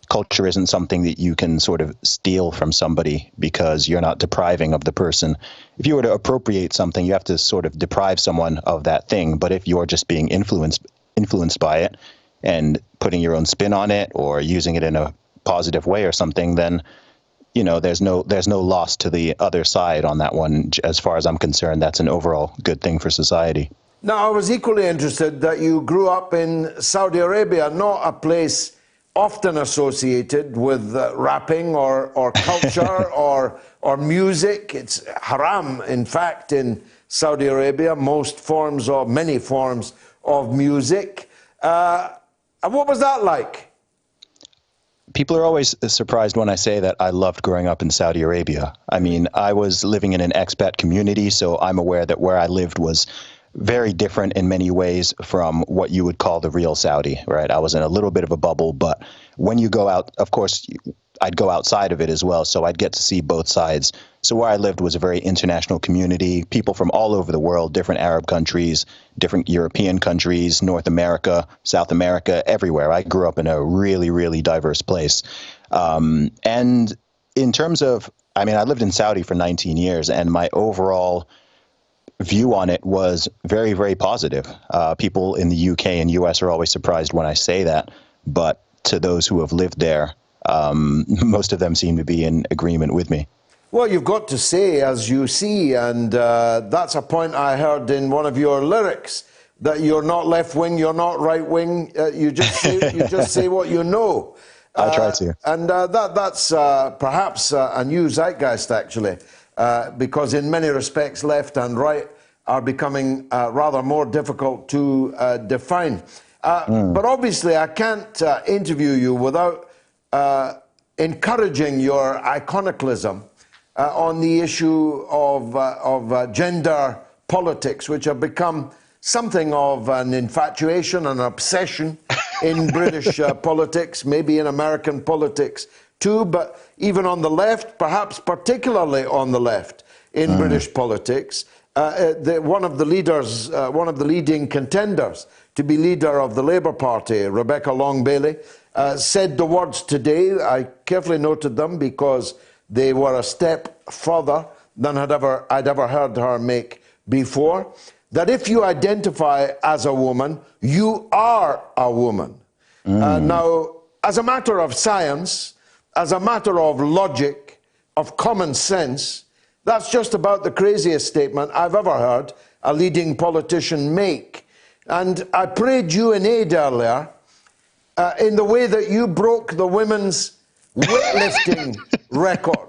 culture isn't something that you can sort of steal from somebody because you're not depriving of the person. If you were to appropriate something, you have to sort of deprive someone of that thing. But if you're just being influenced by it and putting your own spin on it or using it in a positive way or something, then you know, there's no loss to the other side on that one. As far as I'm concerned, that's an overall good thing for society. Now, I was equally interested that you grew up in Saudi Arabia, not a place often associated with rapping or culture or music. It's haram, in fact, in Saudi Arabia, many forms of music. What was that like? People are always surprised when I say that I loved growing up in Saudi Arabia. I mean, I was living in an expat community, so I'm aware that where I lived was very different in many ways from what you would call the real Saudi, right? I was in a little bit of a bubble, but when you go out, of course, I'd go outside of it as well, so I'd get to see both sides. So where I lived was a very international community, people from all over the world, different Arab countries, different European countries, North America, South America, everywhere. I grew up in a really, really diverse place. And in terms of, I mean, I lived in Saudi for 19 years, and my overall view on it was very, very positive. People in the UK and US are always surprised when I say that, but to those who have lived there, most of them seem to be in agreement with me. Well, you've got to say as you see, and that's a point I heard in one of your lyrics, that you're not left-wing, you're not right-wing, you just say what you know. I try to. And that's perhaps a new zeitgeist, actually, because in many respects, left and right are becoming rather more difficult to define. But obviously, I can't interview you without encouraging your iconoclasm on the issue of gender politics, which have become something of an infatuation, an obsession in British politics, maybe in American politics too, but even on the left, perhaps particularly on the left in British politics. One of the leading contenders to be leader of the Labour Party, Rebecca Long-Bailey, said the words today. I carefully noted them because they were a step further than I'd ever heard her make before, that if you identify as a woman, you are a woman. Now, as a matter of science, as a matter of logic, of common sense, that's just about the craziest statement I've ever heard a leading politician make. And I prayed you in aid earlier in the way that you broke the women's weightlifting record.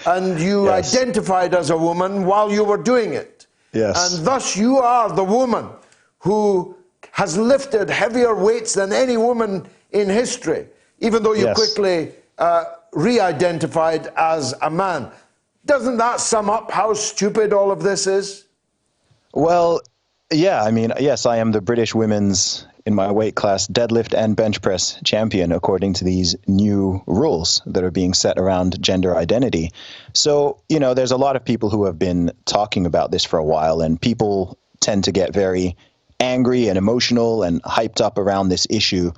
and you identified as a woman while you were doing it. Yes. And thus you are the woman who has lifted heavier weights than any woman in history, even though you quickly re-identified as a man. Doesn't that sum up how stupid all of this is? Well, yeah, I mean, yes, I am the British women's, in my weight class, deadlift and bench press champion, according to these new rules that are being set around gender identity. So, you know, there's a lot of people who have been talking about this for a while, and people tend to get very angry and emotional and hyped up around this issue.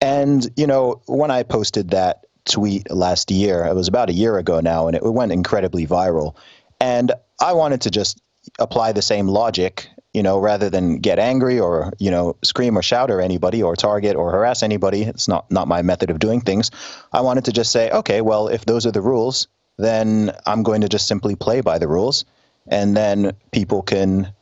And, you know, when I posted that tweet last year, it was about a year ago now, and it went incredibly viral. And I wanted to just apply the same logic, you know, rather than get angry or, you know, scream or shout at anybody or target or harass anybody. It's not my method of doing things. I wanted to just say, okay, well, if those are the rules, then I'm going to just simply play by the rules. And then people can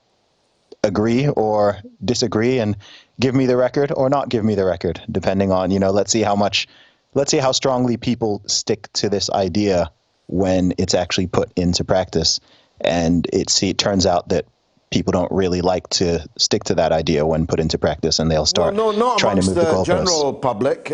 agree or disagree and give me the record or not give me the record, depending on, you know, let's see how strongly people stick to this idea when it's actually put into practice. And it turns out that people don't really like to stick to that idea when put into practice, and they'll start trying to move the goalposts. Not amongst the general public.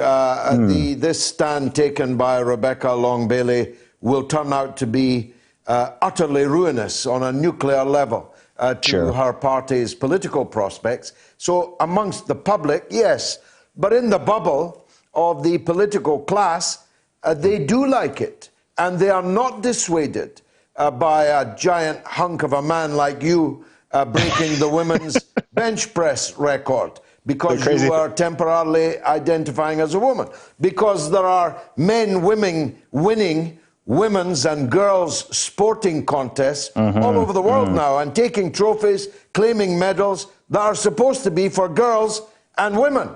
This stand taken by Rebecca Long-Bailey will turn out to be utterly ruinous on a nuclear level to her party's political prospects. So amongst the public, yes, but in the bubble of the political class, they do like it, and they are not dissuaded by a giant hunk of a man like you breaking the women's bench press record because you are temporarily identifying as a woman. Because there are men, women winning women's and girls' sporting contests all over the world now and taking trophies, claiming medals that are supposed to be for girls and women.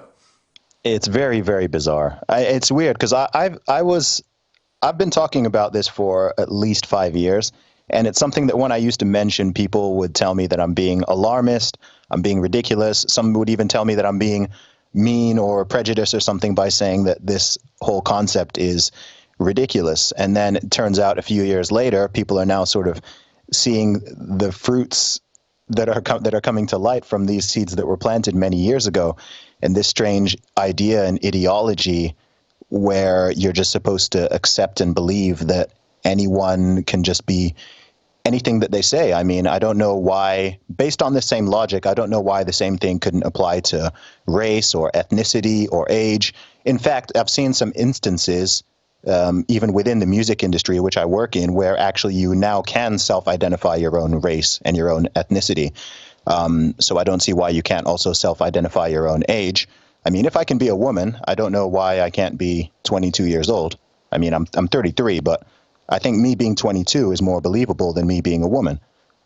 It's very, very bizarre. It's weird because I've been talking about this for at least 5 years. And it's something that when I used to mention, people would tell me that I'm being alarmist, I'm being ridiculous. Some would even tell me that I'm being mean or prejudiced or something by saying that this whole concept is ridiculous. And then it turns out a few years later, people are now sort of seeing the fruits that are coming to light from these seeds that were planted many years ago. And this strange idea and ideology where you're just supposed to accept and believe that anyone can just be anything that they say. I mean, I don't know why, based on the same logic, I don't know why the same thing couldn't apply to race or ethnicity or age. In fact, I've seen some instances, even within the music industry, which I work in, where actually you now can self-identify your own race and your own ethnicity. So I don't see why you can't also self-identify your own age. I mean, if I can be a woman, I don't know why I can't be 22 years old. I mean, I'm 33, but I think me being 22 is more believable than me being a woman.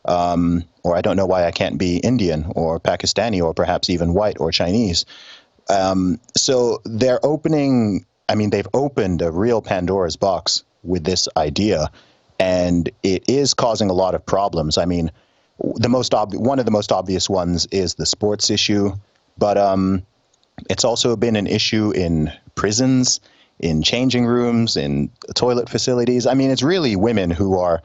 Or I don't know why I can't be Indian or Pakistani or perhaps even white or Chinese. So they've opened a real Pandora's box with this idea, and it is causing a lot of problems. I mean, one of the most obvious ones is the sports issue, but it's also been an issue in prisons, in changing rooms, in toilet facilities. I mean, it's really women who are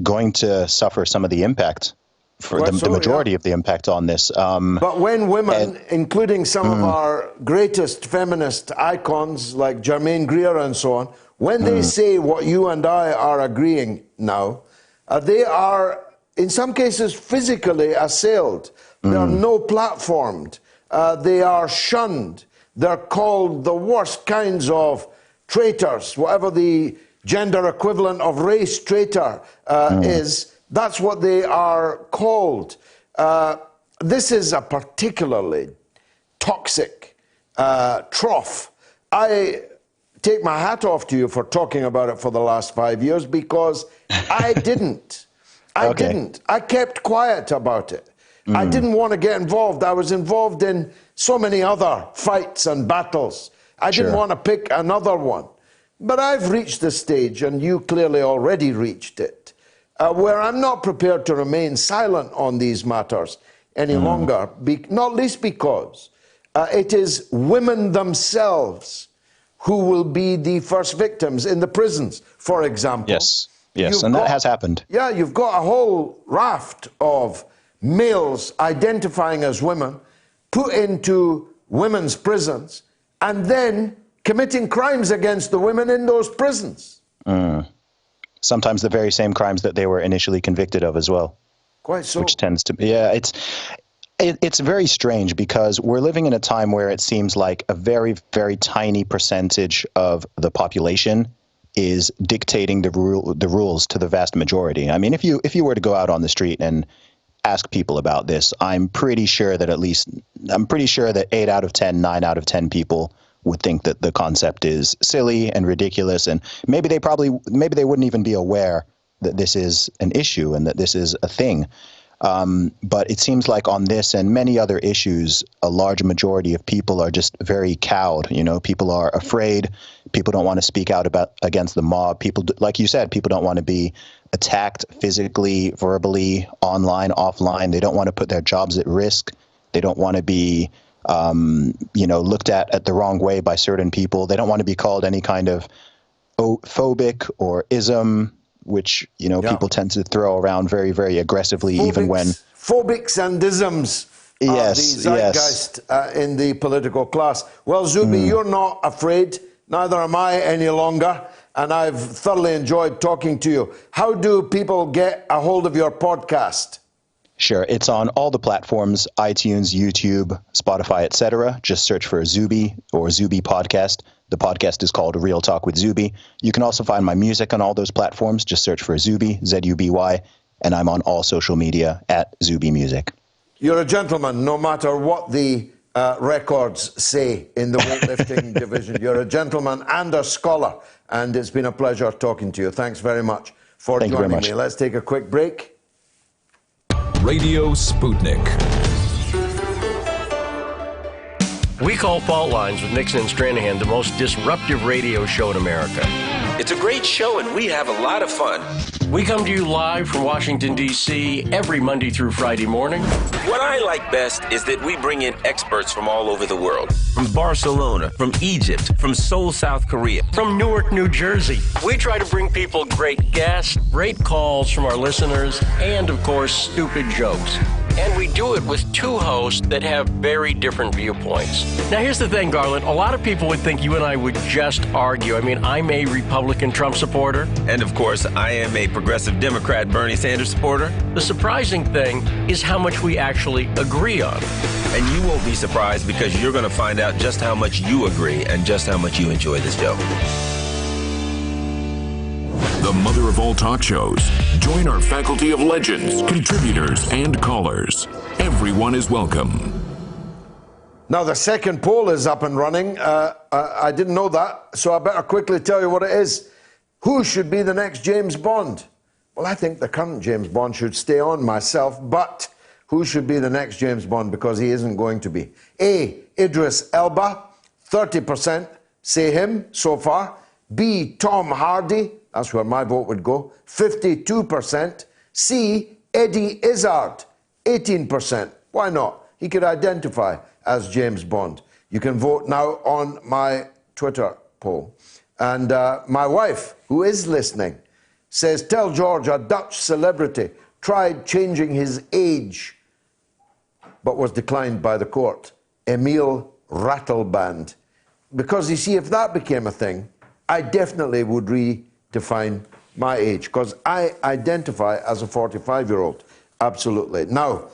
going to suffer some of the impact, for the majority of the impact on this. But when women, including some of our greatest feminist icons like Germaine Greer and so on, when they say what you and I are agreeing now, they are, in some cases, physically assailed. They are no platformed. They are shunned. They're called the worst kinds of traitors, whatever the gender equivalent of race traitor is. That's what they are called. This is a particularly toxic trough. I take my hat off to you for talking about it for the last 5 years because I didn't. I kept quiet about it. I didn't want to get involved. I was involved in so many other fights and battles. I didn't want to pick another one. But I've reached the stage, and you clearly already reached it, where I'm not prepared to remain silent on these matters any longer, not least because it is women themselves who will be the first victims in the prisons, for example. Yes, and that has happened. Yeah, you've got a whole raft of males identifying as women put into women's prisons and then committing crimes against the women in those prisons. Sometimes the very same crimes that they were initially convicted of as well. Quite so. Which tends to be, yeah, it's very strange because we're living in a time where it seems like a very, very tiny percentage of the population is dictating the rules to the vast majority. I mean, if you were to go out on the street and ask people about this, I'm pretty sure that 8 out of 10, 9 out of 10 people would think that the concept is silly and ridiculous, and maybe they wouldn't even be aware that this is an issue and that this is a thing. But it seems like on this and many other issues, a large majority of people are just very cowed. You know, people are afraid. People don't want to speak out against the mob. People, like you said, people don't want to be attacked physically, verbally, online, offline. They don't want to put their jobs at risk. They don't want to be, looked at the wrong way by certain people. They don't want to be called any kind of phobic or ism, which, people tend to throw around very, very aggressively, even when... Phobics and isms are the zeitgeist in the political class. Well, Zuby, you're not afraid. Neither am I any longer. And I've thoroughly enjoyed talking to you. How do people get a hold of your podcast? Sure. It's on all the platforms, iTunes, YouTube, Spotify, etc. Just search for Zuby or Zuby Podcast. The podcast is called Real Talk with Zuby. You can also find my music on all those platforms. Just search for Zuby, Z-U-B-Y, and I'm on all social media at Zuby Music. You're a gentleman, no matter what the records say in the weightlifting division. You're a gentleman and a scholar, and it's been a pleasure talking to you. Thanks very much for joining me. Let's take a quick break. Radio Sputnik. We call Fault Lines with Nixon and Stranahan the most disruptive radio show in America. It's a great show, and we have a lot of fun. We come to you live from Washington, D.C. every Monday through Friday morning. What I like best is that we bring in experts from all over the world. From Barcelona, from Egypt, from Seoul, South Korea, from Newark, New Jersey. We try to bring people great guests, great calls from our listeners, and, of course, stupid jokes. And we do it with two hosts that have very different viewpoints. Now, here's the thing, Garland. A lot of people would think you and I would just argue. I mean, I'm a Republican Trump supporter. And, of course, I am a progressive Democrat Bernie Sanders supporter. The surprising thing is how much we actually agree on. And you won't be surprised because you're going to find out just how much you agree and just how much you enjoy this show. The mother of all talk shows. Join our faculty of legends, contributors, and callers. Everyone is welcome. Now, the second poll is up and running. I didn't know that, so I better quickly tell you what it is. Who should be the next James Bond? Well, I think the current James Bond should stay on myself, but who should be the next James Bond? Because he isn't going to be. A, Idris Elba, 30% say him so far. B, Tom Hardy. That's where my vote would go, 52%. C, Eddie Izzard, 18%. Why not? He could identify as James Bond. You can vote now on my Twitter poll. And my wife, who is listening, says, tell George a Dutch celebrity tried changing his age, but was declined by the court. Emile Ratelband. Because, you see, if that became a thing, I definitely would redefine my age, because I identify as a 45-year-old. Absolutely. Now,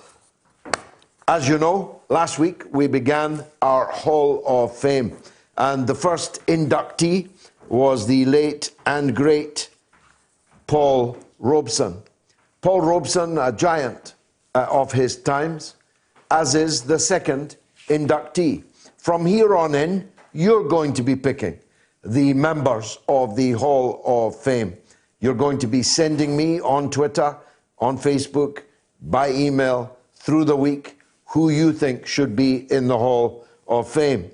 as you know, last week we began our Hall of Fame, and the first inductee was the late and great Paul Robeson. Paul Robeson, a giant of his times, as is the second inductee. From here on in, you're going to be picking the members of the Hall of Fame. You're going to be sending me on Twitter, on Facebook, by email, through the week, who you think should be in the Hall of Fame.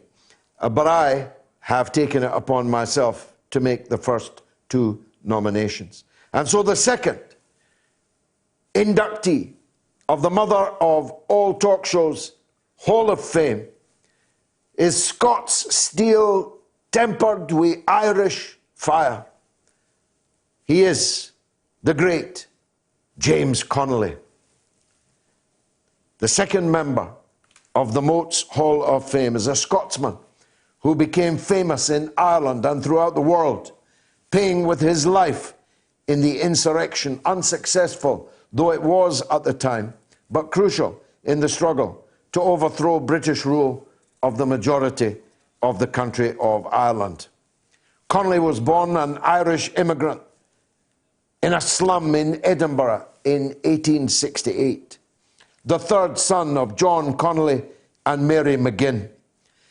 But I have taken it upon myself to make the first two nominations. And so the second inductee of the mother of all talk shows Hall of Fame is Scots steel tempered with Irish fire. He is the great James Connolly, the second member of the Moats Hall of Fame, is a Scotsman who became famous in Ireland and throughout the world, paying with his life in the insurrection, unsuccessful though it was at the time, but crucial in the struggle to overthrow British rule of the majority of the country of Ireland. Connolly was born an Irish immigrant in a slum in Edinburgh in 1868, the third son of John Connolly and Mary McGinn.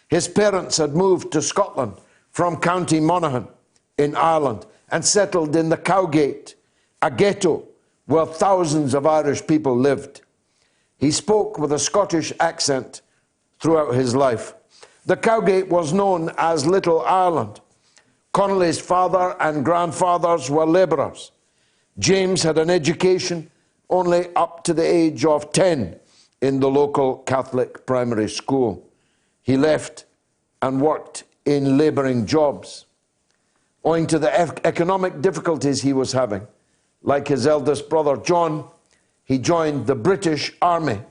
His parents had moved to Scotland from County Monaghan in Ireland and settled in the Cowgate, a ghetto where thousands of Irish people lived. He spoke with a Scottish accent throughout his life. The Cowgate was known as Little Ireland. Connolly's father and grandfathers were labourers. James had an education only up to the age of 10 in the local Catholic primary school. He left and worked in labouring jobs. Owing to the economic difficulties he was having, like his eldest brother John, he joined the British Army,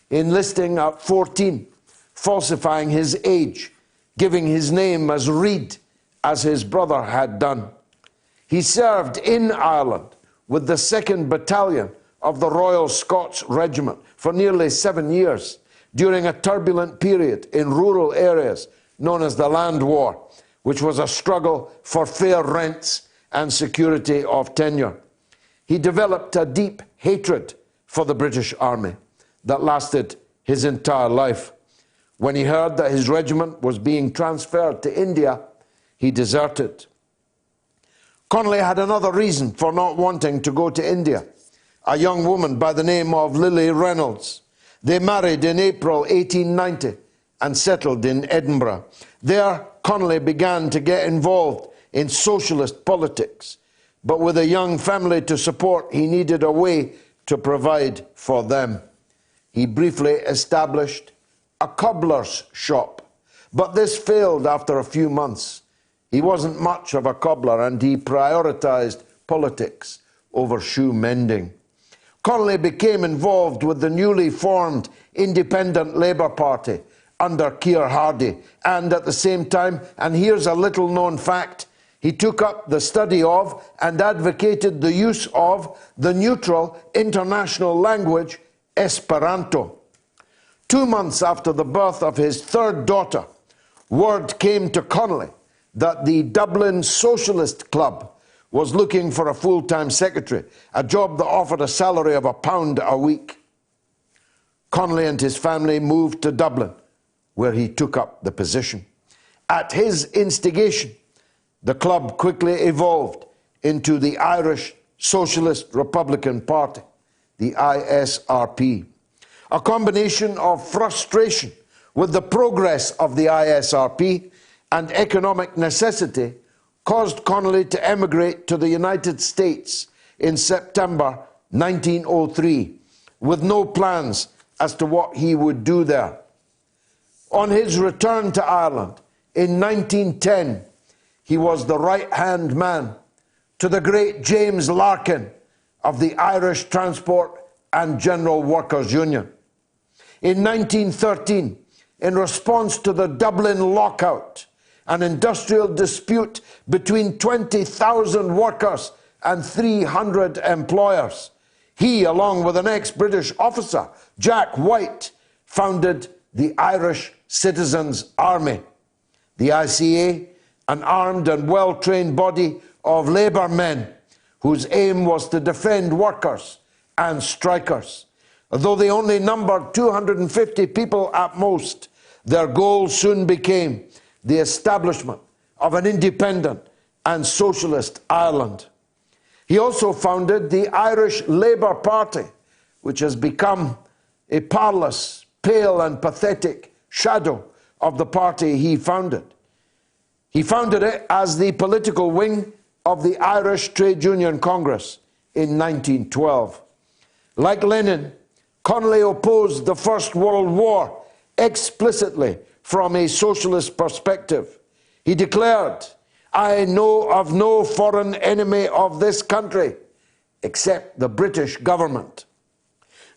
enlisting at 14, falsifying his age, giving his name as Reed, as his brother had done. He served in Ireland with the 2nd Battalion of the Royal Scots Regiment for nearly 7 years, during a turbulent period in rural areas known as the Land War, which was a struggle for fair rents and security of tenure. He developed a deep hatred for the British Army that lasted his entire life. When he heard that his regiment was being transferred to India, he deserted. Connolly had another reason for not wanting to go to India, a young woman by the name of Lily Reynolds. They married in April 1890 and settled in Edinburgh. There, Connolly began to get involved in socialist politics, but with a young family to support, he needed a way to provide for them. He briefly established a cobbler's shop, but this failed after a few months. He wasn't much of a cobbler, and he prioritized politics over shoe mending. Connolly became involved with the newly formed Independent Labour Party under Keir Hardie, and at the same time, and here's a little known fact, he took up the study of and advocated the use of the neutral international language Esperanto. 2 months after the birth of his third daughter, word came to Connolly that the Dublin Socialist Club was looking for a full-time secretary, a job that offered a salary of £1 a week. Connolly and his family moved to Dublin, where he took up the position. At his instigation, the club quickly evolved into the Irish Socialist Republican Party, the ISRP. A combination of frustration with the progress of the ISRP and economic necessity caused Connolly to emigrate to the United States in September 1903, with no plans as to what he would do there. On his return to Ireland in 1910, he was the right-hand man to the great James Larkin of the Irish Transport and General Workers' Union. In 1913, in response to the Dublin lockout, an industrial dispute between 20,000 workers and 300 employers, he, along with an ex-British officer, Jack White, founded the Irish Citizens' Army. The ICA, an armed and well-trained body of labour men whose aim was to defend workers and strikers. Although they only numbered 250 people at most, their goal soon became the establishment of an independent and socialist Ireland. He also founded the Irish Labour Party, which has become a parlous, pale and pathetic shadow of the party he founded. He founded it as the political wing of the Irish Trade Union Congress in 1912. Like Lenin, Connolly opposed the First World War explicitly from a socialist perspective. He declared, "I know of no foreign enemy of this country except the British government.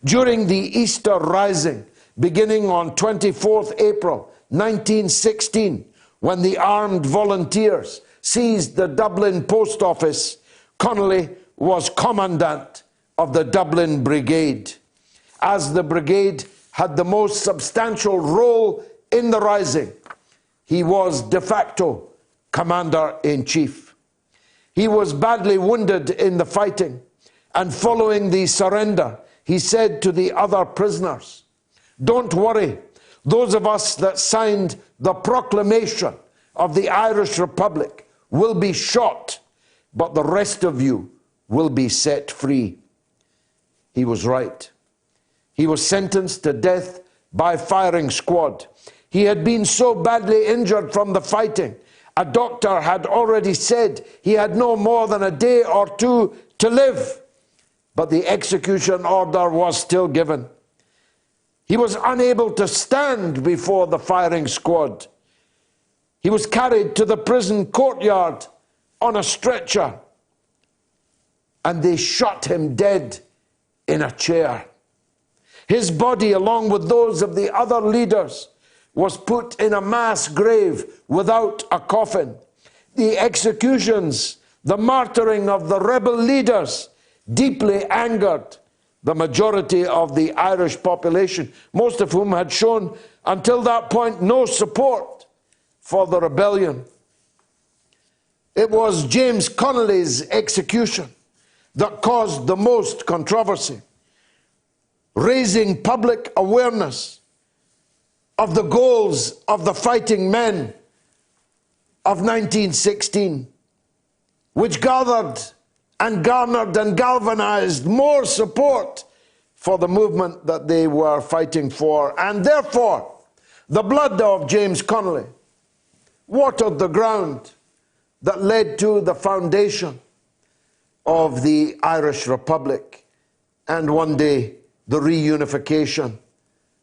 During the Easter Rising, beginning on 24th April 1916, when the armed volunteers seized the Dublin post office, Connolly was commandant of the Dublin Brigade. As the brigade had the most substantial role in the rising, he was de facto commander-in-chief. He was badly wounded in the fighting, and following the surrender, he said to the other prisoners, "Don't worry, those of us that signed the proclamation of the Irish Republic will be shot, but the rest of you will be set free." He was right. He was sentenced to death by firing squad. He had been so badly injured from the fighting, a doctor had already said he had no more than a day or two to live, but the execution order was still given. He was unable to stand before the firing squad. He was carried to the prison courtyard on a stretcher, and they shot him dead in a chair. His body, along with those of the other leaders, was put in a mass grave without a coffin. The executions, the martyring of the rebel leaders, deeply angered the majority of the Irish population, most of whom had shown until that point no support for the rebellion. It was James Connolly's execution that caused the most controversy, raising public awareness of the goals of the fighting men of 1916, which gathered and garnered and galvanized more support for the movement that they were fighting for. And therefore, the blood of James Connolly watered the ground that led to the foundation of the Irish Republic, and one day the reunification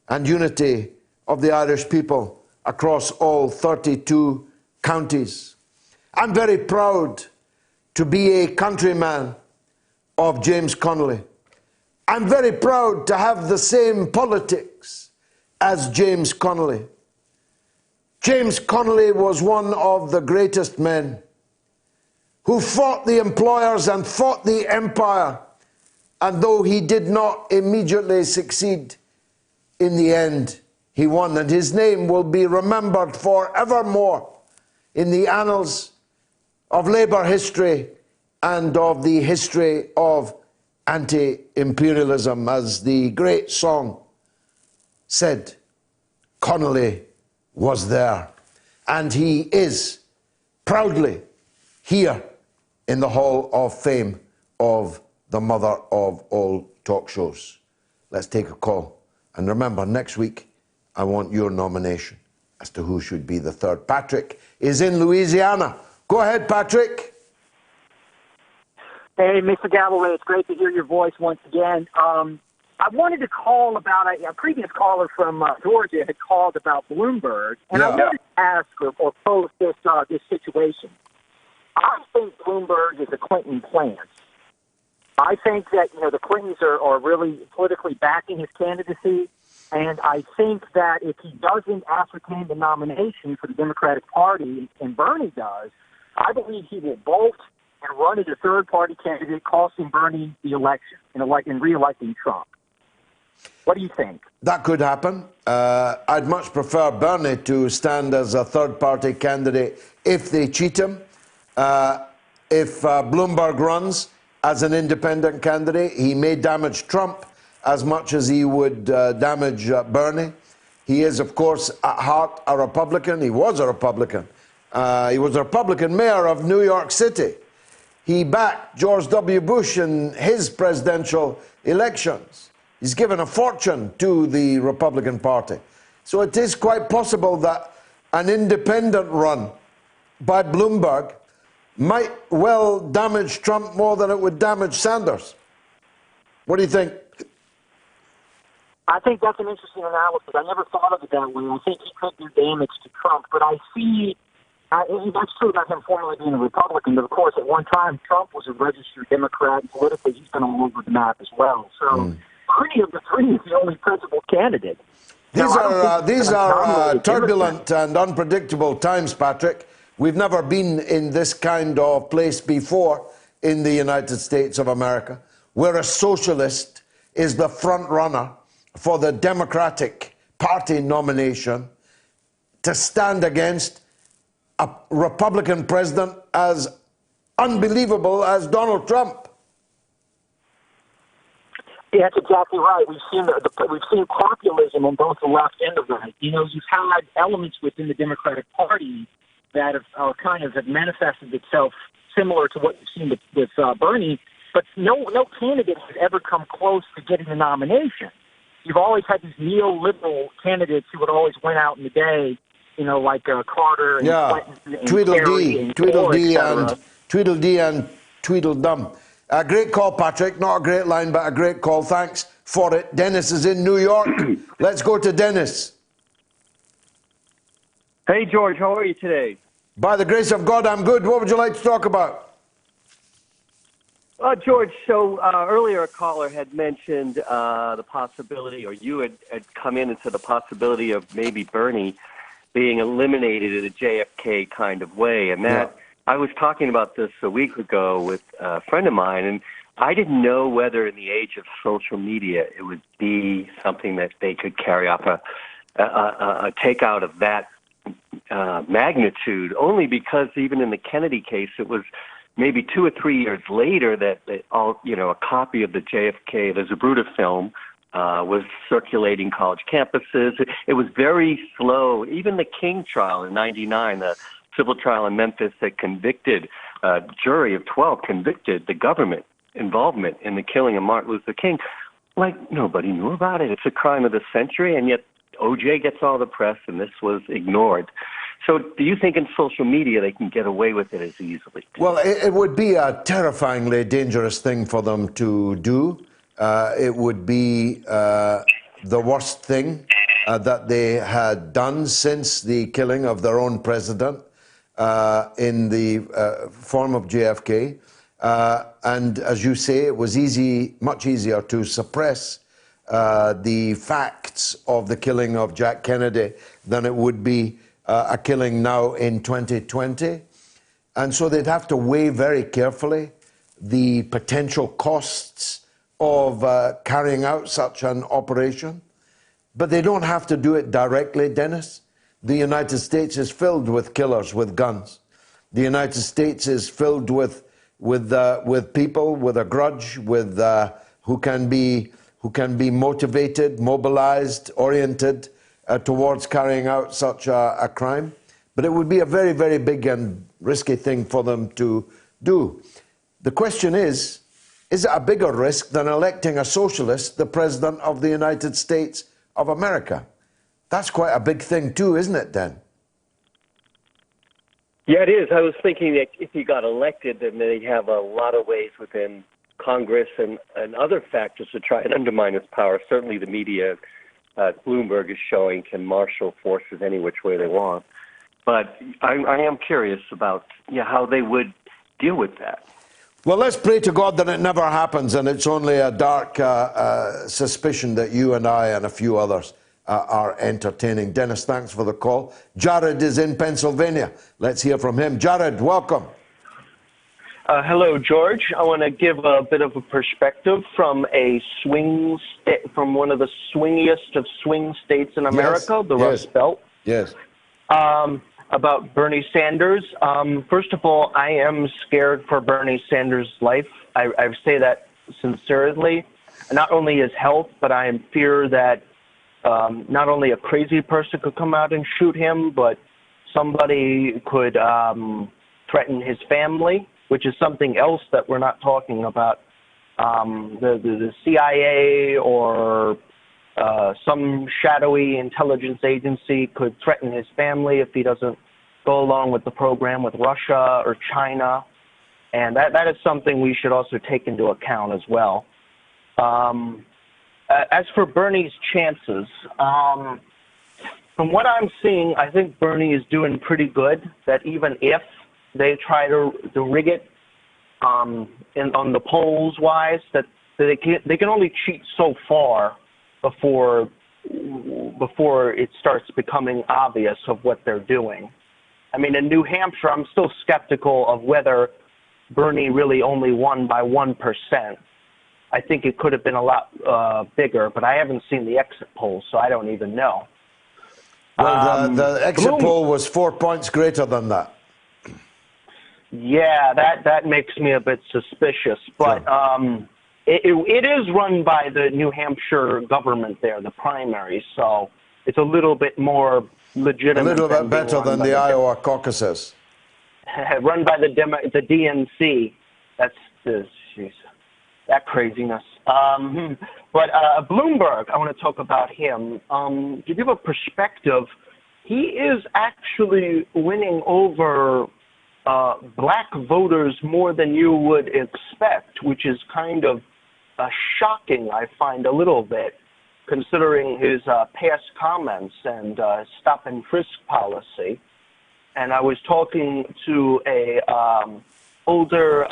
and unity of the Irish people across all 32 counties. I'm very proud to be a countryman of James Connolly. I'm very proud to have the same politics as James Connolly. James Connolly was one of the greatest men who fought the employers and fought the empire, and though he did not immediately succeed, in the end he won, and his name will be remembered forevermore in the annals of labour history and of the history of anti-imperialism. As the great song said, Connolly was there, and he is proudly here in the Hall of Fame of the mother of all talk shows. Let's take a call. And remember, next week, I want your nomination as to who should be the third. Patrick is in Louisiana. Go ahead, Patrick. Hey, Mr. Galloway, it's great to hear your voice once again. I wanted to call about a previous caller from Georgia had called about Bloomberg, and I wanted to ask or pose this situation. I think Bloomberg is a Clinton plant. I think that the Clintons are really politically backing his candidacy, and I think that if he doesn't ascertain the nomination for the Democratic Party, and Bernie does, I believe he will bolt and run as a third-party candidate, costing Bernie the election and re-electing Trump. What do you think? That could happen. I'd much prefer Bernie to stand as a third-party candidate if they cheat him. If Bloomberg runs as an independent candidate, he may damage Trump as much as he would damage Bernie. He is, of course, at heart a Republican. He was a Republican. He was a Republican mayor of New York City. He backed George W. Bush in his presidential elections. He's given a fortune to the Republican Party. So it is quite possible that an independent run by Bloomberg might well damage Trump more than it would damage Sanders. What do you think? I think that's an interesting analysis. I never thought of it that way. I think he could do damage to Trump, but I see That's true about him formerly being a Republican, but of course, at one time, Trump was a registered Democrat, and politically, he's been all over the map as well. So, Bernie of the three is the only principal candidate. These are turbulent and unpredictable times, Patrick. We've never been in this kind of place before in the United States of America, where a socialist is the front runner for the Democratic Party nomination to stand against a Republican president as unbelievable as Donald Trump. Yeah, that's exactly right. We've seen populism on both the left and the right. You know, you've had elements within the Democratic Party that have manifested itself similar to what you've seen with Bernie, but no candidate has ever come close to getting the nomination. You've always had these neoliberal candidates who would always win out in the day, you know, like Carter and Clinton and Kerry and Tweedledee and Tweedledum. A great call, Patrick. Not a great line, but a great call. Thanks for it. Dennis is in New York. Let's go to Dennis. Hey, George. How are you today? By the grace of God, I'm good. What would you like to talk about? George, so earlier a caller had mentioned the possibility, or you had come in and said the possibility of maybe Bernie being eliminated in a JFK kind of way. And that I was talking about this a week ago with a friend of mine, and I didn't know whether in the age of social media it would be something that they could carry off a takeout of that magnitude, only because even in the Kennedy case, it was maybe 2 or 3 years later that a copy of the JFK, the Zapruder film, was circulating college campuses. It was very slow. Even the King trial in '99, the civil trial in Memphis that convicted a jury of 12, convicted the government involvement in the killing of Martin Luther King. Like, nobody knew about it. It's a crime of the century, and yet OJ gets all the press, and this was ignored. So do you think in social media they can get away with it as easily? Well, it would be a terrifyingly dangerous thing for them to do. It would be the worst thing that they had done since the killing of their own president in the form of JFK. And as you say, it was much easier to suppress the facts of the killing of Jack Kennedy than it would be a killing now in 2020. And so they'd have to weigh very carefully the potential costs of carrying out such an operation. But they don't have to do it directly, Dennis. The United States is filled with killers with guns. The United States is filled with people with a grudge, who can be motivated, mobilized, oriented towards carrying out such a crime. But it would be a very, very big and risky thing for them to do. The question is it a bigger risk than electing a socialist the President of the United States of America? That's quite a big thing too, isn't it, Dan? Yeah, it is. I was thinking that if he got elected, then they'd have a lot of ways within Congress and other factors to try and undermine his power. Certainly the media, Bloomberg is showing, can marshal forces any which way they want. But I am curious about how they would deal with that. Well, let's pray to God that it never happens, and it's only a dark suspicion that you and I and a few others are entertaining. Dennis, thanks for the call. Jared is in Pennsylvania. Let's hear from him. Jared, welcome. Hello, George. I want to give a bit of a perspective from from one of the swingiest of swing states in America, the Rust Belt. Yes. About Bernie Sanders. First of all, I am scared for Bernie Sanders' life. I say that sincerely. Not only his health, but I am fear that not only a crazy person could come out and shoot him, but somebody could threaten his family, which is something else that we're not talking about. The CIA or some shadowy intelligence agency could threaten his family if he doesn't go along with the program with Russia or China. And that is something we should also take into account as well. As for Bernie's chances, From what I'm seeing, I think Bernie is doing pretty good. That even if they try to rig it on the polls wise, that they can only cheat so far before it starts becoming obvious of what they're doing. I mean, in New Hampshire, I'm still skeptical of whether Bernie really only won by 1%. I think it could have been a lot bigger, but I haven't seen the exit polls, so I don't even know. Well, the exit poll was 4 points greater than that. Yeah, that makes me a bit suspicious, but it is run by the New Hampshire government there, the primary, so it's a little bit more legitimate. A little bit better than the Iowa caucuses. Run by the DNC. That's that craziness. But Bloomberg, I want to talk about him. To give a perspective, he is actually winning over black voters more than you would expect, which is kind of shocking, I find, a little bit, considering his past comments and stop and frisk policy. And I was talking to a older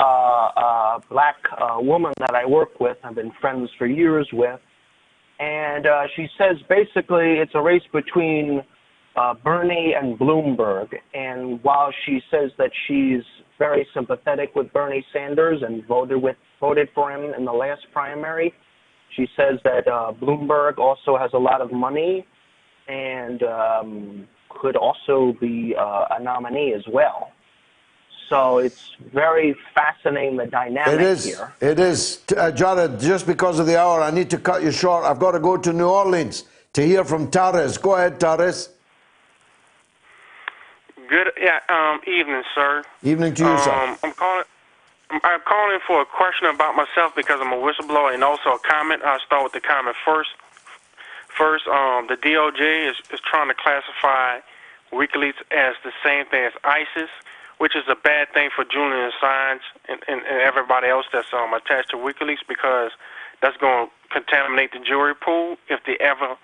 black woman that I work with, I've been friends for years with, and she says basically it's a race between Bernie and Bloomberg. And while she says that she's very sympathetic with Bernie Sanders and voted for him in the last primary, she says that Bloomberg also has a lot of money and could also be a nominee as well. So it's very fascinating, the dynamic here. It is. Jared, just because of the hour, I need to cut you short. I've got to go to New Orleans to hear from Taris. Go ahead, Taris. Good evening, sir. Evening to you, sir. I'm calling for a question about myself because I'm a whistleblower, and also a comment. I'll start with the comment first. The DOJ is trying to classify WikiLeaks as the same thing as ISIS, which is a bad thing for Julian Assange and everybody else that's attached to WikiLeaks, because that's going to contaminate the jury pool if they ever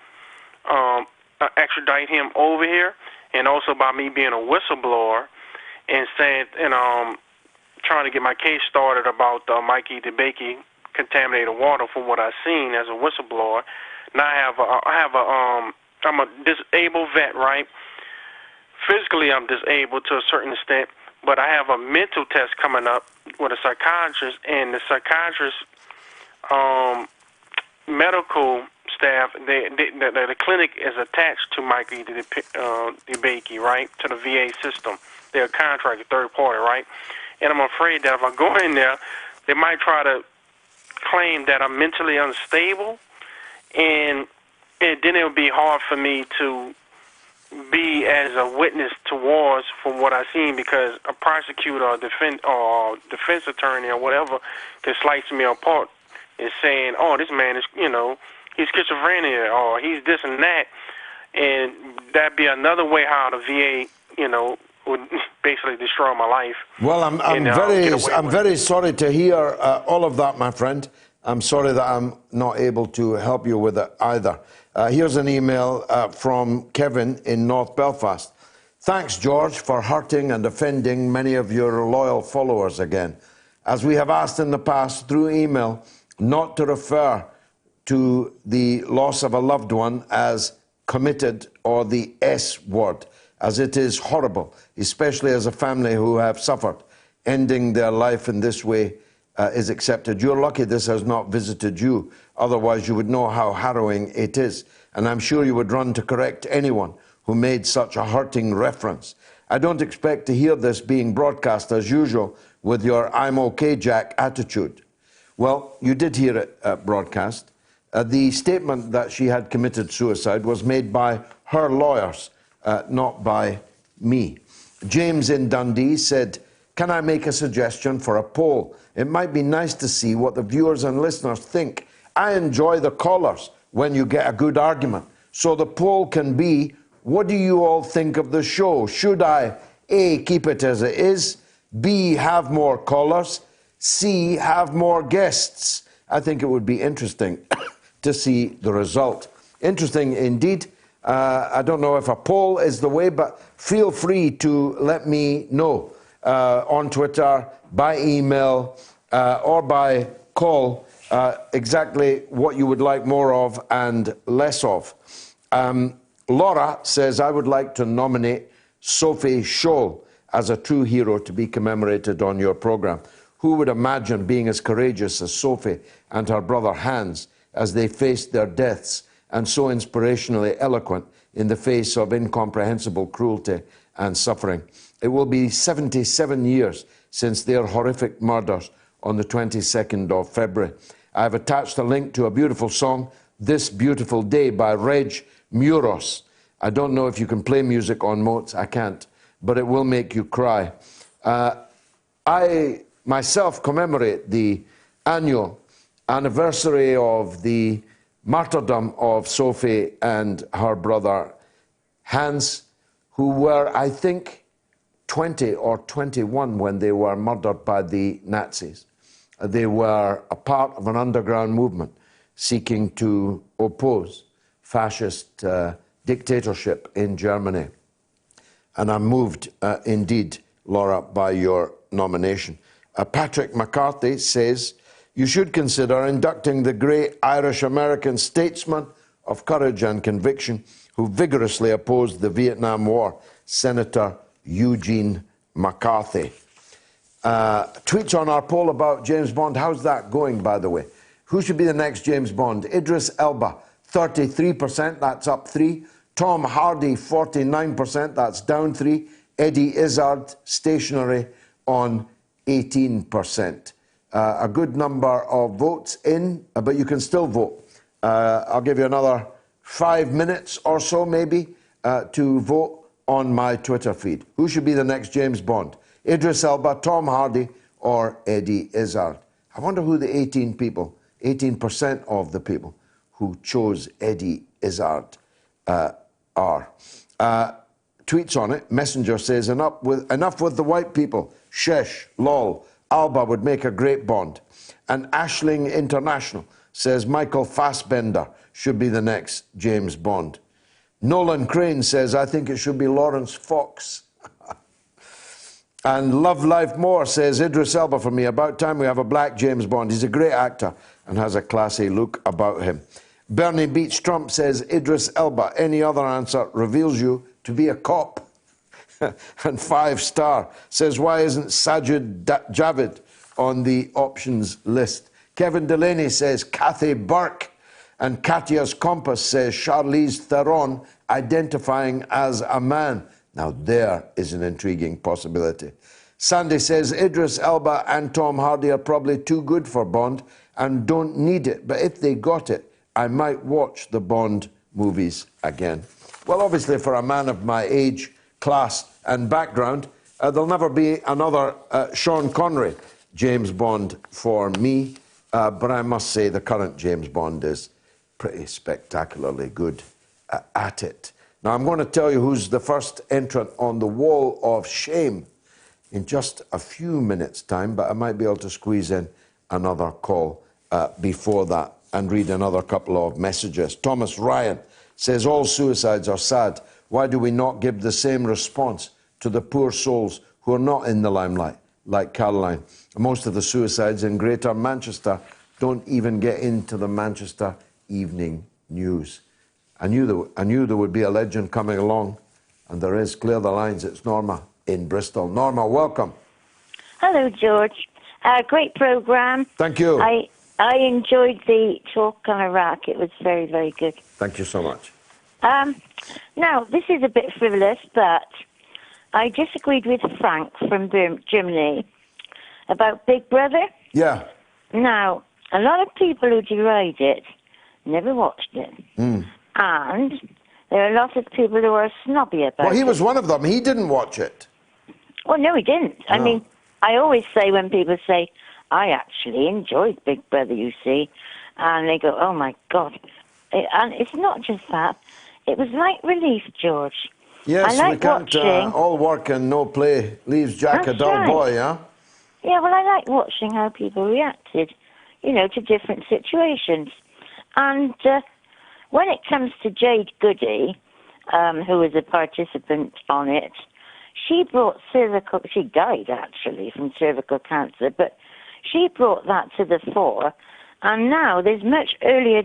extradite him over here. And also by me being a whistleblower and saying, trying to get my case started about Mikey DeBakey contaminated water from what I've seen as a whistleblower. Now I'm a disabled vet, right? Physically, I'm disabled to a certain extent, but I have a mental test coming up with a psychiatrist, and the psychiatrist medical staff, the clinic is attached to Mikey DeBakey, right, to the VA system. They're a contracted third party, right? And I'm afraid that if I go in there, they might try to claim that I'm mentally unstable, and then it would be hard for me to be as a witness towards from what I've seen, because a prosecutor or defense attorney or whatever can slice me apart and saying, oh, this man is, he's schizophrenia or he's this and that. And that'd be another way how the VA, would basically destroy my life. Well, I'm very sorry to hear all of that, my friend. I'm sorry that I'm not able to help you with it either. Here's an email from Kevin in North Belfast. Thanks, George, for hurting and offending many of your loyal followers again. As we have asked in the past through email, not to refer to the loss of a loved one as committed or the S word, as it is horrible, especially as a family who have suffered. Ending their life in this way is accepted. You're lucky this has not visited you. Otherwise, you would know how harrowing it is. And I'm sure you would run to correct anyone who made such a hurting reference. I don't expect to hear this being broadcast as usual with your I'm okay, Jack attitude. Well, you did hear it broadcast. The statement that she had committed suicide was made by her lawyers, not by me. James in Dundee said, can I make a suggestion for a poll? It might be nice to see what the viewers and listeners think. I enjoy the callers when you get a good argument. So the poll can be, what do you all think of the show? Should I, A, keep it as it is, B, have more callers, C, have more guests? I think it would be interesting to see the result. Interesting indeed. I don't know if a poll is the way, but feel free to let me know on Twitter, by email, or by call exactly what you would like more of and less of. Laura says, I would like to nominate Sophie Scholl as a true hero to be commemorated on your programme. Who would imagine being as courageous as Sophie and her brother Hans as they faced their deaths, and so inspirationally eloquent in the face of incomprehensible cruelty and suffering? It will be 77 years since their horrific murders on the 22nd of February. I have attached a link to a beautiful song, This Beautiful Day, by Reg Muros. I don't know if you can play music on Moats, I can't, but it will make you cry. I myself commemorate the annual anniversary of the martyrdom of Sophie and her brother Hans, who were, I think, 20 or 21 when they were murdered by the Nazis. They were a part of an underground movement seeking to oppose fascist dictatorship in Germany. And I'm moved, indeed, Laura, by your nomination. Patrick McCarthy says, you should consider inducting the great Irish-American statesman of courage and conviction who vigorously opposed the Vietnam War, Senator Eugene McCarthy. Tweets on our poll about James Bond. How's that going, by the way? Who should be the next James Bond? Idris Elba, 33%, that's up 3. Tom Hardy, 49%, that's down 3. Eddie Izzard, stationary on 18%. A good number of votes in, but you can still vote. I'll give you another 5 minutes or so, maybe, to vote on my Twitter feed. Who should be the next James Bond? Idris Elba, Tom Hardy, or Eddie Izzard? I wonder who the 18% of the people who chose Eddie Izzard are. Tweets on it. Messenger says, enough with the white people. Shesh, lol. Alba would make a great Bond. And Ashling International says Michael Fassbender should be the next James Bond. Nolan Crane says, I think it should be Lawrence Fox. And Love Life More says, Idris Elba for me. About time we have a black James Bond. He's a great actor and has a classy look about him. Bernie Beach Trump says, Idris Elba. Any other answer reveals you to be a cop. And 5-star says, why isn't Sajid Javid on the options list? Kevin Delaney says, Kathy Burke. And Katya's Compass says, Charlize Theron identifying as a man. Now there is an intriguing possibility. Sandy says, Idris Elba and Tom Hardy are probably too good for Bond and don't need it. But if they got it, I might watch the Bond movies again. Well, obviously, for a man of my age, class and background, there'll never be another Sean Connery James Bond for me, but I must say the current James Bond is pretty spectacularly good at it. Now, I'm going to tell you who's the first entrant on the wall of shame in just a few minutes' time, but I might be able to squeeze in another call before that and read another couple of messages. Thomas Ryan says, all suicides are sad. Why do we not give the same response to the poor souls who are not in the limelight, like Caroline? Most of the suicides in Greater Manchester don't even get into the Manchester Evening News. I knew there would be a legend coming along, and there is. Clear the lines. It's Norma in Bristol. Norma, welcome. Hello, George. Great programme. Thank you. I enjoyed the talk on Iraq. It was very, very good. Thank you so much. Now, this is a bit frivolous, but I disagreed with Frank from Germany about Big Brother. Yeah. Now, a lot of people who deride it never watched it. Mm. And there are a lot of people who are snobby about it. Well, he was one of them. He didn't watch it. Well, no, he didn't. No. I mean, I always say when people say, I actually enjoyed Big Brother, you see, and they go, oh, my God. And it's not just that. It was like relief, George. Yes, I like we can't watching, all work and no play leaves Jack a dull boy, huh? Yeah, well, I like watching how people reacted, you know, to different situations. And when it comes to Jade Goody, who was a participant on it, she died actually from cervical cancer, but she brought that to the fore, and now there's much earlier,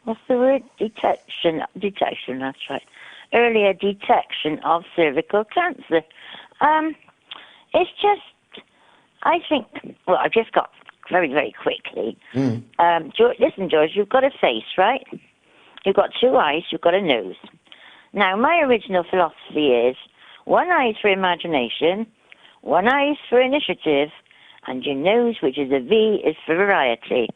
what's the word? Detection, that's right. Earlier detection of cervical cancer. It's just, I think, well, I've just got very, very quickly. George, listen, George, you've got a face, right? You've got two eyes, you've got a nose. Now, my original philosophy is one eye for imagination, one eye for initiative, and your nose, which is a V, is for variety.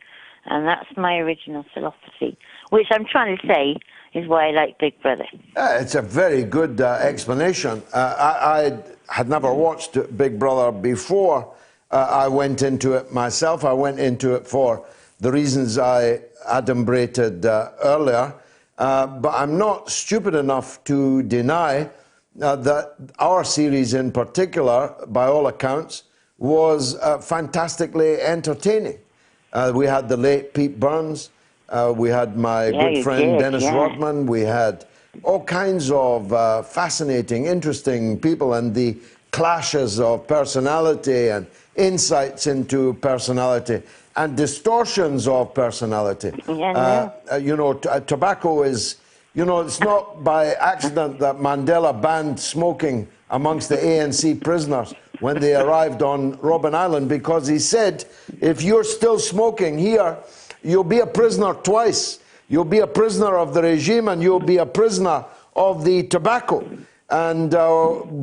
And that's my original philosophy, which I'm trying to say is why I like Big Brother. It's a very good explanation. I had never watched Big Brother before I went into it myself. I went into it for the reasons I adumbrated earlier. But I'm not stupid enough to deny that our series in particular, by all accounts, was fantastically entertaining. We had the late Pete Burns. We had my good friend Dennis Rodman. We had all kinds of fascinating, interesting people, and the clashes of personality and insights into personality and distortions of personality. Tobacco is, it's not by accident that Mandela banned smoking amongst the ANC prisoners when they arrived on Robben Island, because he said, if you're still smoking here, you'll be a prisoner twice. You'll be a prisoner of the regime and you'll be a prisoner of the tobacco. And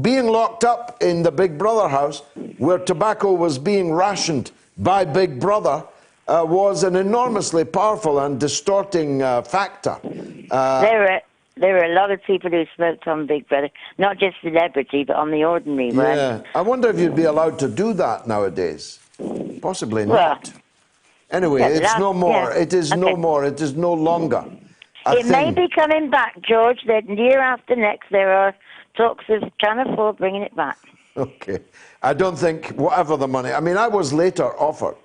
being locked up in the Big Brother house, where tobacco was being rationed by Big Brother, was an enormously powerful and distorting factor. There were a lot of people who smoked on Big Brother, not just celebrity, but on the ordinary one. Yeah, I wonder if you'd be allowed to do that nowadays. Possibly not. Anyway, it's no more. It is no more. It is no longer a thing. It may be coming back, George. That year after next, there are talks of Channel 4 bringing it back. Okay. I don't think, whatever the money... I mean, I was later offered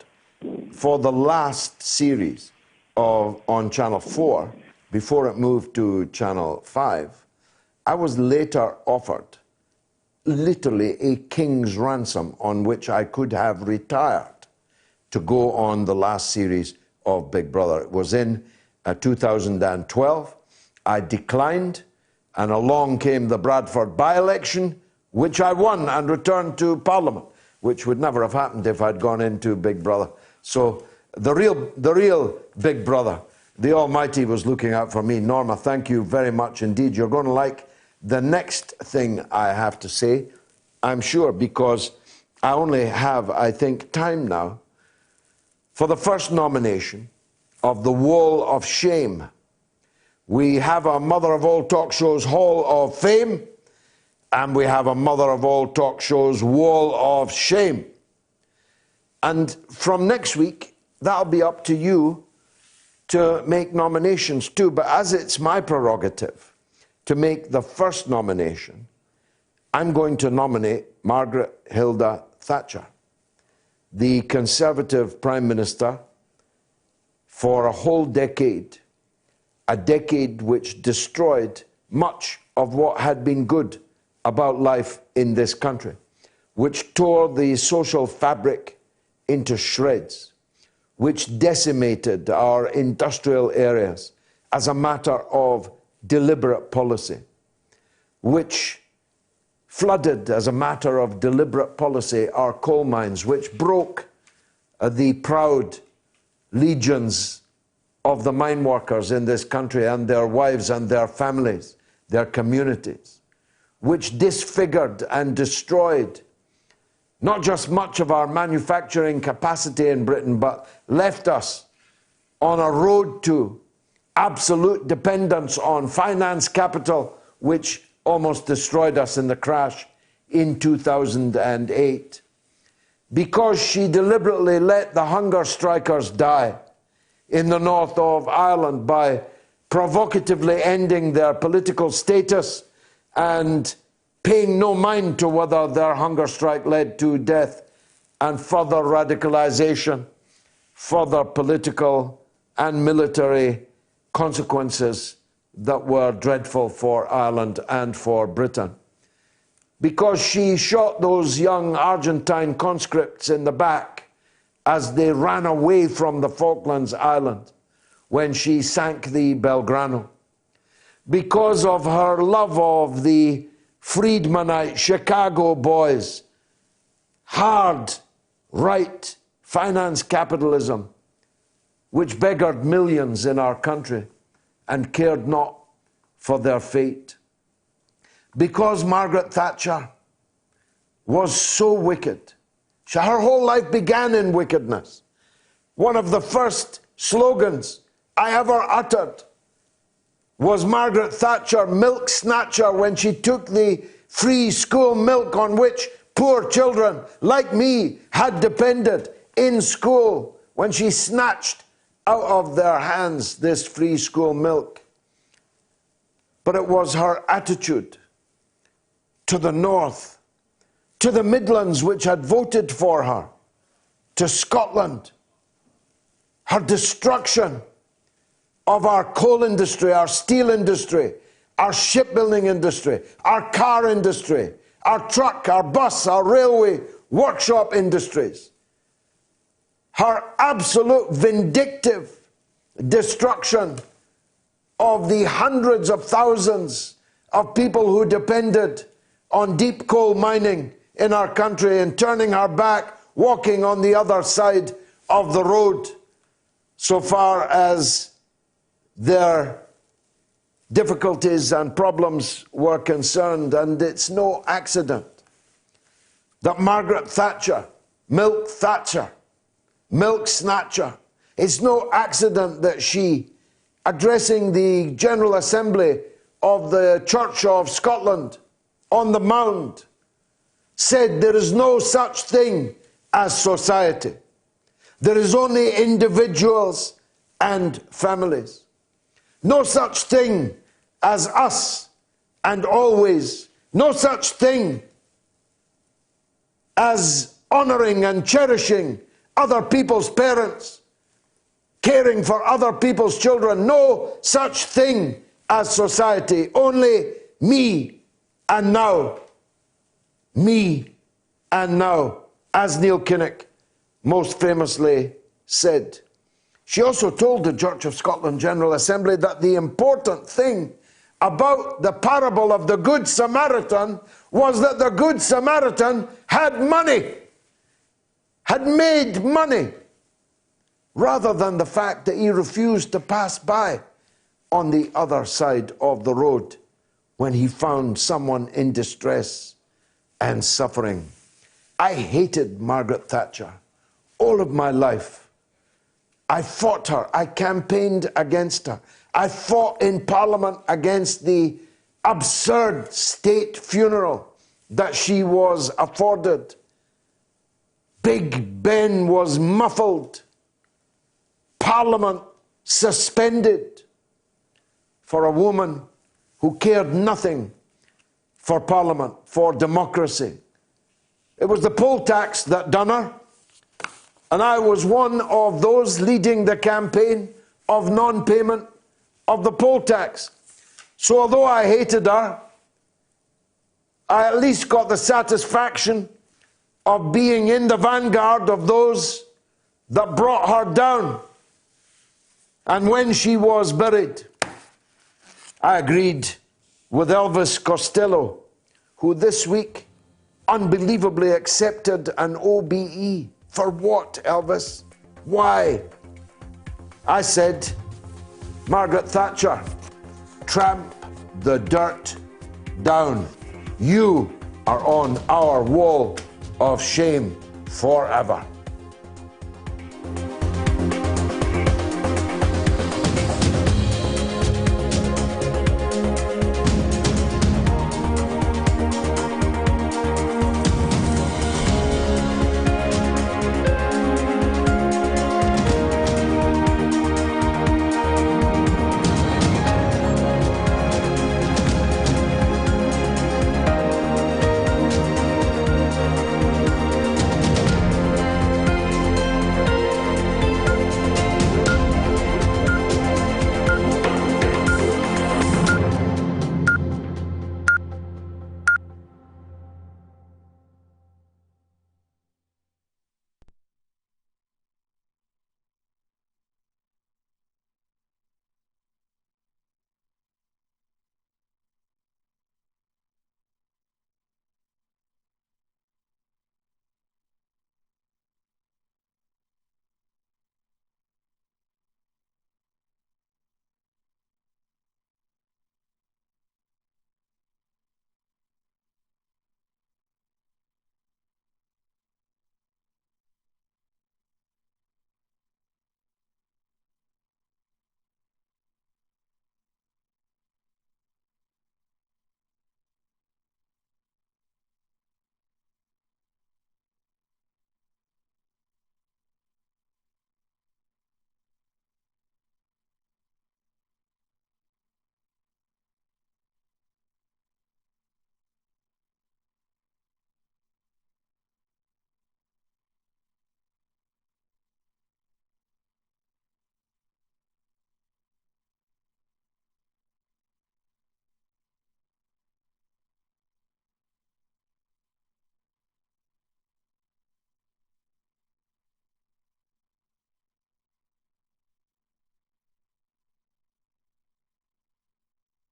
for the last series on Channel 4, before it moved to Channel 5, I was later offered literally a king's ransom on which I could have retired to go on the last series of Big Brother. It was in 2012. I declined, and along came the Bradford by-election, which I won and returned to Parliament, which would never have happened if I'd gone into Big Brother. So the real Big Brother, the Almighty, was looking out for me. Norma, thank you very much indeed. You're going to like the next thing I have to say, I'm sure, because I only have, I think, time now for the first nomination of the Wall of Shame. We have a Mother of All Talk Shows Hall of Fame, and we have a Mother of All Talk Shows Wall of Shame. And from next week, that'll be up to you to make nominations too. But as it's my prerogative to make the first nomination, I'm going to nominate Margaret Hilda Thatcher, the Conservative Prime Minister for a whole decade, a decade which destroyed much of what had been good about life in this country, which tore the social fabric into shreds, which decimated our industrial areas as a matter of deliberate policy, which flooded as a matter of deliberate policy our coal mines, which broke the proud legions of the mine workers in this country and their wives and their families, their communities, which disfigured and destroyed not just much of our manufacturing capacity in Britain, but left us on a road to absolute dependence on finance capital, which almost destroyed us in the crash in 2008. Because she deliberately let the hunger strikers die in the north of Ireland by provocatively ending their political status and paying no mind to whether their hunger strike led to death and further radicalization, further political and military consequences that were dreadful for Ireland and for Britain. Because she shot those young Argentine conscripts in the back as they ran away from the Falklands Island when she sank the Belgrano. Because of her love of the Friedmanite Chicago boys, hard, right, finance capitalism, which beggared millions in our country and cared not for their fate. Because Margaret Thatcher was so wicked. Her whole life began in wickedness. One of the first slogans I ever uttered was Margaret Thatcher, milk snatcher, when she took the free school milk on which poor children like me had depended in school, when she snatched out of their hands this free school milk. But it was her attitude to the North, to the Midlands, which had voted for her, to Scotland, her destruction of our coal industry, our steel industry, our shipbuilding industry, our car industry, our truck, our bus, our railway, workshop industries. Her absolute vindictive destruction of the hundreds of thousands of people who depended on deep coal mining in our country, and turning her back, walking on the other side of the road, so far as their difficulties and problems were concerned. And it's no accident that Margaret Thatcher, milk snatcher, it's no accident that she, addressing the General Assembly of the Church of Scotland on the Mound, said there is no such thing as society. There is only individuals and families. No such thing as us and always. No such thing as honoring and cherishing other people's parents, caring for other people's children. No such thing as society. Only me and now. Me and now, as Neil Kinnock most famously said. She also told the Church of Scotland General Assembly that the important thing about the parable of the Good Samaritan was that the Good Samaritan had money, had made money, rather than the fact that he refused to pass by on the other side of the road when he found someone in distress and suffering. I hated Margaret Thatcher all of my life. I fought her. I campaigned against her. I fought in Parliament against the absurd state funeral that she was afforded. Big Ben was muffled. Parliament suspended for a woman who cared nothing for Parliament, for democracy. It was the poll tax that done her, and I was one of those leading the campaign of non-payment of the poll tax. So although I hated her, I at least got the satisfaction of being in the vanguard of those that brought her down. And when she was buried, I agreed with Elvis Costello, who this week unbelievably accepted an OBE. For what, Elvis? Why? I said, Margaret Thatcher, tramp the dirt down. You are on our wall of shame forever.